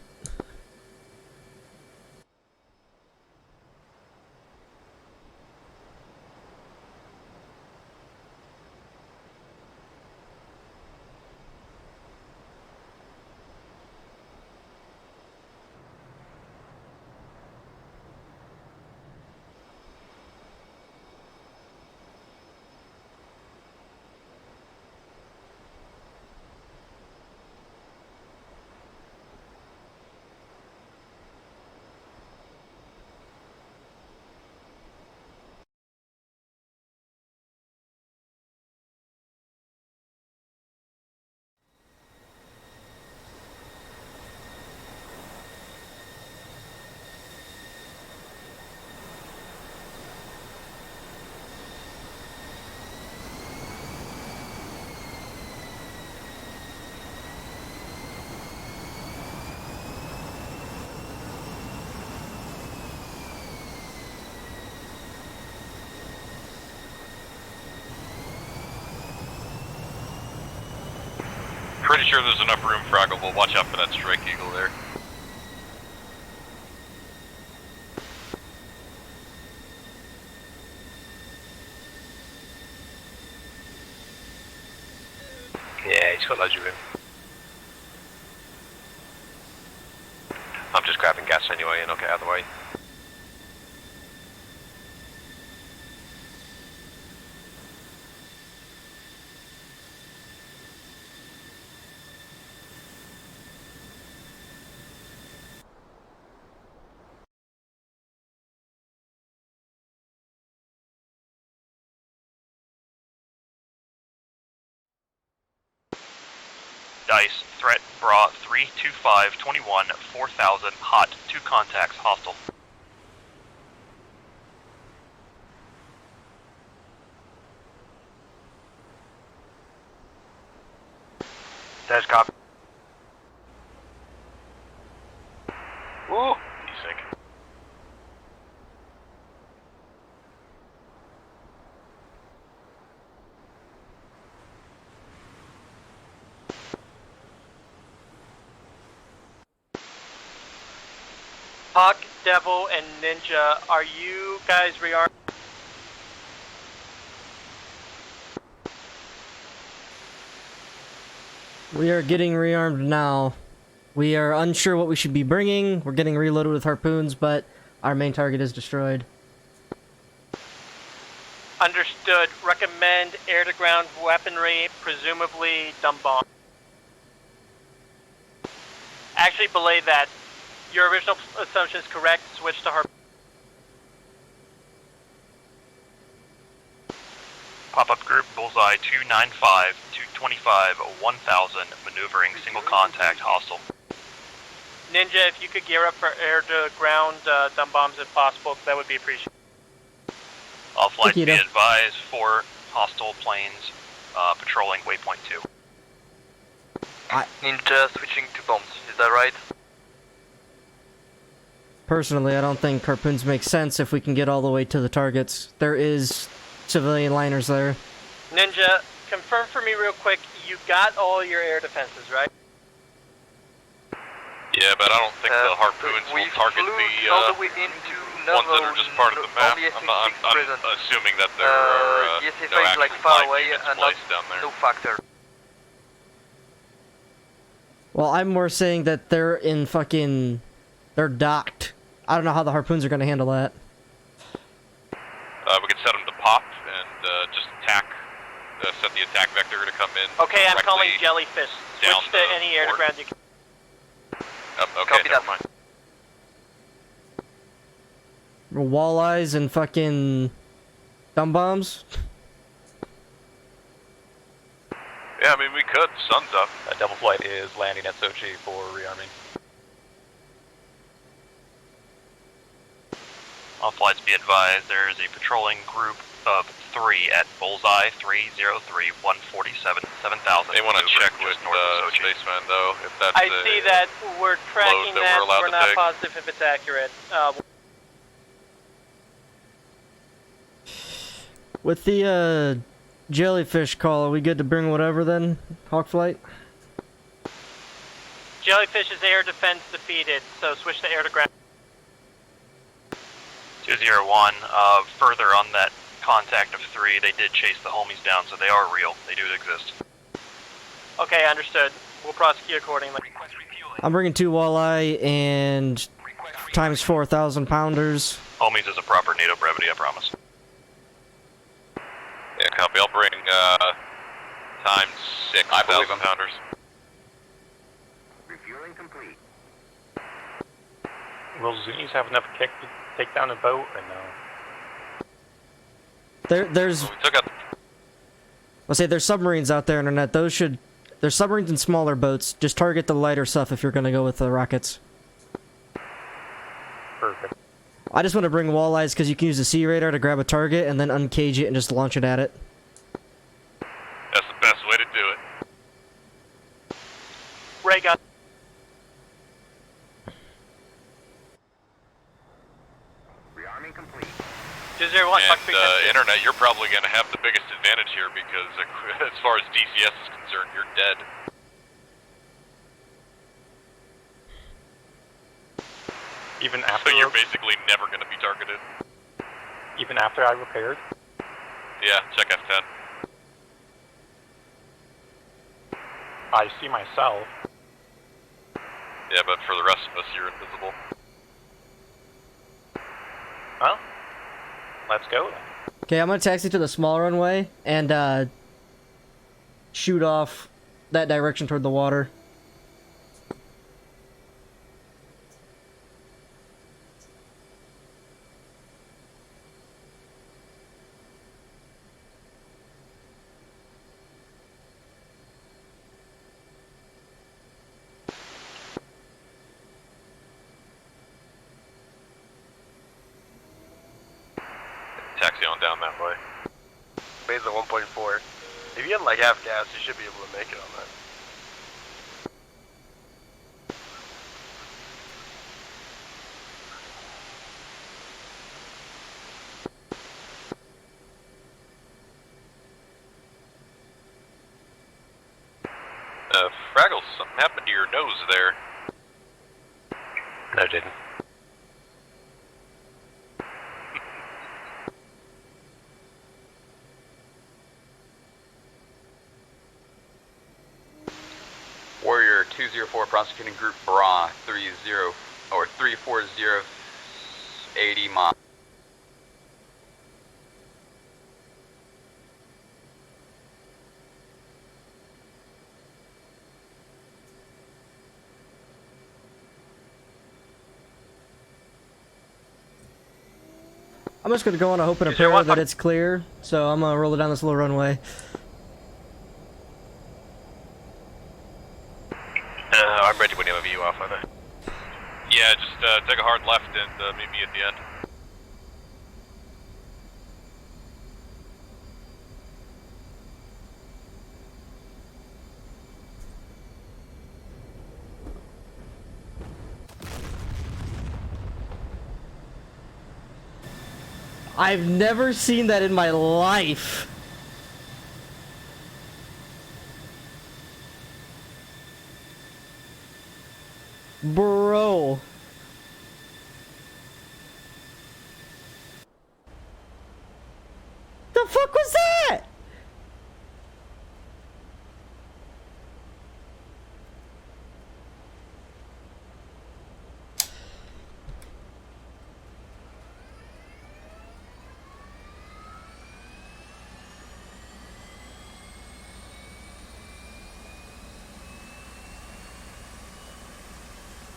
Pretty sure there's enough room for Fraggle. Watch out for that Strike Eagle there. Yeah, he's got loads of room. I'm just grabbing gas anyway and I'll get out of the way. Dice, threat, bra 325, 21, 4000, hot, 2 contacts, hostile. There's copy. Ooh, he's sick. Hawk, Devil, and Ninja, are you guys rearmed? We are getting rearmed now. We are unsure what we should be bringing. We're getting reloaded with harpoons, but our main target is destroyed. Understood. Recommend air-to-ground weaponry, presumably dumb bomb. Actually, belay that. Your original assumption is correct. Switch to harpoon. Pop-up group, bullseye 295, 225, 1000, maneuvering, single contact, hostile. Ninja, if you could gear up for air-to-ground dumb bombs if possible, that would be appreciated. All flights be advised for hostile planes patrolling waypoint 2. Ninja switching to bombs, is that right? Personally, I don't think harpoons make sense if we can get all the way to the targets. There is civilian liners there. Ninja, confirm for me real quick, you got all your air defenses, right? Yeah, but I don't think the harpoons will target the... all the way into ones that are just part of the map. I'm assuming that there are yes, if no it's actual like far flight away units and not placed down there. no factor. Well, I'm more saying that they're in fucking... They're docked. I don't know how the harpoons are gonna handle that. We could set them to pop and just attack. Set the attack vector to come in. Okay, I'm calling directly Jellyfish. down Switch to the any air to port. ground you can. Okay, never mind. Walleyes and fucking... Dumb bombs? Yeah, I mean, we could. Sun's up. Double Flight is landing at Sochi for rearming. All flights be advised, there is a patrolling group of 3 at Bullseye 303 147 7000. They want to check with Spaceman, though, if that's I see that we're tracking that that. we're allowed We're to not take. positive if it's accurate. With the, jellyfish call, are we good to bring whatever then? Hawk Flight? Jellyfish's air defense defeated, so switch to air to ground. 201, further on that contact of 3, they did chase the homies down, so they are real. They do exist. Okay, understood. We'll prosecute accordingly. I'm bringing 2 walleye and times 4,000 pounders. Homies is a proper NATO brevity, I promise. Yeah, copy. I'll bring times 6,000 pounders. Refueling complete. Will Zuni's have enough kick to take down a boat or no? There's... We took out... Let's say there's submarines out there, Internet. Those should... There's submarines and smaller boats. Just target the lighter stuff if you're gonna go with the rockets. Perfect. I just want to bring walleyes because you can use the sea radar to grab a target and then uncage it and just launch it at it. That's the best way to do it. Ray gun. Rearming complete. 201, And Internet, you're probably going to have the biggest advantage here because as far as DCS is concerned, you're dead. Even after So you're basically never going to be targeted. even after I repaired? Yeah, check F10. I see myself. Yeah, but for the rest of us, you're invisible. Well, let's go then. Okay, I'm gonna taxi to the small runway and shoot off that direction toward the water. Taxi on down that way. Base at 1.4. If you get like half gas, you should be able to make it on that. Fraggles, something happened to your nose there. No, it didn't. Warrior 204 prosecuting group Bra 30 or 340 80 mile. I'm just gonna go on a hope and a prayer that it's clear, so I'm gonna roll it down this little runway. I'm ready when you have a view off of it. Yeah, just take a hard left and meet me at the end. I've never seen that in my life. Bro. the fuck was that?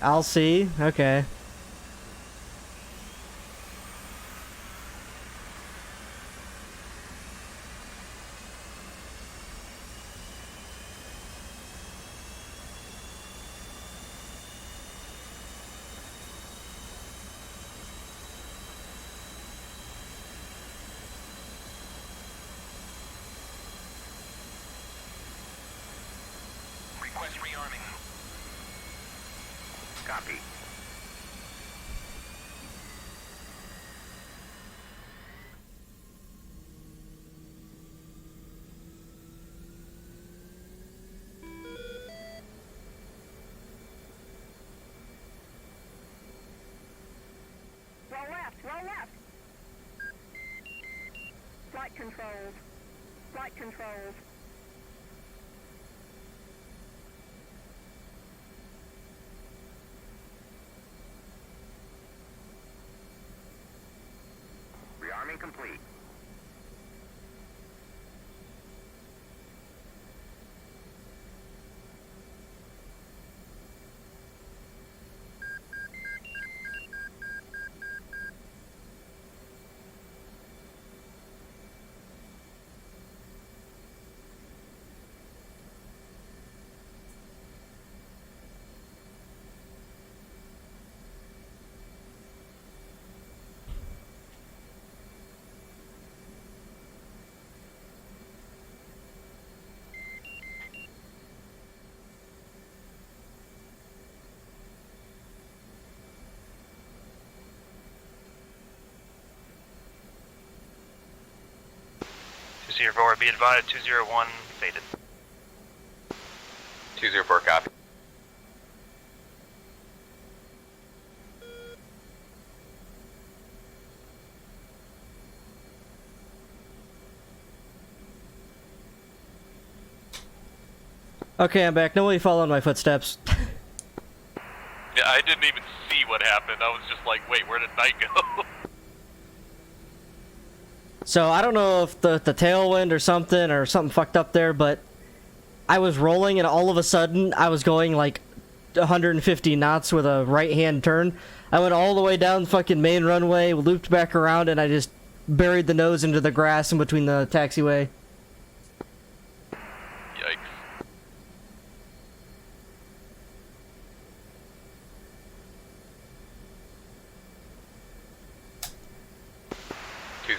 I'll see. Okay. Request rearming. Copy. Roll left, roll left. Flight controls. Flight controls. Rearming complete. Zero be advised, 201 faded. 204 copy. Okay, I'm back. Nobody following my footsteps. Yeah, I didn't even see what happened. I was just like, wait, where did Knight go? So I don't know if the tailwind or something fucked up there, but I was rolling and all of a sudden I was going like 150 knots with a right-hand turn. I went all the way down the fucking main runway, looped back around, and I just buried the nose into the grass in between the taxiway. Yikes.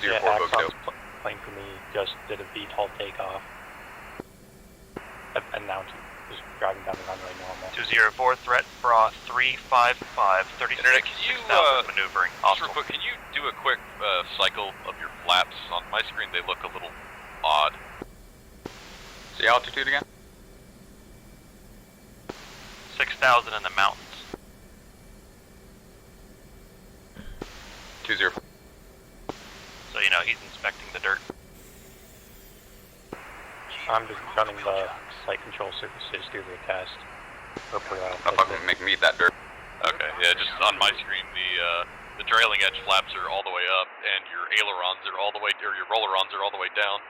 Yeah, Axon's plane for me just did a VTOL takeoff. Announced just driving down the runway normal. 204 threat bra 355 36 Internet, can you, maneuvering. just real quick, can you do a quick cycle of your flaps? On my screen, they look a little odd. The altitude again? 6,000 in the mountains. 204. So, you know, he's inspecting the dirt. I'm just running the flight control surfaces through the test. Hopefully I'll fucking make me eat that dirt. Okay, yeah, just on my screen, the trailing edge flaps are all the way up, and your ailerons are all the way, or your rollerons are all the way down.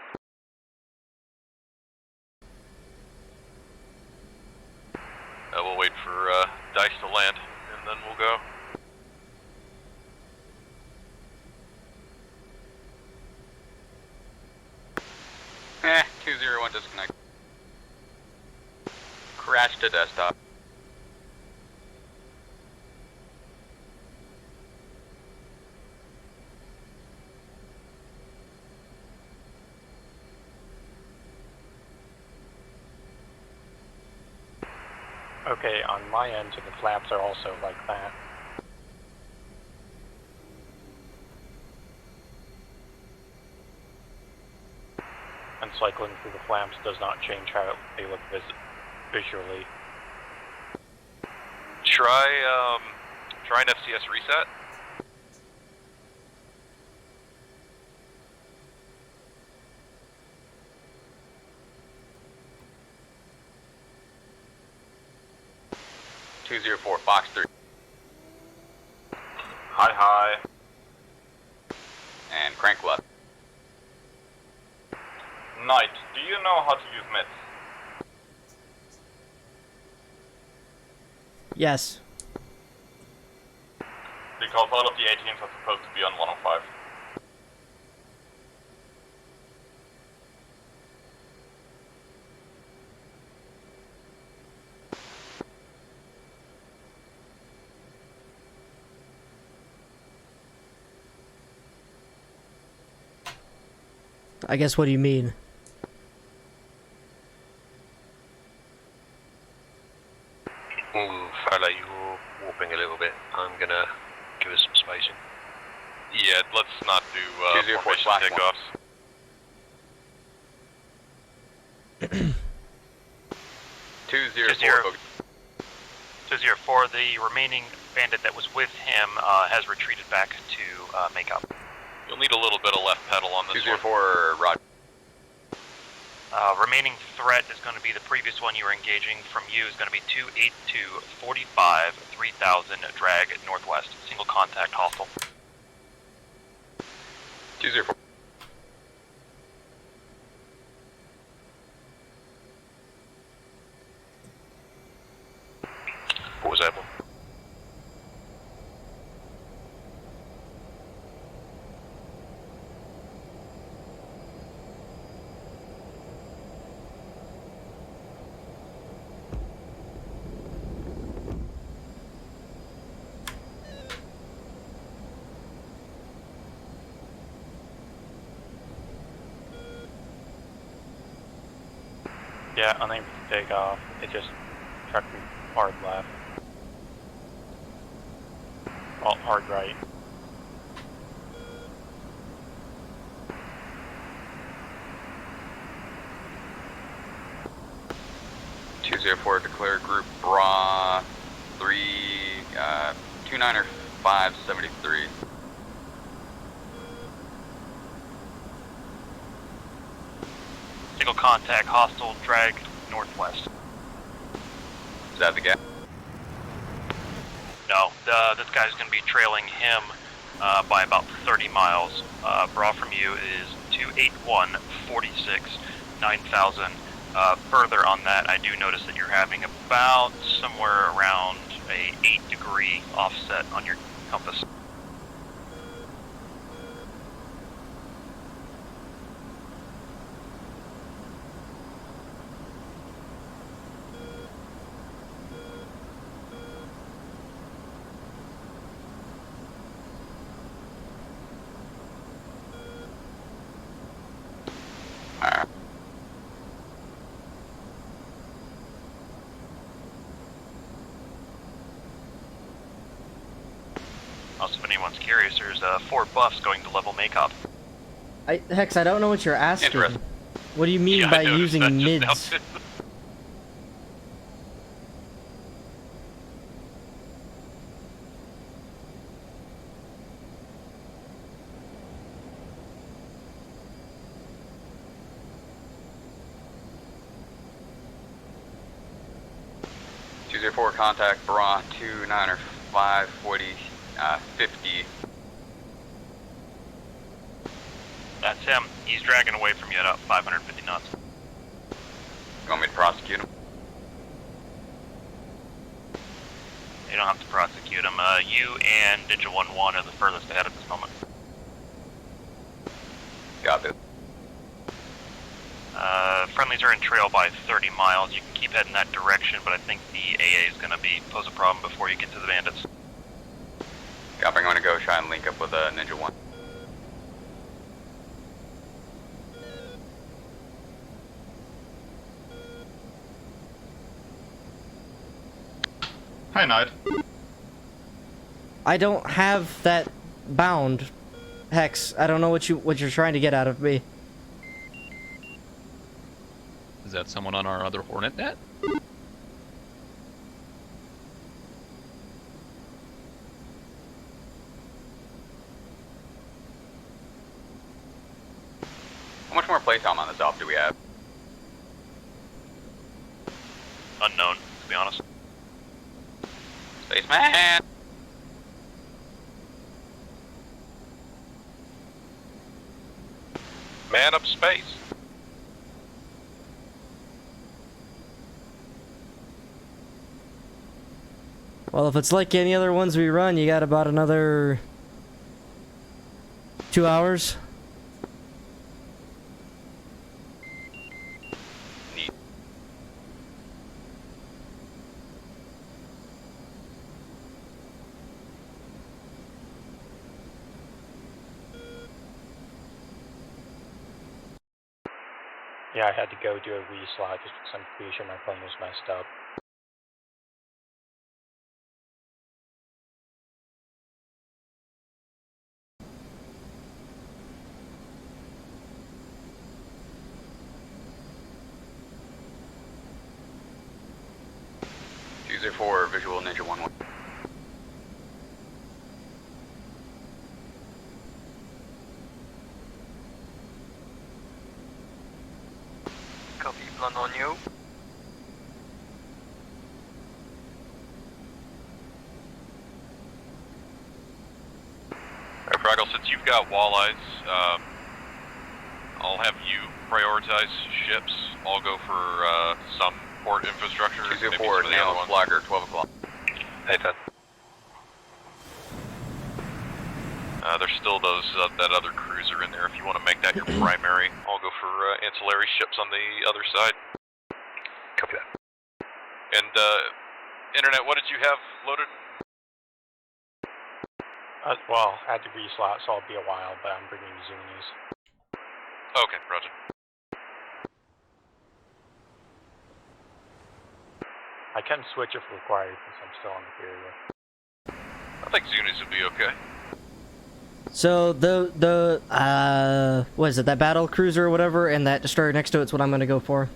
We'll wait for Dice to land, and then we'll go. Eh, 201 disconnect. Crash to desktop. Okay, on my end, so the flaps are also like that. And cycling through the flaps does not change how they look visually. Try an FCS reset. 204, Fox 3. Hi. And crank left. Knight, do you know how to use meds? Yes. Because all of the 18s are supposed to be on 105. I guess, what do you mean? Fella, you're warping a little bit. I'm gonna give us some spacing. Yeah, let's not do 204 formation slash takeoffs. 204. 204, the remaining bandit that was with him has retreated back to make up. You'll need a little bit of left pedal on this 204, Roger. Remaining threat is going to be the previous one you were engaging. From you is going to be 282, 45, 3000, drag northwest. Single contact hostile. 204. What was that one? Yeah, unable to take off. It just trucked me hard left. Well, hard right. Declare group Bra 3 29er 573. Single contact hostile, drag northwest. Is that the gap? No, this guy's going to be trailing him by about 30 miles. Bra from you is 281, 46, 9000. Further on that, I do notice that you're having about somewhere around a 8-degree offset on your compass. Also, if anyone's curious, there's 4 buffs going to level Makeup. Hex, I don't know what you're asking. Interesting. What do you mean Yeah, by I noticed using that just mids? now. .204 contact Bra 29er 540 50. That's him. He's dragging away from you at 550 knots. You want me to prosecute him? You don't have to prosecute him. You and Ninja 1-1 are the furthest ahead at this moment. Got it. Friendlies are in trail by 30 miles. You can keep heading that direction, but I think the AA is going to pose a problem before you get to the bandits. Copy, I'm going to go try and link up with Ninja 1. Hi, Knight. I don't have that bound, Hex. I don't know what you're trying to get out of me. Is that someone on our other Hornet net? How much more playtime on this op do we have? Unknown, to be honest. Spaceman! Man up space. Well, if it's like any other ones we run, you got about another 2 hours. Yeah, I had to go do a reslot just because I'm pretty sure my plane was messed up. User 4, visual Ninja 1-1. Copy, plan on you. Alright, Fraggle, since you've got walleyes, I'll have you prioritize ships. I'll go for some port infrastructure. 204, nail flagger, 12 o'clock. Hey, Ted. There's still those that other cruiser in there. If you want to make that your primary, I'll go for ancillary ships on the other side. Copy that. And Internet, what did you have loaded? Well, I had to reslot, so I'll be a while, but I'm bringing Zunis. Okay, roger. I can switch if required since I'm still on the period. I think Zunis would be okay. So what is it, that battle cruiser or whatever, and that destroyer next to it's what I'm gonna go for.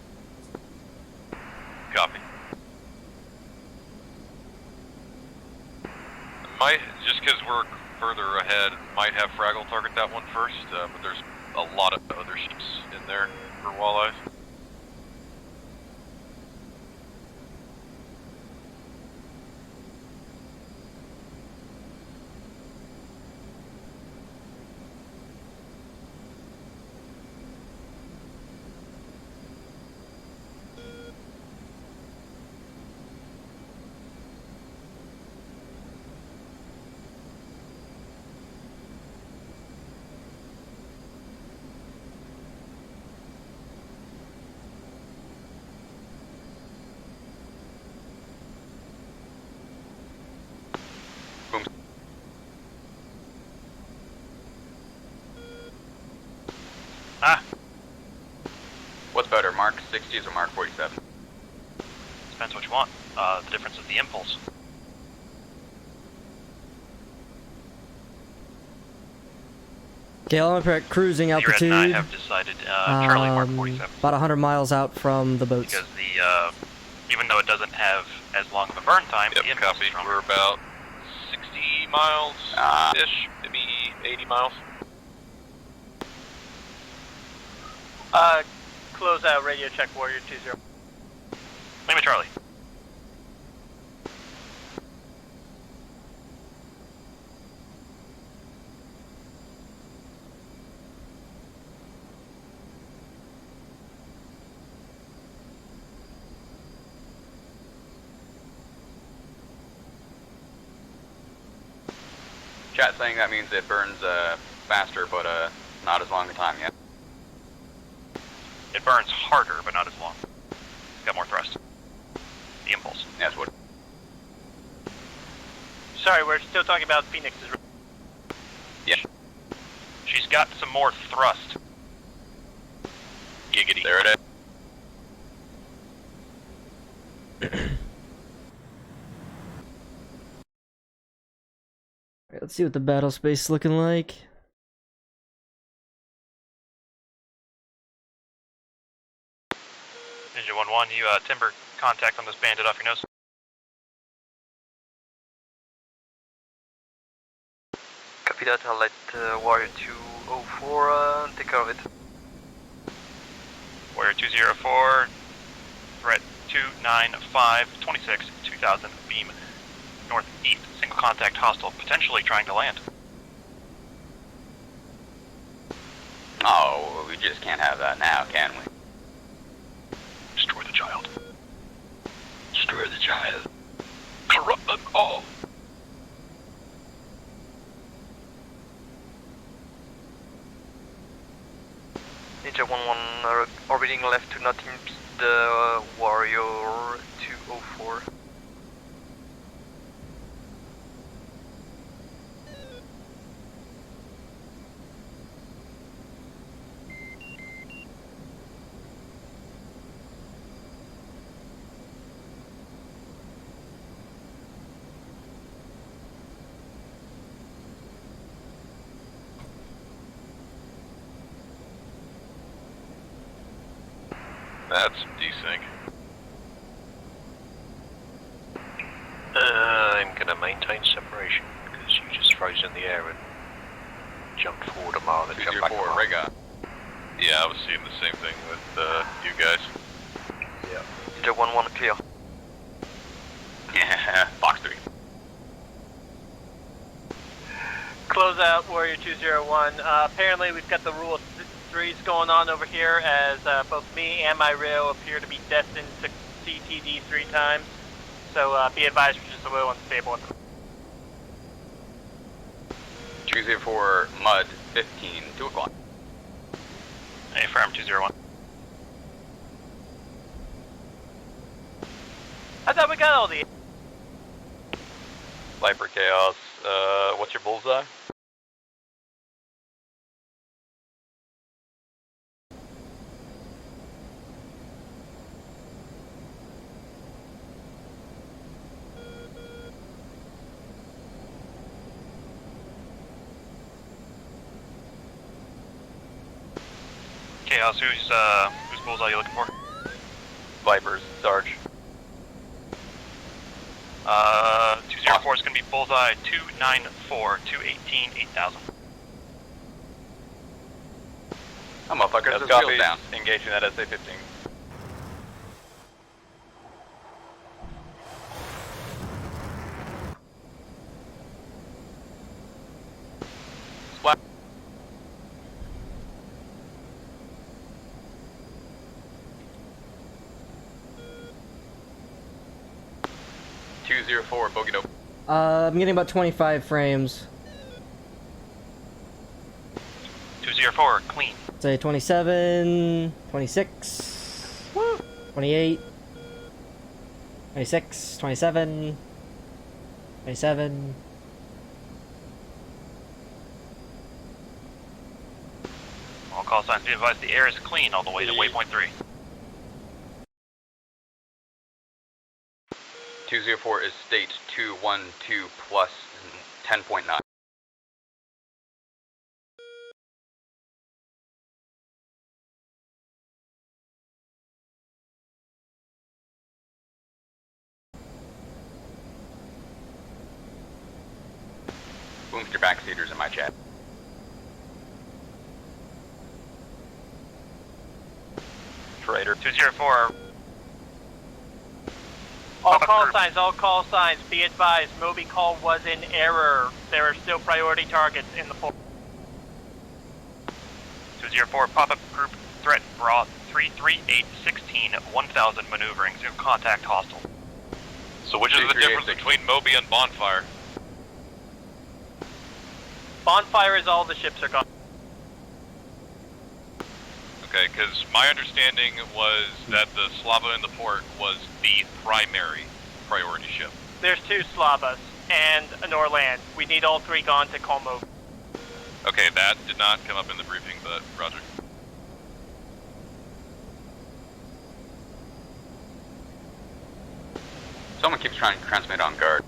Copy. Just because we're further ahead, might have Fraggle target that one first, but there's a lot of other ships in there for walleyes. What's better, Mark 60s or Mark 47? Depends what you want. The difference is the impulse. Okay, I'm at cruising Zero altitude. and I have decided Charlie Mark 47. About 100 miles out from the boats. Because the even though it doesn't have as long of a burn time, Yep, the impulse copy. is stronger. We're about 60 miles ish, maybe 80 miles. Close out radio check Warrior 20. Name it Charlie. Chat saying that means it burns faster, but not as long a time yet. It burns harder, but not as long. It's got more thrust. The impulse. Yes, what? Sorry, we're still talking about Phoenix's. Yeah. She's got some more thrust. Giggity. There it is. Alright, let's see what the battle space is looking like. Ninja 1-1, you timber contact on this bandit off your nose. Copy that, I'll let Warrior 204 take care of it. Warrior 204, threat 295, 26, 2000, beam northeast, single contact hostile, potentially trying to land. Oh, we just can't have that now, can we? Destroy the child. Destroy the child. Corrupt them all. Ninja 1-1 orbiting left to not impede the Warrior 204. That's desync. I'm gonna maintain separation because you just froze in the air and jumped forward a mile and jumped back a mile. Rega. Yeah, I was seeing the same thing with you guys. Yeah. Ninja 1-1 clear. Yeah, Fox 3. Close out Warrior 201. Apparently we've got the rule of threes going on over here as both me and my rail appear to be destined to CTD 3 times. So be advised we're just a little unstable at the 204 Mud 15, 2 o'clock. Affirm 201. I thought we got all the... Viper Chaos, what's your bullseye? Chaos, whose bullseye are you looking for? Vipers, Sarge. 204 is going to be bullseye 294, 218, 8000. Oh, motherfuckers, That's the copy. wheels down. Engaging that SA-15. Splat. .204, bogey dope. I'm getting about 25 frames. 204, clean. Say 27, 26, 28, 26, 27, 27. All call signs be advised the air is clean all the way to waypoint 3. 204 is state 212 plus 10.9. Boomster backseaters in my chat. Trader. 204. All call signs, be advised, Moby call was in error. There are still priority targets in the port. 204, pop-up group threat brought 33816 1000 maneuvering, zero contact hostile. So which is the difference between Moby and Bonfire? Bonfire is all the ships are gone. Okay, because my understanding was that the Slava in the port was the primary priority ship. There's 2 Slavas and an Orland. We need all 3 gone to call Moby. Okay, that did not come up in the briefing, but roger. Someone keeps trying to transmit on guard.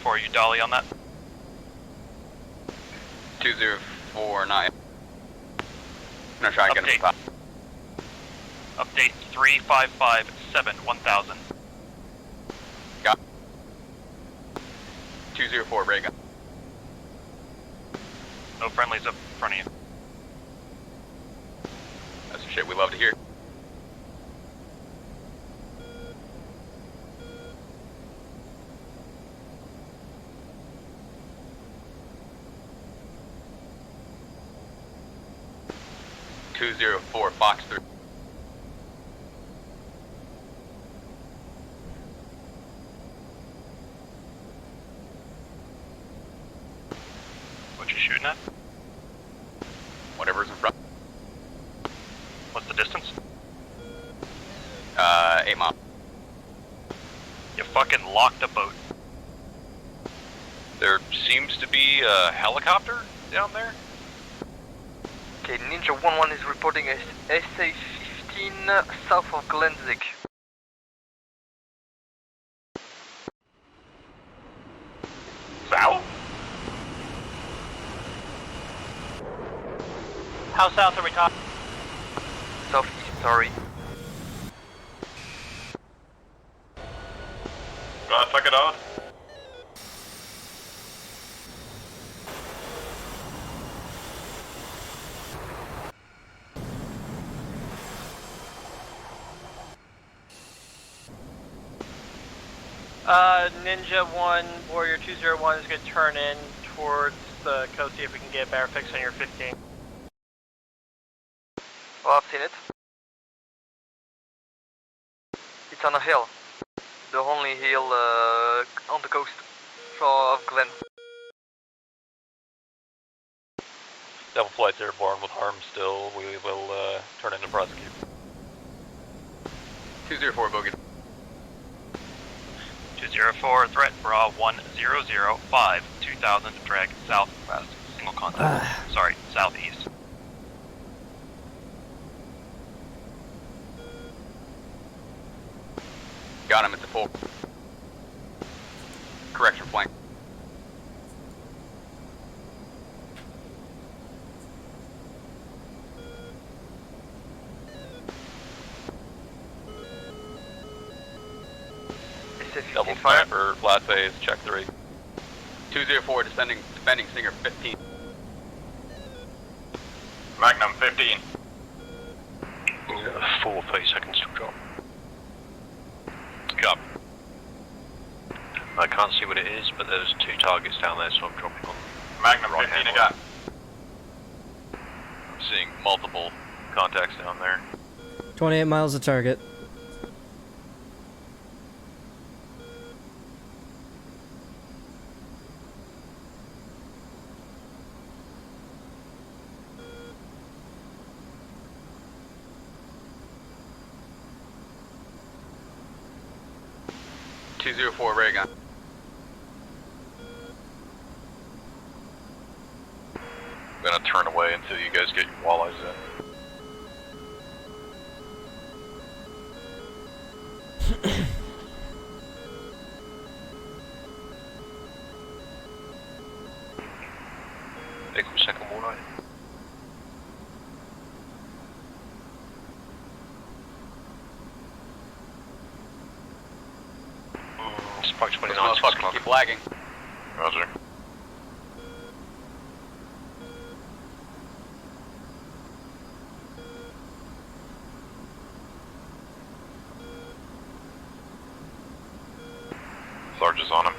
For you dolly on that? 2049. I'm gonna try and get him top. Update 3557 1000. Got 204 ray gun. No friendlies up in front of you. That's some shit we love to hear. .204 Fox 3. What you shooting at? Whatever's in front. What's the distance? 8 miles. You fucking locked a boat. There seems to be a helicopter down there. Okay, Ninja 1-1 is reporting a SA-15 south of Glenzik. South? How south are we talking? Southeast, sorry. Right, fuck it out. Ninja 1, Warrior 201 is going to turn in towards the coast, see if we can get a better fix on your 15. Well, I've seen it. It's on a hill. The only hill on the coast of Glen. Devil Flight's airborne with harm still. We will turn in to prosecute. 204 bogey. 204 threat, bra 1005 2000 drag southwest. Single contact. Sorry, southeast. Got him at the full. Correction flank. Double sniper, flat phase, check 3. 204 defending Stinger 15. Magnum 15. 4 30 seconds to drop. Cop. I can't see what it is, but there's 2 targets down there, so I'm dropping on. Magnum right 15 hand again. I'm seeing multiple contacts down there. 28 miles to target. .204 ray gun. I'm gonna turn away until you guys get your walleyes in. Take a second more night. Spike 29, Those motherfuckers keep lagging. Roger. Sarge is on him.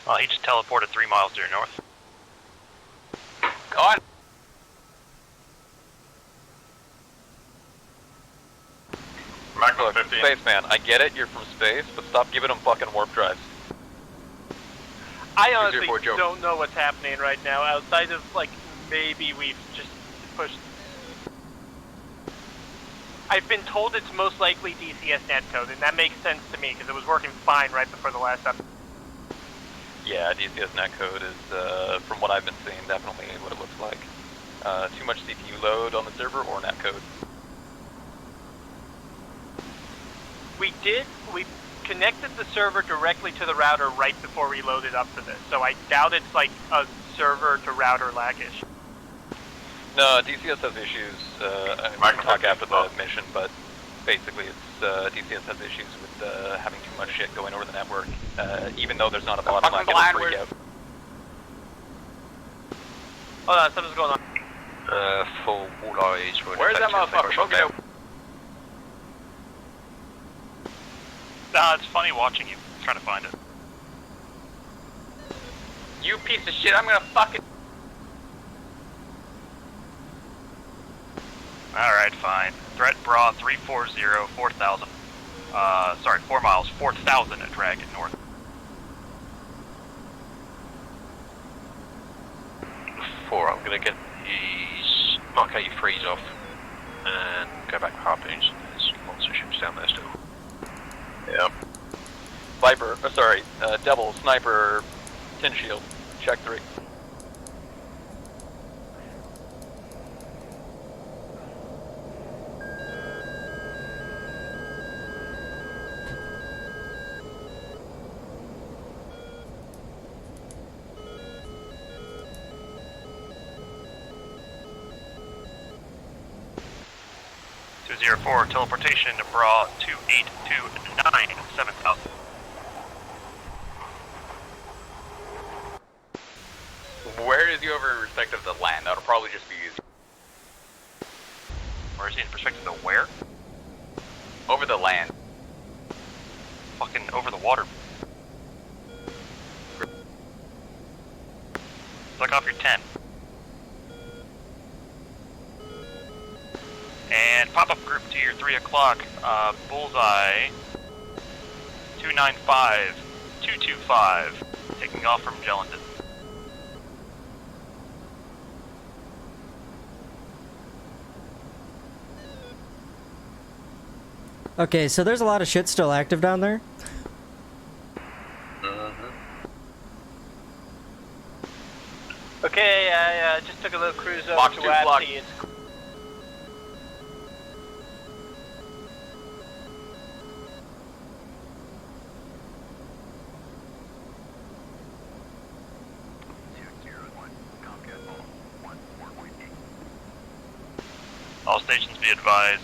Oh, he just teleported 3 miles to your north. On. Magnum 15. Spaceman, I get it, you're from space, but stop giving them fucking warp drives. I honestly 204 Joe. don't know what's happening right now, outside of, like, maybe we've just pushed... I've been told it's most likely DCS netcode, and that makes sense to me, because it was working fine right before the last update. Yeah, DCS netcode is, from what I've been seeing, definitely what it looks like. Too much CPU load on the server or netcode. We connected the server directly to the router right before we loaded up for this, so I doubt it's like a server to router lag issue. No, DCS has issues, I can talk after the mission, but basically it's, DCS has issues with, having too much shit going over the network, even though there's not a bottleneck and a freak out. Hold on, something's going on. Full all eyes. Where's that motherfucker? Broke it out. Nah, it's funny watching you trying to find it. You piece of shit, I'm gonna fucking... Alright, fine. Threat bra 340, 4000. 4 miles, 4000 at Dragon North. 4, I'm gonna get his Mark 83s off and go back to Harpoons. There's lots of ships down there still. Yep. Viper, Devil, Sniper, Tin Shield, check 3. Teleportation to bra 2829 7000. Where is he over in respect of the land? That'll probably just be easy. Where is he in perspective of where? Over the land. Fucking over the water. Look off your 10. And pop-up group to your 3 o'clock, bullseye 295, 225, taking off from Jellenden. Okay, so there's a lot of shit still active down there. Okay, I just took a little cruise over to WAPC. It's All stations be advised,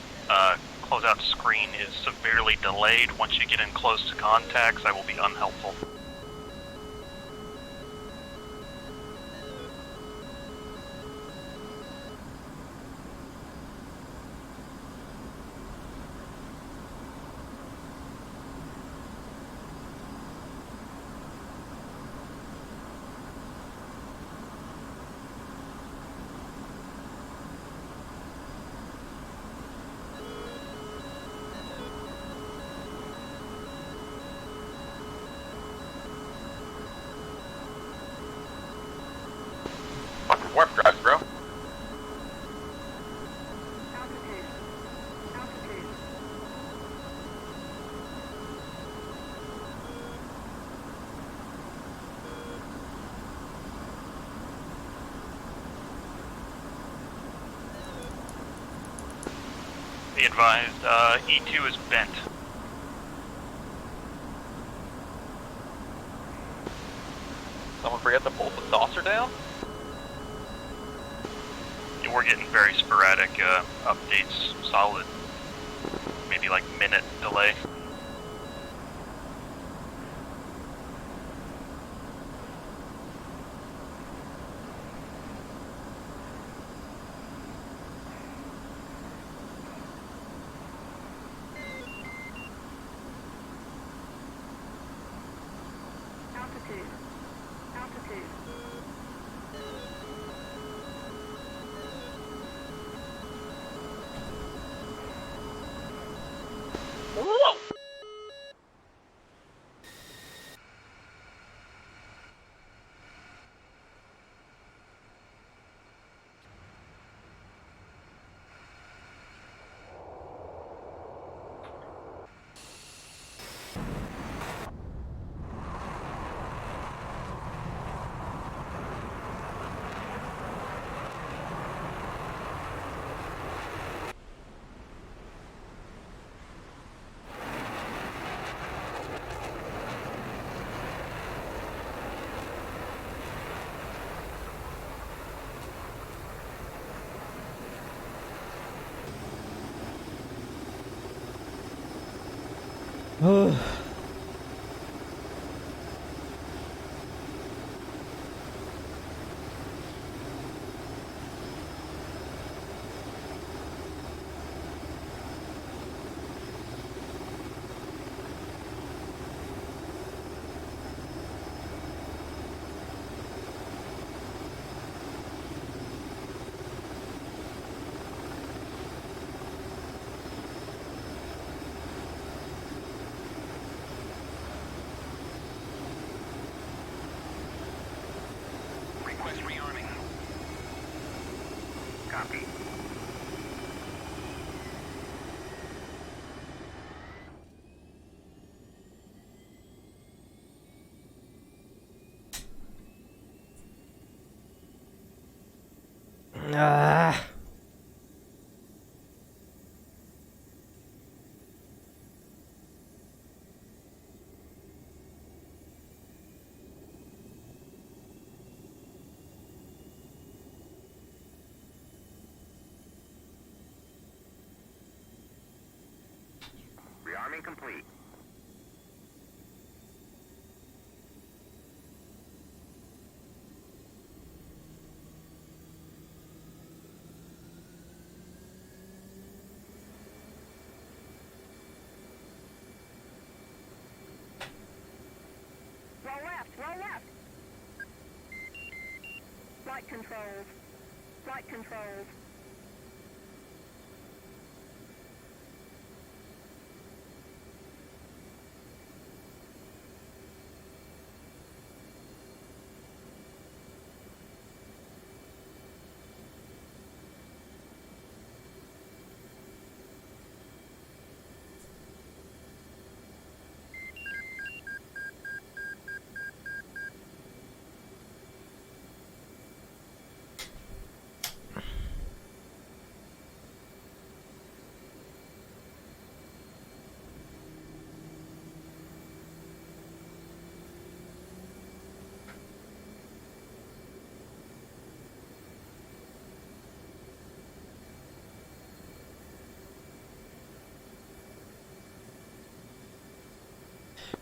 closeout screen is severely delayed. Once you get in close to contacts, I will be unhelpful. Fucking warp drives, bro. Be advised, E2 is bent. Someone forget to bolt the saucer down? Yeah, we're getting very sporadic updates, solid, maybe like minute delay. Whoa! Request rearming. Copy. Ah. Rearming complete. Roll left, roll left. Flight controls. Flight controls.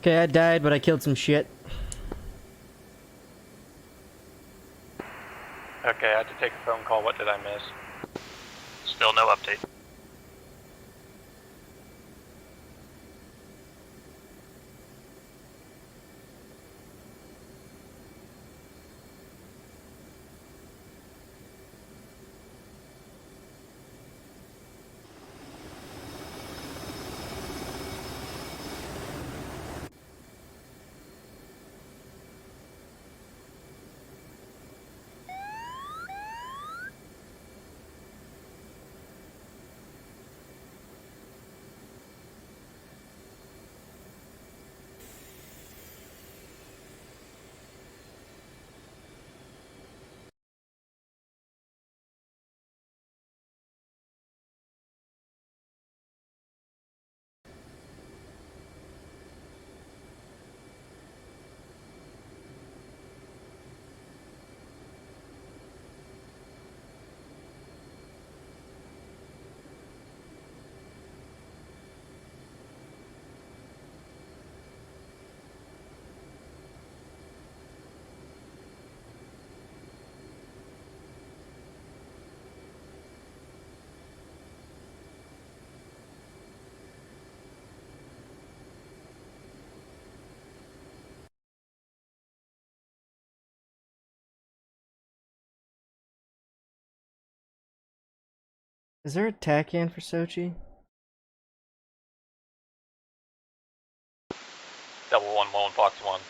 Okay, I died, but I killed some shit. Okay, I had to take a phone call. What did I miss? Still no update. Is there a TACAN for Sochi? Double 1 Fox 1.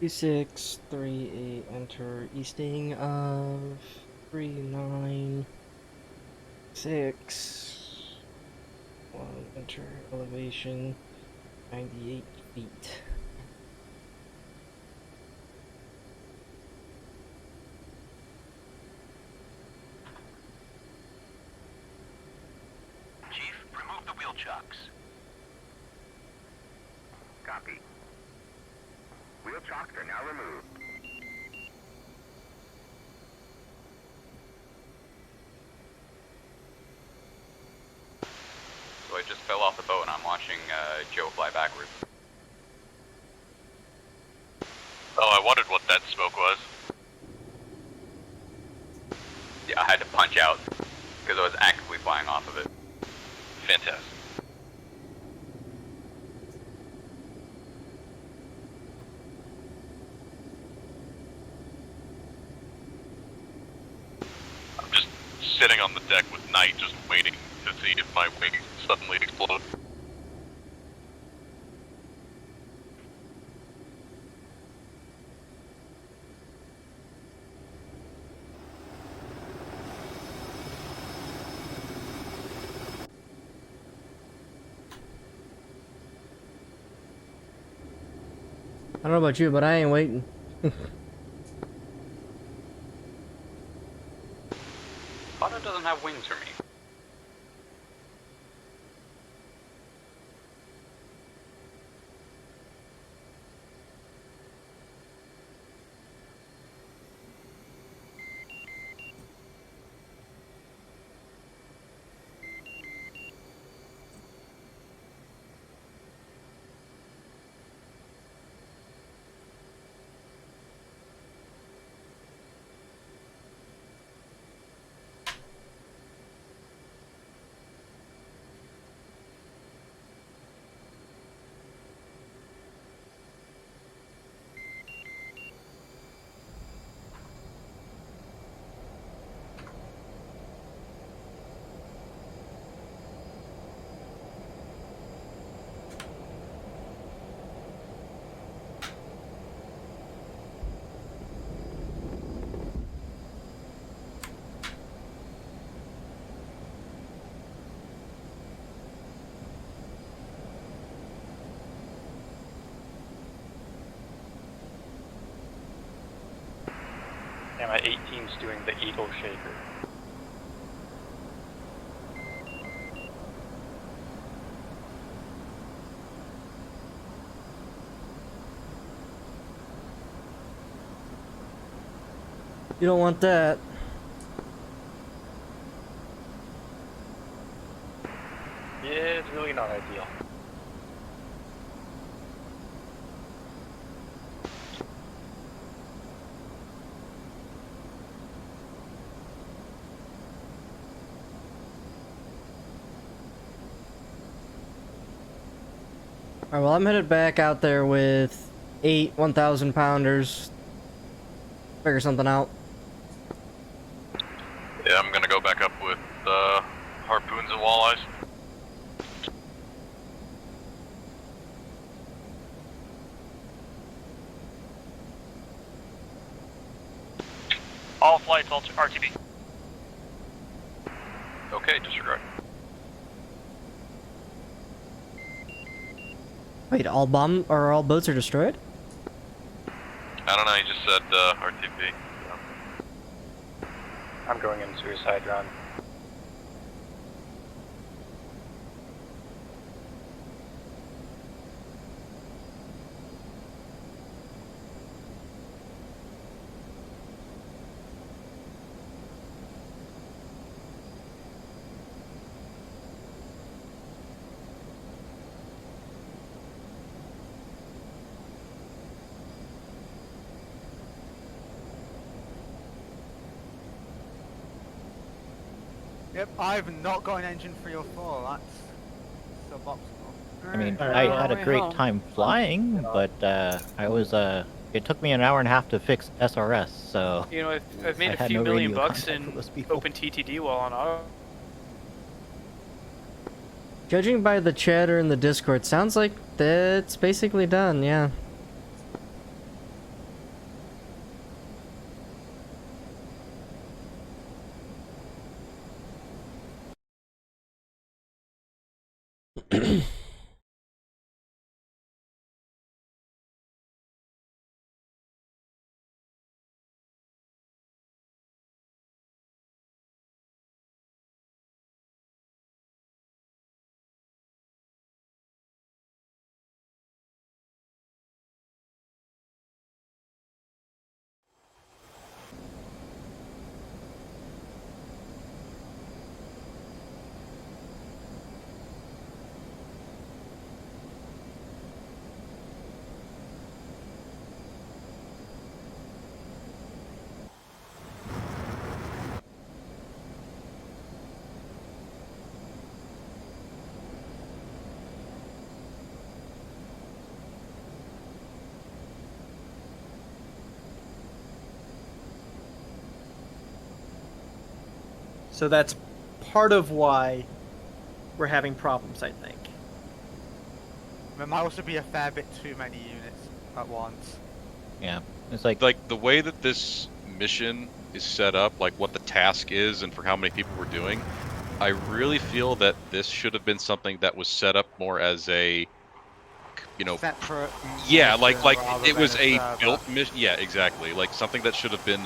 E638 enter easting of 396 1 enter elevation 98 feet. wheel chocks. Copy. Wheel chocks are now removed. So I just fell off the boat and I'm watching Joe fly backwards. Oh, I wondered what that smoke was. Yeah, I had to punch out because I was actively flying off of it. Fantastic. I'm just sitting on the deck with Knight, just waiting to see if my wings suddenly explode. I don't know about you, but I ain't waiting. Otto doesn't have wings for me. Yeah, my 18's doing the Eagle Shaker. You don't want that. Yeah, it's really not ideal. Alright, well, I'm headed back out there with 8 1,000 pounders. Figure something out. Yeah, I'm gonna go back up with harpoons and walleyes. All flights, RTB. Okay, disregard. Wait, all boats are destroyed? I don't know, he just said RTP. I'm going in suicide run. Yep, I've not got an engine 3 or 4. That's suboptimal. I mean, I had a great time flying, but I was it took me an hour and a half to fix SRS, so You know, I've made I a had few no million radio bucks contact with in those people. open TTD while on auto. Judging by the chatter in the Discord, sounds like that's basically done, yeah. So that's part of why we're having problems, I think. There might also be a fair bit too many units at once. Yeah, it's like the way that this mission is set up, like what the task is and for how many people we're doing, I really feel that this should have been something that was set up more as a, you know, separate. Yeah, like rather it was than a server. built mission. Yeah, exactly. Like something that should have been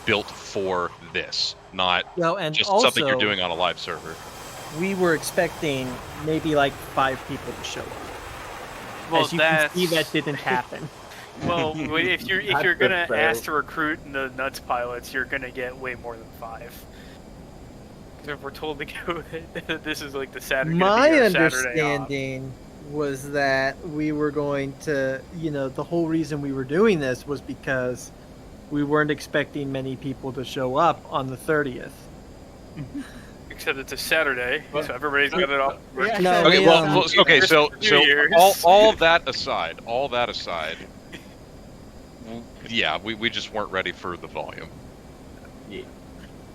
built for this, not Well, and just something you're also- doing on a live server. We were expecting maybe like 5 people to show up. Well, As you can see, that didn't happen. Well, if you're That's gonna the ask fail. to recruit the nuts pilots, you're gonna get way more than 5. So if we're told to go, this is like the Saturday. My gonna be our Saturday off. understanding was that we were going to, the whole reason we were doing this was because we weren't expecting many people to show up on the 30th. Except it's a Saturday, so everybody's got it off. Okay, well, okay, so all that aside, yeah, we just weren't ready for the volume. Yeah.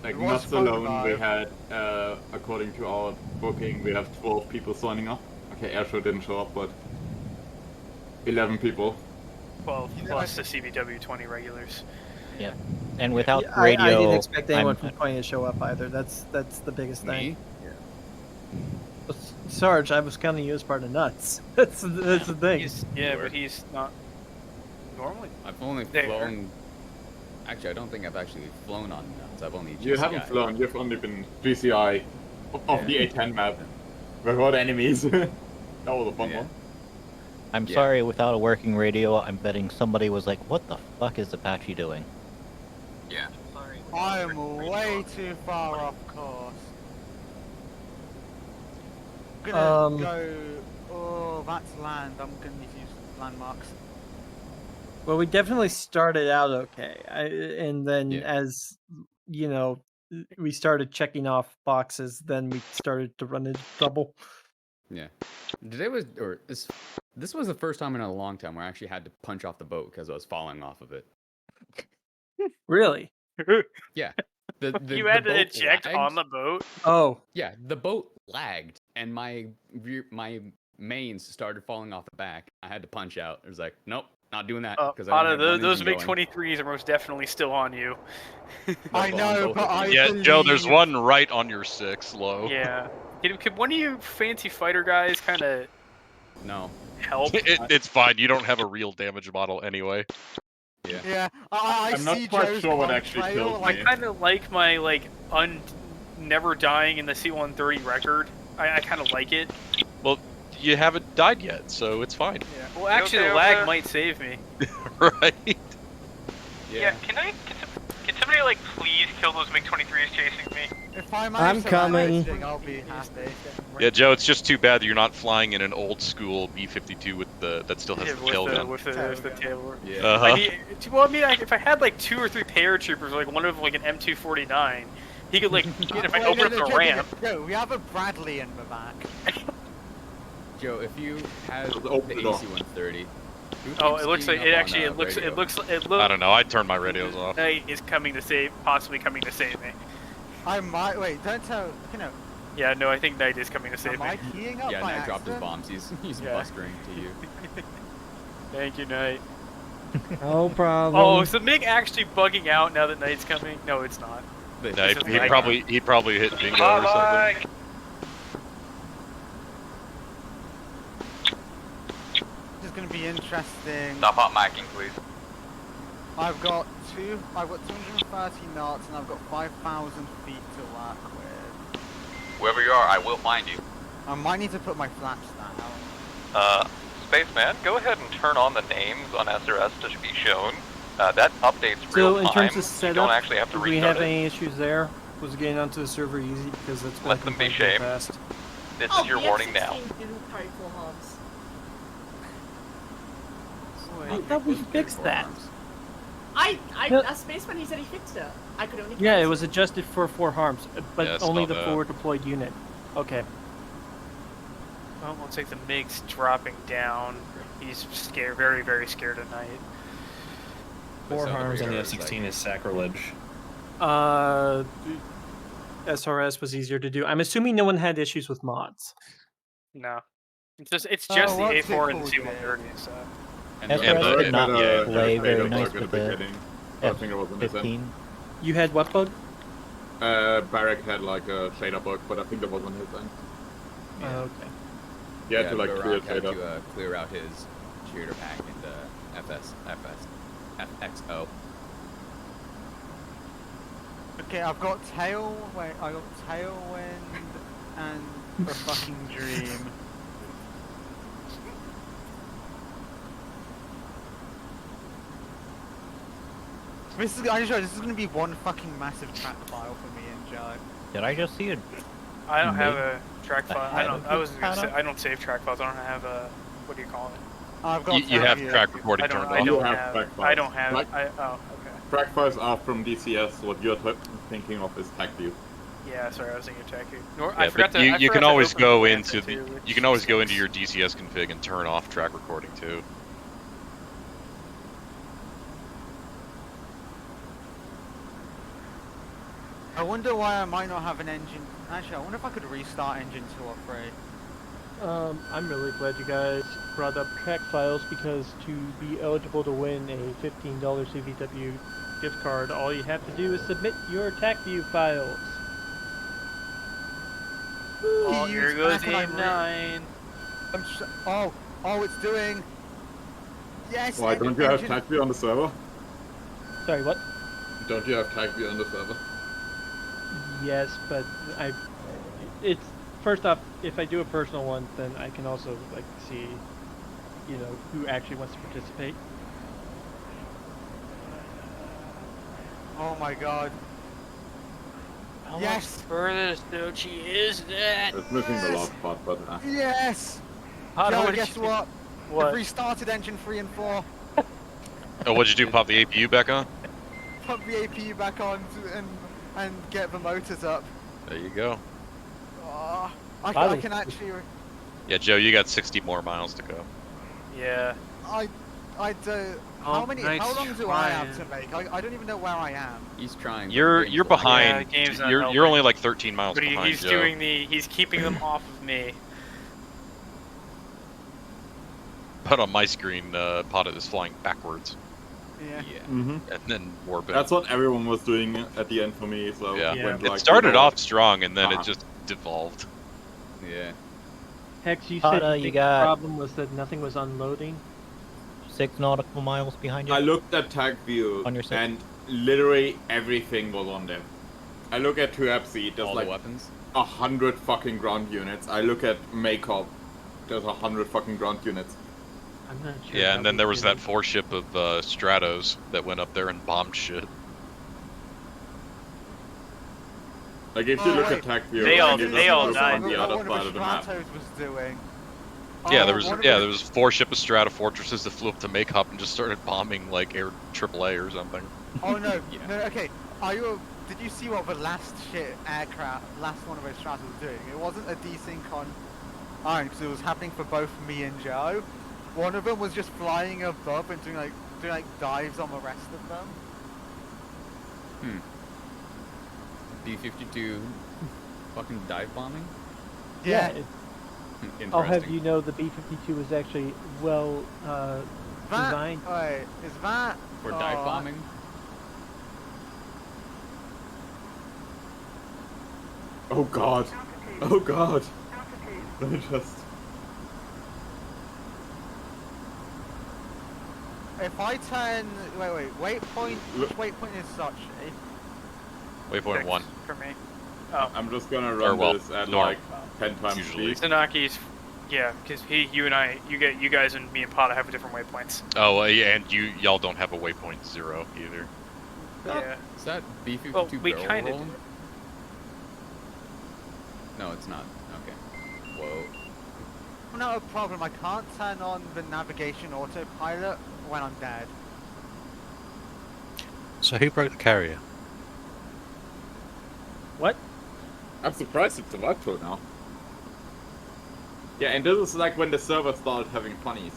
Like, It was nuts fun, alone, we though. had, according to our booking, we have 12 people signing up. Okay, Airshow didn't show up, but 11 people. 12 plus the CVW-20 regulars. Yeah, and without Yeah, radio, I didn't expect anyone I'm- from 20 to show up either. That's the biggest thing. Me? Well, Sarge, I was counting you as part of nuts. That's the thing. Yeah, but he's not normally. I've only there. flown. Actually, I don't think I've actually flown on nuts. I've only. You GCI. haven't flown, you've only been GCI of the A10 map. Without enemies. That was a fun one. I'm sorry, without a working radio, I'm betting somebody was like, "What the fuck is Apache doing?" Yeah. I am way too far off course. I'm gonna go. Oh, that's land. I'm gonna need to use landmarks. Well, we definitely started out okay, and then as we started checking off boxes, then we started to run into trouble. Yeah. This was the first time in a long time where I actually had to punch off the boat because I was falling off of it. Really? Yeah. You had to boat eject lagged. on the boat? Oh. Yeah, the boat lagged and my mains started falling off the back. I had to punch out. It was like, nope, not doing that. I Anna, only have one those engine MiG going. 23s are most definitely still on you. I know, but I Yeah, Joe, there's believe- one right on your 6, low. Yeah. Could one of you fancy fighter guys kind of No. help? It's fine. You don't have a real damage model anyway. Yeah. Yeah, I I'm not see quite Joe's sure what con actually trail, killed like, me. I kind of like my never dying in the C-130 record. I kind of like it. Well, you haven't died yet, so it's fine. Yeah. Well, actually, the lag might save me. Right? Yeah. Can somebody like please kill those MiG 23s chasing me? If I I'm manage to land coming. this thing, I'll be happy. Yeah, Joe, it's just too bad that you're not flying in an old school B-52 with that still has Yeah, the tail gun. with the tail. Yeah. Uh-huh. If I had like 2 or 3 paratroopers, like one of them like an M249, he could like if I Wait, open no, up no, the Joe, ramp. Joe, we have a Bradley in the back. Joe, if you had the open the door. AC-130. Oh, it looks like it actually. It looks. I don't know. I'd turn my radios off. Knight is coming to save, possibly coming to save me. I might wait. Don't tell. Yeah, no, I think Knight is coming to save Am me. I keying up Yeah, by Knight dropped his accident? bombs. He's Yeah. bustering to you. Thank you, Knight. No problem. Oh, is the MiG actually bugging out now that Knight's coming? No, it's not. No, This is he lag. probably hit bingo or something. This is going to be interesting. Stop hot macking, please. I've got 230 knots and I've got 5,000 feet to work with. Whoever you are, I will find you. I might need to put my flaps down. Spaceman, go ahead and turn on the names on SRS to be shown. That updates So real in time. terms of You setup, don't actually have to did we restart have it. any issues there? Was getting onto the server easy because it's Let them be shamed. fast. This is your warning now. I thought we fixed that. A spaceman, he said he fixed it. I could only. Yeah, it was adjusted for 4 harms, but Yeah, I only saw the that. forward deployed unit. Okay. Well, looks like the MiG's dropping down. He's scared, very, very scared at Knight. 4 harms on the F-16 is sacrilege. SRS was easier to do. I'm assuming no one had issues with mods. No. It's just the what's it A4 and the called C130, so. SRS did not play very nice with the I think it was in his end. F15. You had what bug? Barrack had like a shader bug, but I think that was on his end. Okay. He had to like clear Barak had shader. to clear out his shader pack in the FXO. Okay, I've got Tailwind and the fucking Dream. This is gonna be one fucking massive track file for me and Joe. Did I just see it? I don't have a track file. ahead of I don't save track files. I don't have a, what do you call it? I've got You have track recording I don't, turned I on. don't You have have, track I files. don't have, Track- oh, okay. Track files are from DCS. What you're thinking of is TagView. Yeah, sorry, I was thinking tech view. I Yeah, forgot but to, you, I you forgot can to always open go the into Atlanta too, you which can always go sucks. into your DCS config and turn off track recording too. I wonder why I might not have an engine. Actually, I wonder if I could restart engine 2 or 3. I'm really glad you guys brought up track files because to be eligible to win a $15 CVW gift card, all you have to do is submit your TACView files. Oh, He here used goes back and I'm AIM 9. Oh, it's doing. Yes. Why don't you have engine- TagView on the server? Sorry, what? Don't you have TagView on the server? Yes, but it's first off, if I do a personal one, then I can also like see, you know, who actually wants to participate. Oh my god. How Yes. much further Stochi is that? It's missing the last part, but Yes. How Joe, do guess you- what? What? I've restarted engine 3 and 4. Oh, what'd you do? Pop the APU back on? Put the APU back on and get the motors up. There you go. Oh, I Finally. can actually. Yeah, Joe, you got 60 more miles to go. Yeah. I do. Oh, How many? nice How long do I have to trying. make? I don't even know where I am. He's trying. but You're the game's you're lagging. behind. Yeah, game's not you're helping. only like 13 miles But behind he's Joe. doing he's keeping them off of me. But on my screen, Potta is flying backwards Yeah. and then warping. that's what everyone was doing at the end for me. So Yeah. Yeah. went, It like, started you know, off strong and then Uh-huh. it just devolved. Yeah. Hex, you Potta, said you the got- problem was that nothing was unloading. 6 nautical miles behind you. I looked at TagView On your six. and literally everything was on there. I look at 2FC, there's All like the weapons. 100 fucking ground units. I look at Makeup, there's 100 fucking ground units. I'm not sure. Yeah, how and then we there was did that it. 4 ship of Stratos that went up there and bombed shit. Like if you Oh, look wait. at TagView, They all- and you they just all look died. on the other side of the map. Stratos was doing. Yeah, Oh, there was one of there the- was 4 ship of Strata Fortresses that flew up to Makeup and just started bombing like Air AAA or something. Oh no, Yeah. no, okay. Did you see what the last last one of those Stratos was doing? It wasn't a desync on Iron, because it was happening for both me and Joe. One of them was just flying above and doing like dives on the rest of them. B-52 fucking dive bombing? Yeah. Interesting. I'll have you know the B-52 was actually well designed. Wait, is that For dive oh, bombing? Oh god. Oh god. Let me just... If I turn waypoint, which waypoint is such? Waypoint 1. For me. I'm just gonna run well, this at normal, like 10 times usually. speed. Tanaki's, yeah, because you guys and me and Potta have different waypoints. Oh, yeah, and y'all don't have a waypoint 0 either. Yeah. Is that B-52 Well, we barrel kinda rolling? No, it's not. Okay. Whoa. No problem. I can't turn on the navigation autopilot when I'm dead. So who broke the carrier? What? I'm surprised it survived till now. Yeah, and this is like when the server started having funnies.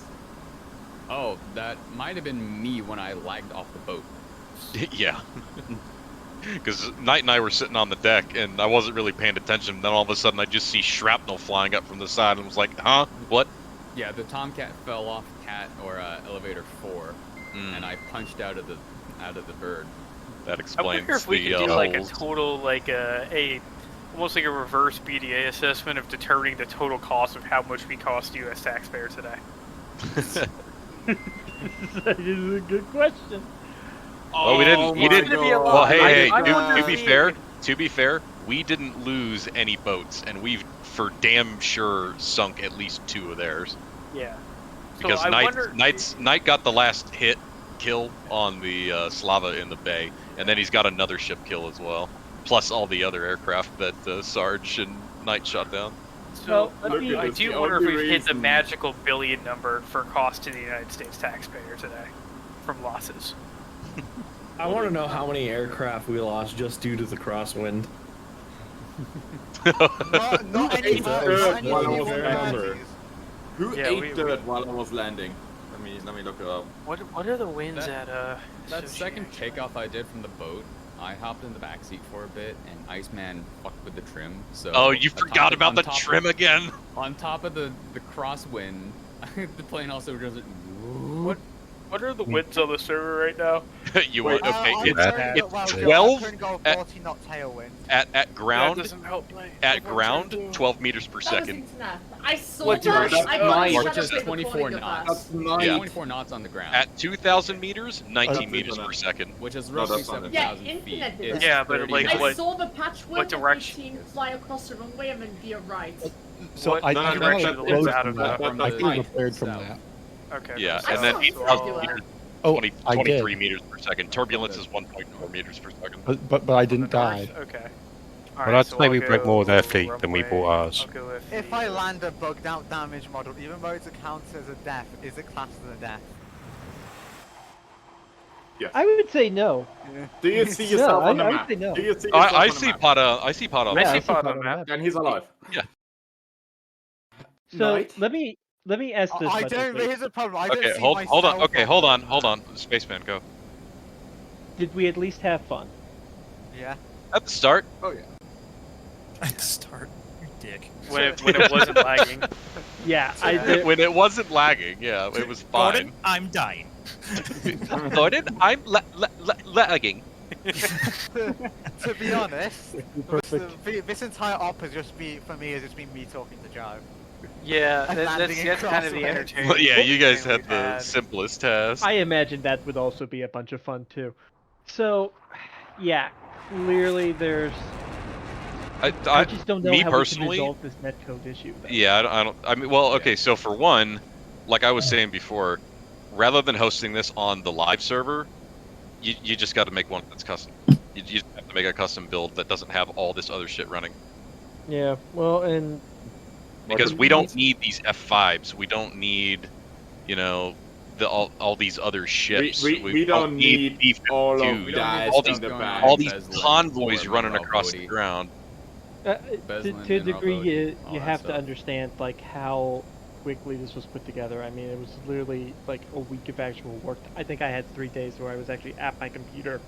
Oh, that might have been me when I lagged off the boat. Yeah. Because Knight and I were sitting on the deck, and I wasn't really paying attention. Then all of a sudden, I just see shrapnel flying up from the side, and was like, "Huh? What?" Yeah, the Tomcat fell off elevator 4, and I punched out of the bird. That I explains wonder if we the could do like a holes. total, like almost like a reverse BDA assessment of determining the total cost of how much we cost U.S. taxpayers today. That is a good question. Oh, we didn't. We didn't. Well, hey, to be fair, we didn't lose any boats, and we've for damn sure sunk at least 2 of theirs. Yeah. Because So Knight got the last kill on the Slava in the bay, and then he's got another ship kill as well, plus all the other aircraft that Sarge and Knight shot down. So I do wonder if we've hit the magical billion number for cost to the United States taxpayer today from losses. I want to know how many aircraft we lost just due to the crosswind. Not any more. Who ate dirt while I was landing? Let me look it up. What are the winds that second takeoff I did from the boat? I hopped in the back seat for a bit, and Iceman fucked with the trim. So oh, you forgot about the trim again? On top of the crosswind, the plane also does it. What are the winds on the server right now? You want okay? It's 12 at ground. That doesn't help me. At ground, 12 meters per That was second. enough. I saw What that. direction? I got Which is shut up 24 recording of knots. that. Yeah. 24 knots on the ground. At 2,000 meters, 19 meters per second. Which is roughly Yeah, 7,000 feet. Infinite did It's that. Yeah, but 30 like, I knots. saw the patchwork direction? team fly across the runway and then veer right. So I direction think the wind's out of that. that? I think we prepared from that. Okay. Yeah, I and then saw 8,000 you meters, Oh, 23 meters per second. Turbulence is 1.4 meters per second. But I didn't die. Okay. But I'd say we broke more of their fleet than we brought ours. If I land a bugged out damage model, even though it's accounted as a death, is it classed as a death? Yes. I would say no. Do you see yourself on the I map? would say no. Do you see yourself I on the see map? Pada. I see Pada. Yeah, I see Pod on the map. And he's alive. Yeah. So Right. let me ask this. I don't. hypothetically. Here's the problem. I don't Okay, see hold on. myself Okay, hold on. Spaceman, go. Did we at least have fun? Yeah. At the start. Oh yeah. At the start, you dick. When it wasn't lagging. Yeah, I did. When it wasn't lagging, yeah, it was fine. Gordon, I'm dying. Gordon, I'm lagging. To be honest, this entire op has just been me talking to Joe. Yeah, And that's landing in kind of the crosswind. entertainment. Well, yeah, you guys thing had we've the simplest task. I imagine that would also be a bunch of fun too. So, yeah, clearly there's. I just don't know me how personally, we can resolve this netcode issue. Though. Yeah, I don't. I mean, well, okay. So for one, like I was saying before, rather than hosting this on the live server, you just got to make one that's custom. You just have to make a custom build that doesn't have all this other shit running. Yeah, well, and Because we don't need these F5s. We don't need, you know, all these other ships. We don't need all of that. All these convoys running across the ground. to a degree, you have to understand like how quickly this was put together. I mean, it was literally like a week of actual work. I think I had 3 days where I was actually at my computer.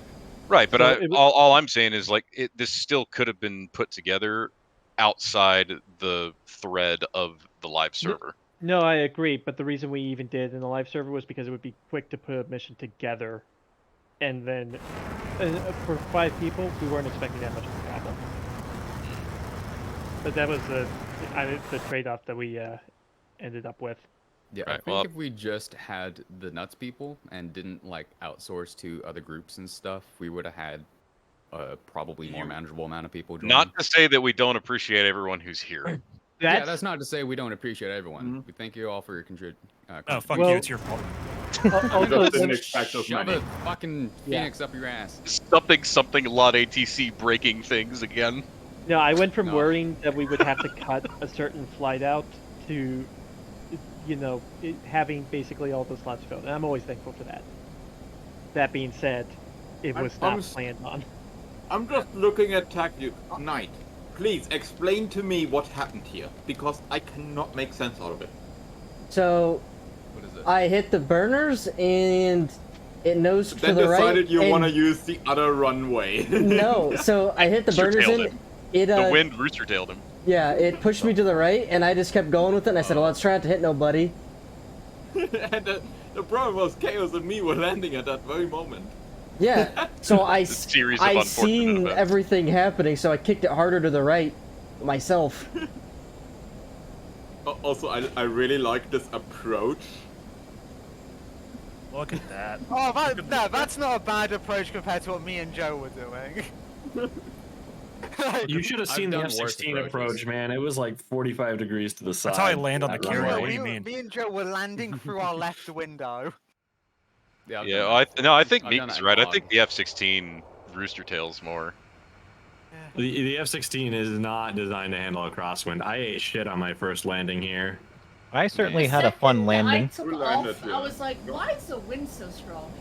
Right, but So all I'm saying is like this still could have been put together outside the thread of the live server. No, I agree, but the reason we even did in the live server was because it would be quick to put a mission together, and then for 5 people, we weren't expecting that much of a problem. But that was the trade-off that we ended up with. Yeah, I think if we just had the nuts people and didn't like outsource to other groups and stuff, we would have had probably more manageable amount of people join. Not to say that we don't appreciate everyone who's here. Yeah, that's not to say we don't appreciate everyone. We thank you all for your Oh, fuck you, it's your fault. Shove a fucking phoenix up your ass. Something lot ATC breaking things again. No, I went from worrying that we would have to cut a certain flight out to, you know, having basically all the slots filled. And I'm always thankful for that. That being said, it was not planned on. I'm just looking at tactic. Knight, please explain to me what happened here, because I cannot make sense out of it. So, I hit the burners and it knows to Then the right. decided you and- want to use the other runway. No, so I hit the burners Rooster-tailed in. him. It The wind rooster-tailed him. Yeah, it pushed me to the right, and I just kept going with it. And I said, "Well, let's try not to hit nobody." And the problem was Chaos and me were landing at that very moment. Yeah, so I series of I unfortunate seen events. everything happening, so I kicked it harder to the right myself. Also, I really like this approach. Look at that. Oh, that's not a bad approach compared to what me and Joe were doing. You should have seen the done worse F-16 approaches. approach, man. It was like 45 degrees to the side. That's how I land on the That carrier. runway. What do you mean? Me and Joe were landing through our left window. Yeah, I've Yeah, done that. I think I've done Meek's that right. I on- think the F-16 rooster tails more. The F-16 is not designed to handle a crosswind. I ate shit on my first landing here. I certainly The had a fun second landing. I took Who landed off, here? I was like, why is the wind so strong?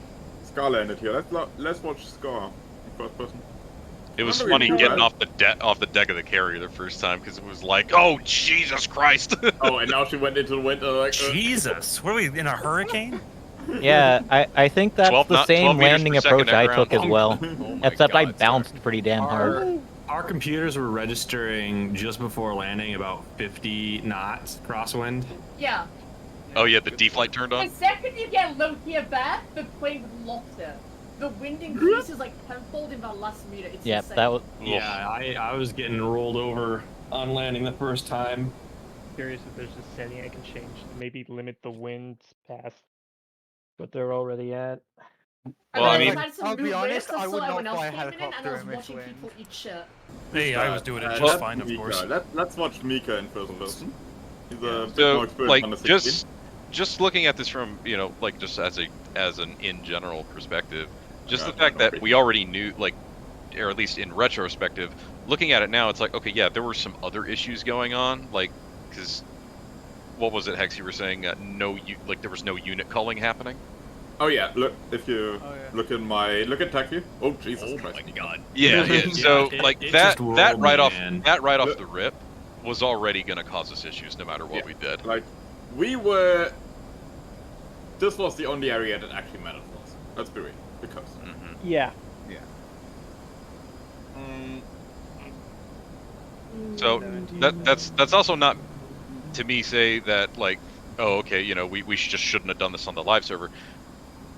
Scar landed here. Let's watch Scar in first person. It was Remember funny you getting off the deck of the carrier the first time because it was like, oh Jesus Christ! Oh, and now she went into the wind and like. Jesus, what are we in a hurricane? Yeah, I think that's 12 the knot- same 12 meters landing per second approach at I ground. took as well. Oh my Except I God, bounced pretty damn hard. Our computers were registering just before landing about 50 knots crosswind. Yeah. Oh yeah, the D-flight turned The on. second you get low gear back, the plane would loft it. The wind increases like tenfold in the last meter. It's Yep, insane. that was. Yeah, I was getting rolled over on landing the first time. Curious if there's a setting I can change to maybe limit the winds past what they're already at. Well, I then mean- decided to I'll be move honest, this, I so would not everyone else fly a came in, and I helicopter was in this watching wind. people eat shit. Hey, I was doing it That's just fine, of Mika. course. Let's watch Mika in first person. He's a bit more So experienced on the like 16. just looking at this from like just as an in general perspective, just Yeah, the fact no, that we already knew or at least in retrospective, looking at it now, it's like okay, yeah, there were some other issues going on, like because what was it, Hex? You were saying there was no unit culling happening. Oh yeah, look if you look at TechView. Oh Jesus Christ! my God. Yeah, yeah. So it like just that rolled right me, off man. the rip was already going to cause us issues no matter what we did. Like this was the only area that actually mattered for us. Let's be real, because. Yeah. Yeah. So that's also not to me say that like, oh okay, we just shouldn't have done this on the live server,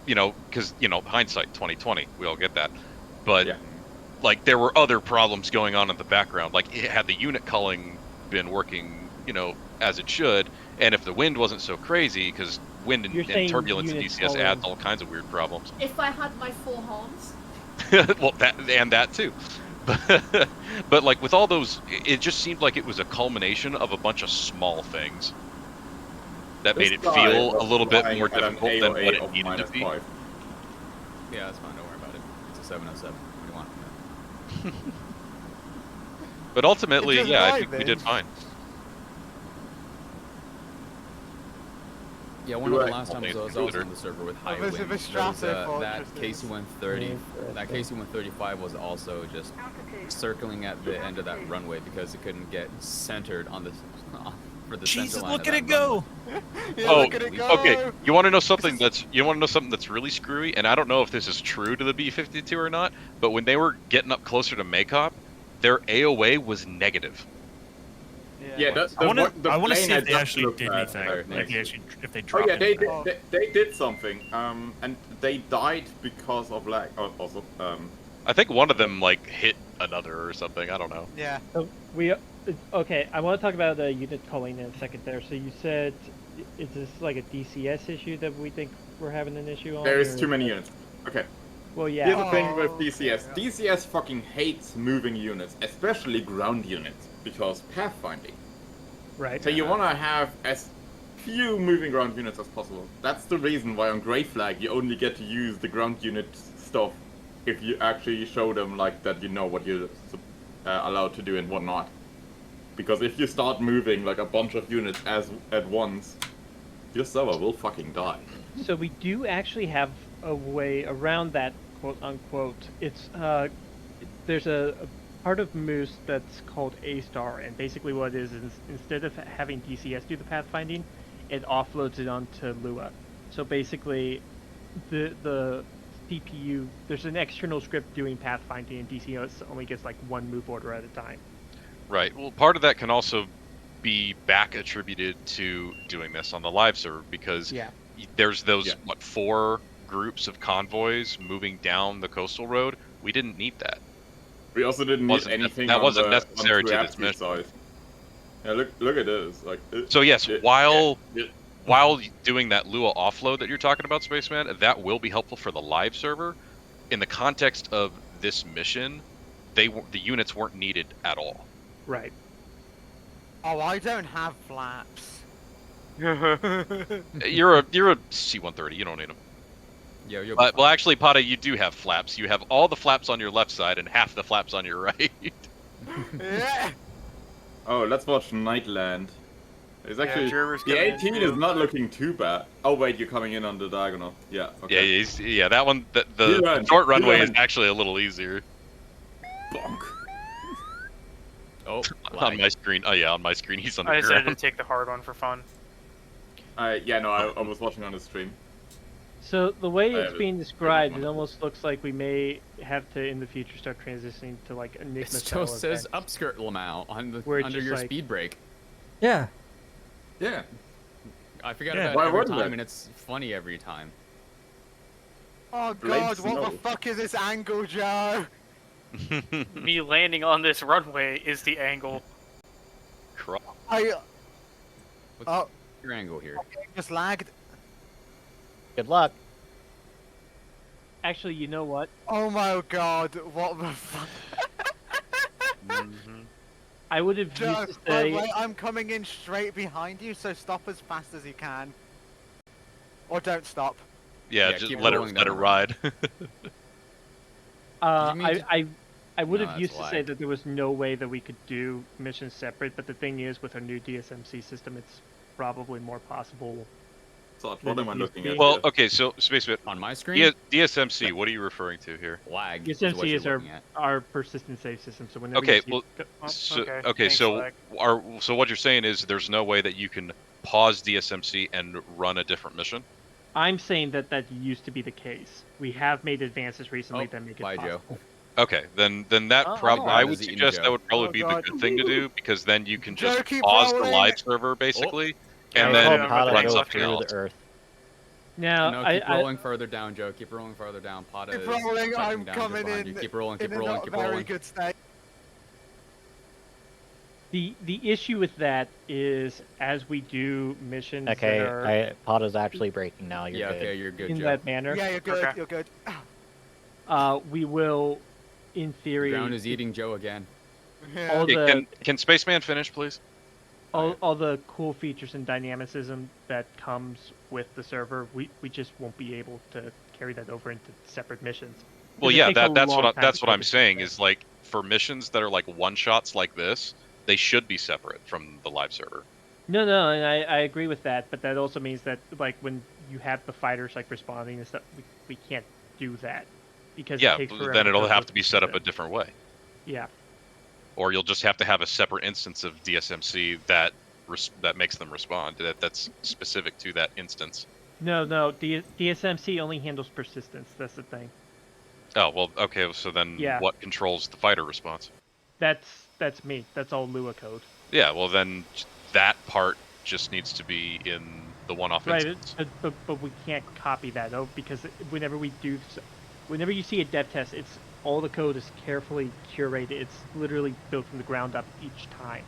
because hindsight 2020, we all get that, but like there were other problems going on in the background. Like had the unit culling been working as it should, and if the wind wasn't so crazy, because wind and turbulence in DCS culling. adds all kinds of weird problems. If I had my full horns. Well, that too. But like with all those, it just seemed like it was a culmination of a bunch of small things that made it feel a little bit more difficult than what it needed to be. Yeah, that's fine. Don't worry about it. It's a 707. What do you want from me? But ultimately, Just yeah, I live, think we did fine. Yeah, one of the last times I was also on the server with high winds, Elizabeth was, Strasser that fortresses. KC-130, that KC-135 was also just circling at the end of that runway because it couldn't get centered on the for the Jesus, center line look of at it that runway. go! Yeah, Oh, look at it go. okay. You want to know something that's really screwy, and I don't know if this is true to the B-52 or not. But when they were getting up closer to Maycop, their AOA was negative. Yeah, I want to see plane if I they just actually looked did at, anything. like, If they Oh dropped yeah, anything. they did something, and they died because of lag. Also, I think one of them like hit another or something. I don't know. Yeah. So okay, I want to talk about the unit culling in a second there. So you said, is this like a DCS issue that we think we're having an issue on? there is or- too many units. Okay. Well, yeah. Here's the thing with DCS. DCS fucking hates moving units, especially ground units, because pathfinding. Right. So you want to have as few moving ground units as possible. That's the reason why on Grey Flag you only get to use the ground unit stuff if you actually show them like that you know what you're allowed to do and what not. Because if you start moving like a bunch of units at once, your server will fucking die. So we do actually have a way around that, quote unquote. It's there's a part of Moose that's called A-Star, and basically what it is instead of having DCS do the pathfinding, it offloads it onto Lua. So basically, the CPU. There's an external script doing pathfinding, and DCS only gets like one move order at a time. Right. Well, part of that can also be back attributed to doing this on the live server because there's those 4 groups of convoys moving down the coastal road. We didn't need that. We also didn't need anything that on wasn't the necessary on to the this mission. side. Yeah, look at this. Like. So yes, while doing that Lua offload that you're talking about, Spaceman, that will be helpful for the live server. In the context of this mission, the units weren't needed at all. Right. Oh, I don't have flaps. You're a C-130. You don't need them. Yeah, you'll well, actually, Pata, you do have flaps. You have all the flaps on your left side and half the flaps on your right. Yeah. Oh, let's watch Nightland. It's actually Jervis the coming in 18 too. is not looking too bad. Oh wait, you're coming in on the diagonal. Yeah. Okay. Yeah, that one. The short runway is actually a little easier. Bonk. Oh, on my screen. Oh yeah, on my screen he's on the I decided to ground. take the hard one for fun. Yeah, no, I was watching on the stream. So the way I it's have it. being described, it almost looks like we may have to in the future start transitioning to like Enigma It style still says events. upskirt Lamau on the Where it's under just your like- speed brake. Yeah. Yeah. I forget Yeah. about Why it every wouldn't time, it? and it's funny every time. Oh Blame god, what the snow. fuck is this angle, Joe? Me landing on this runway is the angle. I What's your angle here? just lagged. Good luck. Actually, you know what? Oh my god, what the fuck? I would have Joe, used to by the say. way, I'm coming in straight behind you, so stop as fast as you can. Or don't stop. Yeah, Yeah, just keep let it rolling down the ride. I would No, have that's used to say lag. that there was no way that we could do missions separate, but the thing is, with our new DSMC system, it's probably more possible. So what am I looking at? Well, here? okay, so Spacebit, on my screen, DSMC. What are you referring to here? Lag. DSMC is our persistent save system, so whenever Okay, you see well, so, okay, okay, thanks, so lag. so what you're saying is there's no way that you can pause DSMC and run a different mission? I'm saying that used to be the case. We have made advances recently Oh, that make it bye, Joe. possible. Okay, then that Oh, probably oh. I This would is eating suggest Joe. that would probably Oh, be God. the good thing to do because then you can Joe, just keep pause the rolling. live server basically, Yeah, and I then told Pata run to go something through else. the earth. Now, No, keep rolling further down, Joe. Keep rolling further down. Pata Keep is rolling, touching I'm down just coming behind in. you. Keep rolling, keep in rolling, a keep not very rolling. good state. the issue with that is as we do missions Okay, that are Pata's actually breaking now. You're Yeah, good. okay, you're good, in Joe. that manner, Yeah, you're good, Okay. you're good. we will, in The theory, ground is eating Joe again. Yeah. all Okay, the can Spaceman finish, please? all the cool features and dynamicism that comes with the server, we just won't be able to carry that over into separate missions. Well, Because it yeah, takes a that's long what time that's to what I'm focus saying on is like for missions that are like one shots like this, they should be separate from the live server. No, and I agree with that, but that also means that like when you have the fighters like responding and stuff, we can't do that because Yeah, it takes forever then it'll to have look to be at set up a them. different way, Yeah. or you'll just have to have a separate instance of DSMC that makes them respond. That's specific to that instance. No, DSMC only handles persistence. That's the thing. Oh well, okay. So then, Yeah. what controls the fighter response? That's me. That's all Lua code. Yeah, well then that part just needs to be in the one-off Right, instance. but we can't copy that though because whenever you see a dev test, it's all the code is carefully curated. It's literally built from the ground up each time.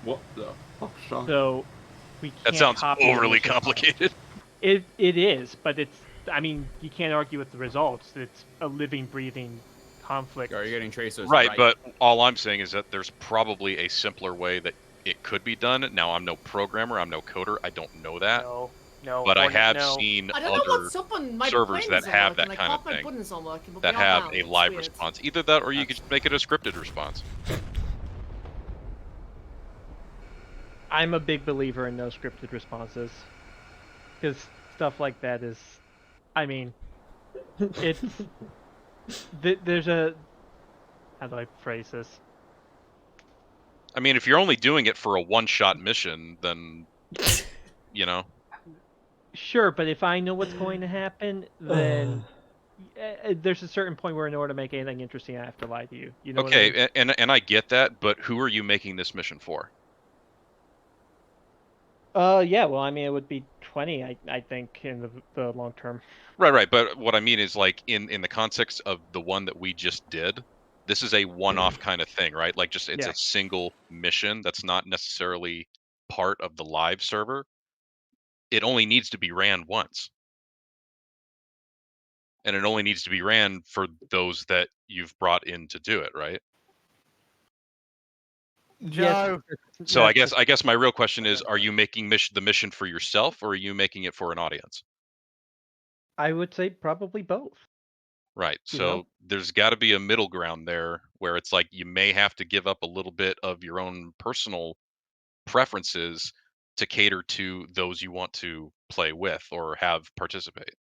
What the fuck, Sean? So we can't. That sounds copy the overly mission file. complicated. It is, but it's. I mean, you can't argue with the results. It's a living, breathing conflict. Are you getting tracers? Right, but all I'm saying is that there's probably a simpler way that it could be done. Now, I'm no programmer, I'm no coder, I don't know that. No, but I Hornet, have no. seen I don't know other what's up on my servers that buttons aren't have working, that like, kind half of my thing, buttons aren't working, but that they are have now. a It's live weird. response. Either that, or you could make it a scripted response. I'm a big believer in no scripted responses, because stuff like that is, I mean, it's there's a how do I phrase this? I mean, if you're only doing it for a one-shot mission, then you know. Sure, but if I know what's going to happen, then there's a certain point where in order to make anything interesting, I have to lie to you. You know what I mean? Okay, and I get that, but who are you making this mission for? Yeah, well, I mean, it would be 20, I think, in the long term. Right. But what I mean is, like, in the context of the one that we just did, this is a one-off kind of thing, right? Like, just it's Yeah. a single mission that's not necessarily part of the live server. It only needs to be ran once. And it only needs to be ran for those that you've brought in to do it, right? Joe. So I guess my real question is, are you making the mission for yourself, or are you making it for an audience? I would say probably both. Right. You So know? there's got to be a middle ground there where it's like you may have to give up a little bit of your own personal preferences to cater to those you want to play with or have participate.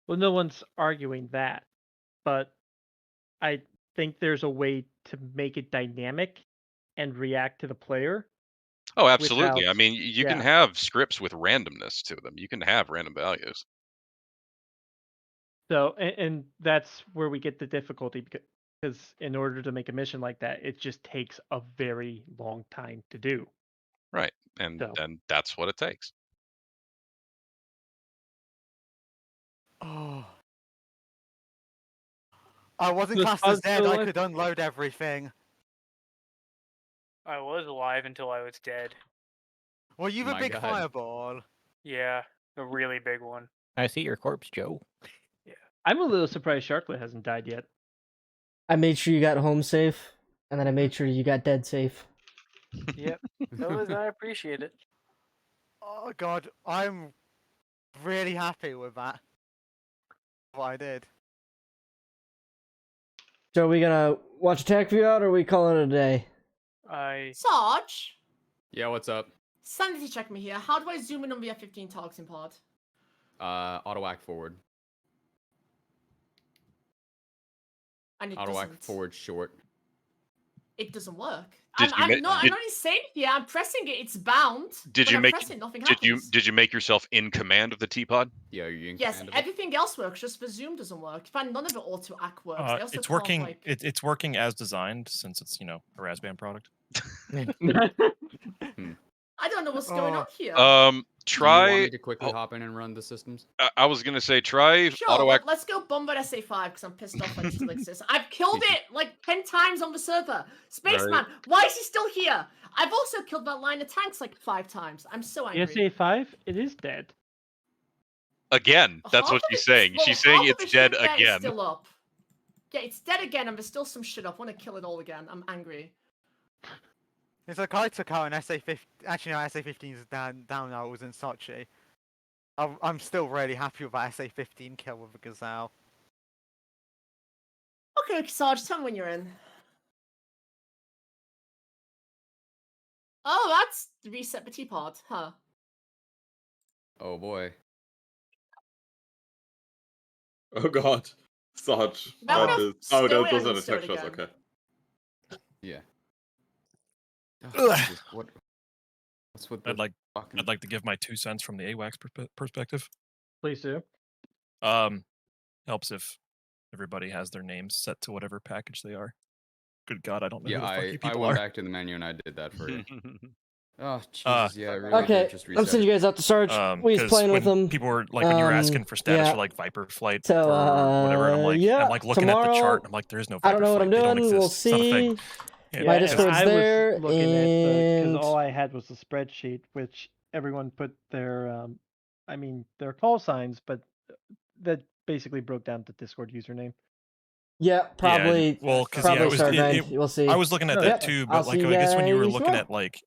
Well, no one's arguing that, but I think there's a way to make it dynamic and react to the player. Oh, absolutely. Without, I mean, you can yeah. have scripts with randomness to them. You can have random values. So, and that's where we get the difficulty because in order to make a mission like that, it just takes a very long time to do. Right. And So. then that's what it takes. Oh. I wasn't The classed as Spud's dead, still I alive? could unload everything. I was alive until I was dead. Well, you've a My big God. fireball. Yeah, a really big one. I see your corpse, Joe. I'm a little surprised Sharklet hasn't died yet. I made sure you got home safe, and then I made sure you got dead safe. Yep. I appreciate it. Oh god, I'm really happy with that. What I did. So are we gonna watch Attack View out, or are we calling it a day? Sarge, Yeah, what's up? sanity check me here. How do I zoom in on the F-15 targeting pod? Auto act forward. And it Auto act doesn't. forward short. It doesn't work. Did you I'm not even saying it here. I'm pressing it. It's bound. Did but you I'm make pressing, nothing happens. did you make yourself in command of the T-pod? Yeah, you're in Yes, command of it? everything else works. Just the zoom doesn't work. In fact, none of the auto act works. I also It's can't, working. Like... It's working as designed since it's a Raspbian product. I don't know what's going on here. Do you want Try. me to quickly hop in and run the systems? I was gonna say try Sure, auto act. let's go bombard SA5 because I'm pissed off that it still exists. I've killed it like 10 times on the server. Spaceman, Right. why is he still here? I've also killed that line of tanks like 5 times. I'm so angry. SA5, it is dead. Again, that's what she's saying. Well, She's saying half of it's the dead shit there is again. Still up. Yeah, it's dead again, and there's still some shit up. I want to kill it all again. I'm angry. It's like I took out an SA-15. Actually, no, SA-15 is down now. It was in Sochi. I'm still really happy with that SA-15 kill with the Gazelle. Okay, Sarge, tell me when you're in. Oh, that's the reset the teapot, huh? Oh boy. Oh god. Sarge. That That would've is... Oh, still those are the understood textures, again. okay. Yeah. Ugh. Jesus, what's with the I'd like to give my 2 cents from the AWACS perspective. Please do. Helps if everybody has their names set to whatever package they are. Good God, I don't know Yeah, who the fuck you I people went are. back to the menu and I did that for you. Oh, Jesus, yeah, I really Okay, did just I'm reset sending you guys out to Sarge. We's 'cause playing when with them. people were like, when you were asking for status yeah. for like Viper flight So, or whatever, and I'm like, yeah, I'm like looking tomorrow, at the chart, and I'm like, there is no Viper I don't know what flight. I'm They don't doing. exist. We'll It's not a thing. see. Yeah, My and Discord's I there, was looking at and because all I had was the spreadsheet, which everyone put their, I mean, their call signs, but that basically broke down the Discord username. yeah, probably. Yeah, well, because probably it was, Star Grind. We'll see. I was looking at that too, but I'll like see I guess when you were guys looking tomorrow. at like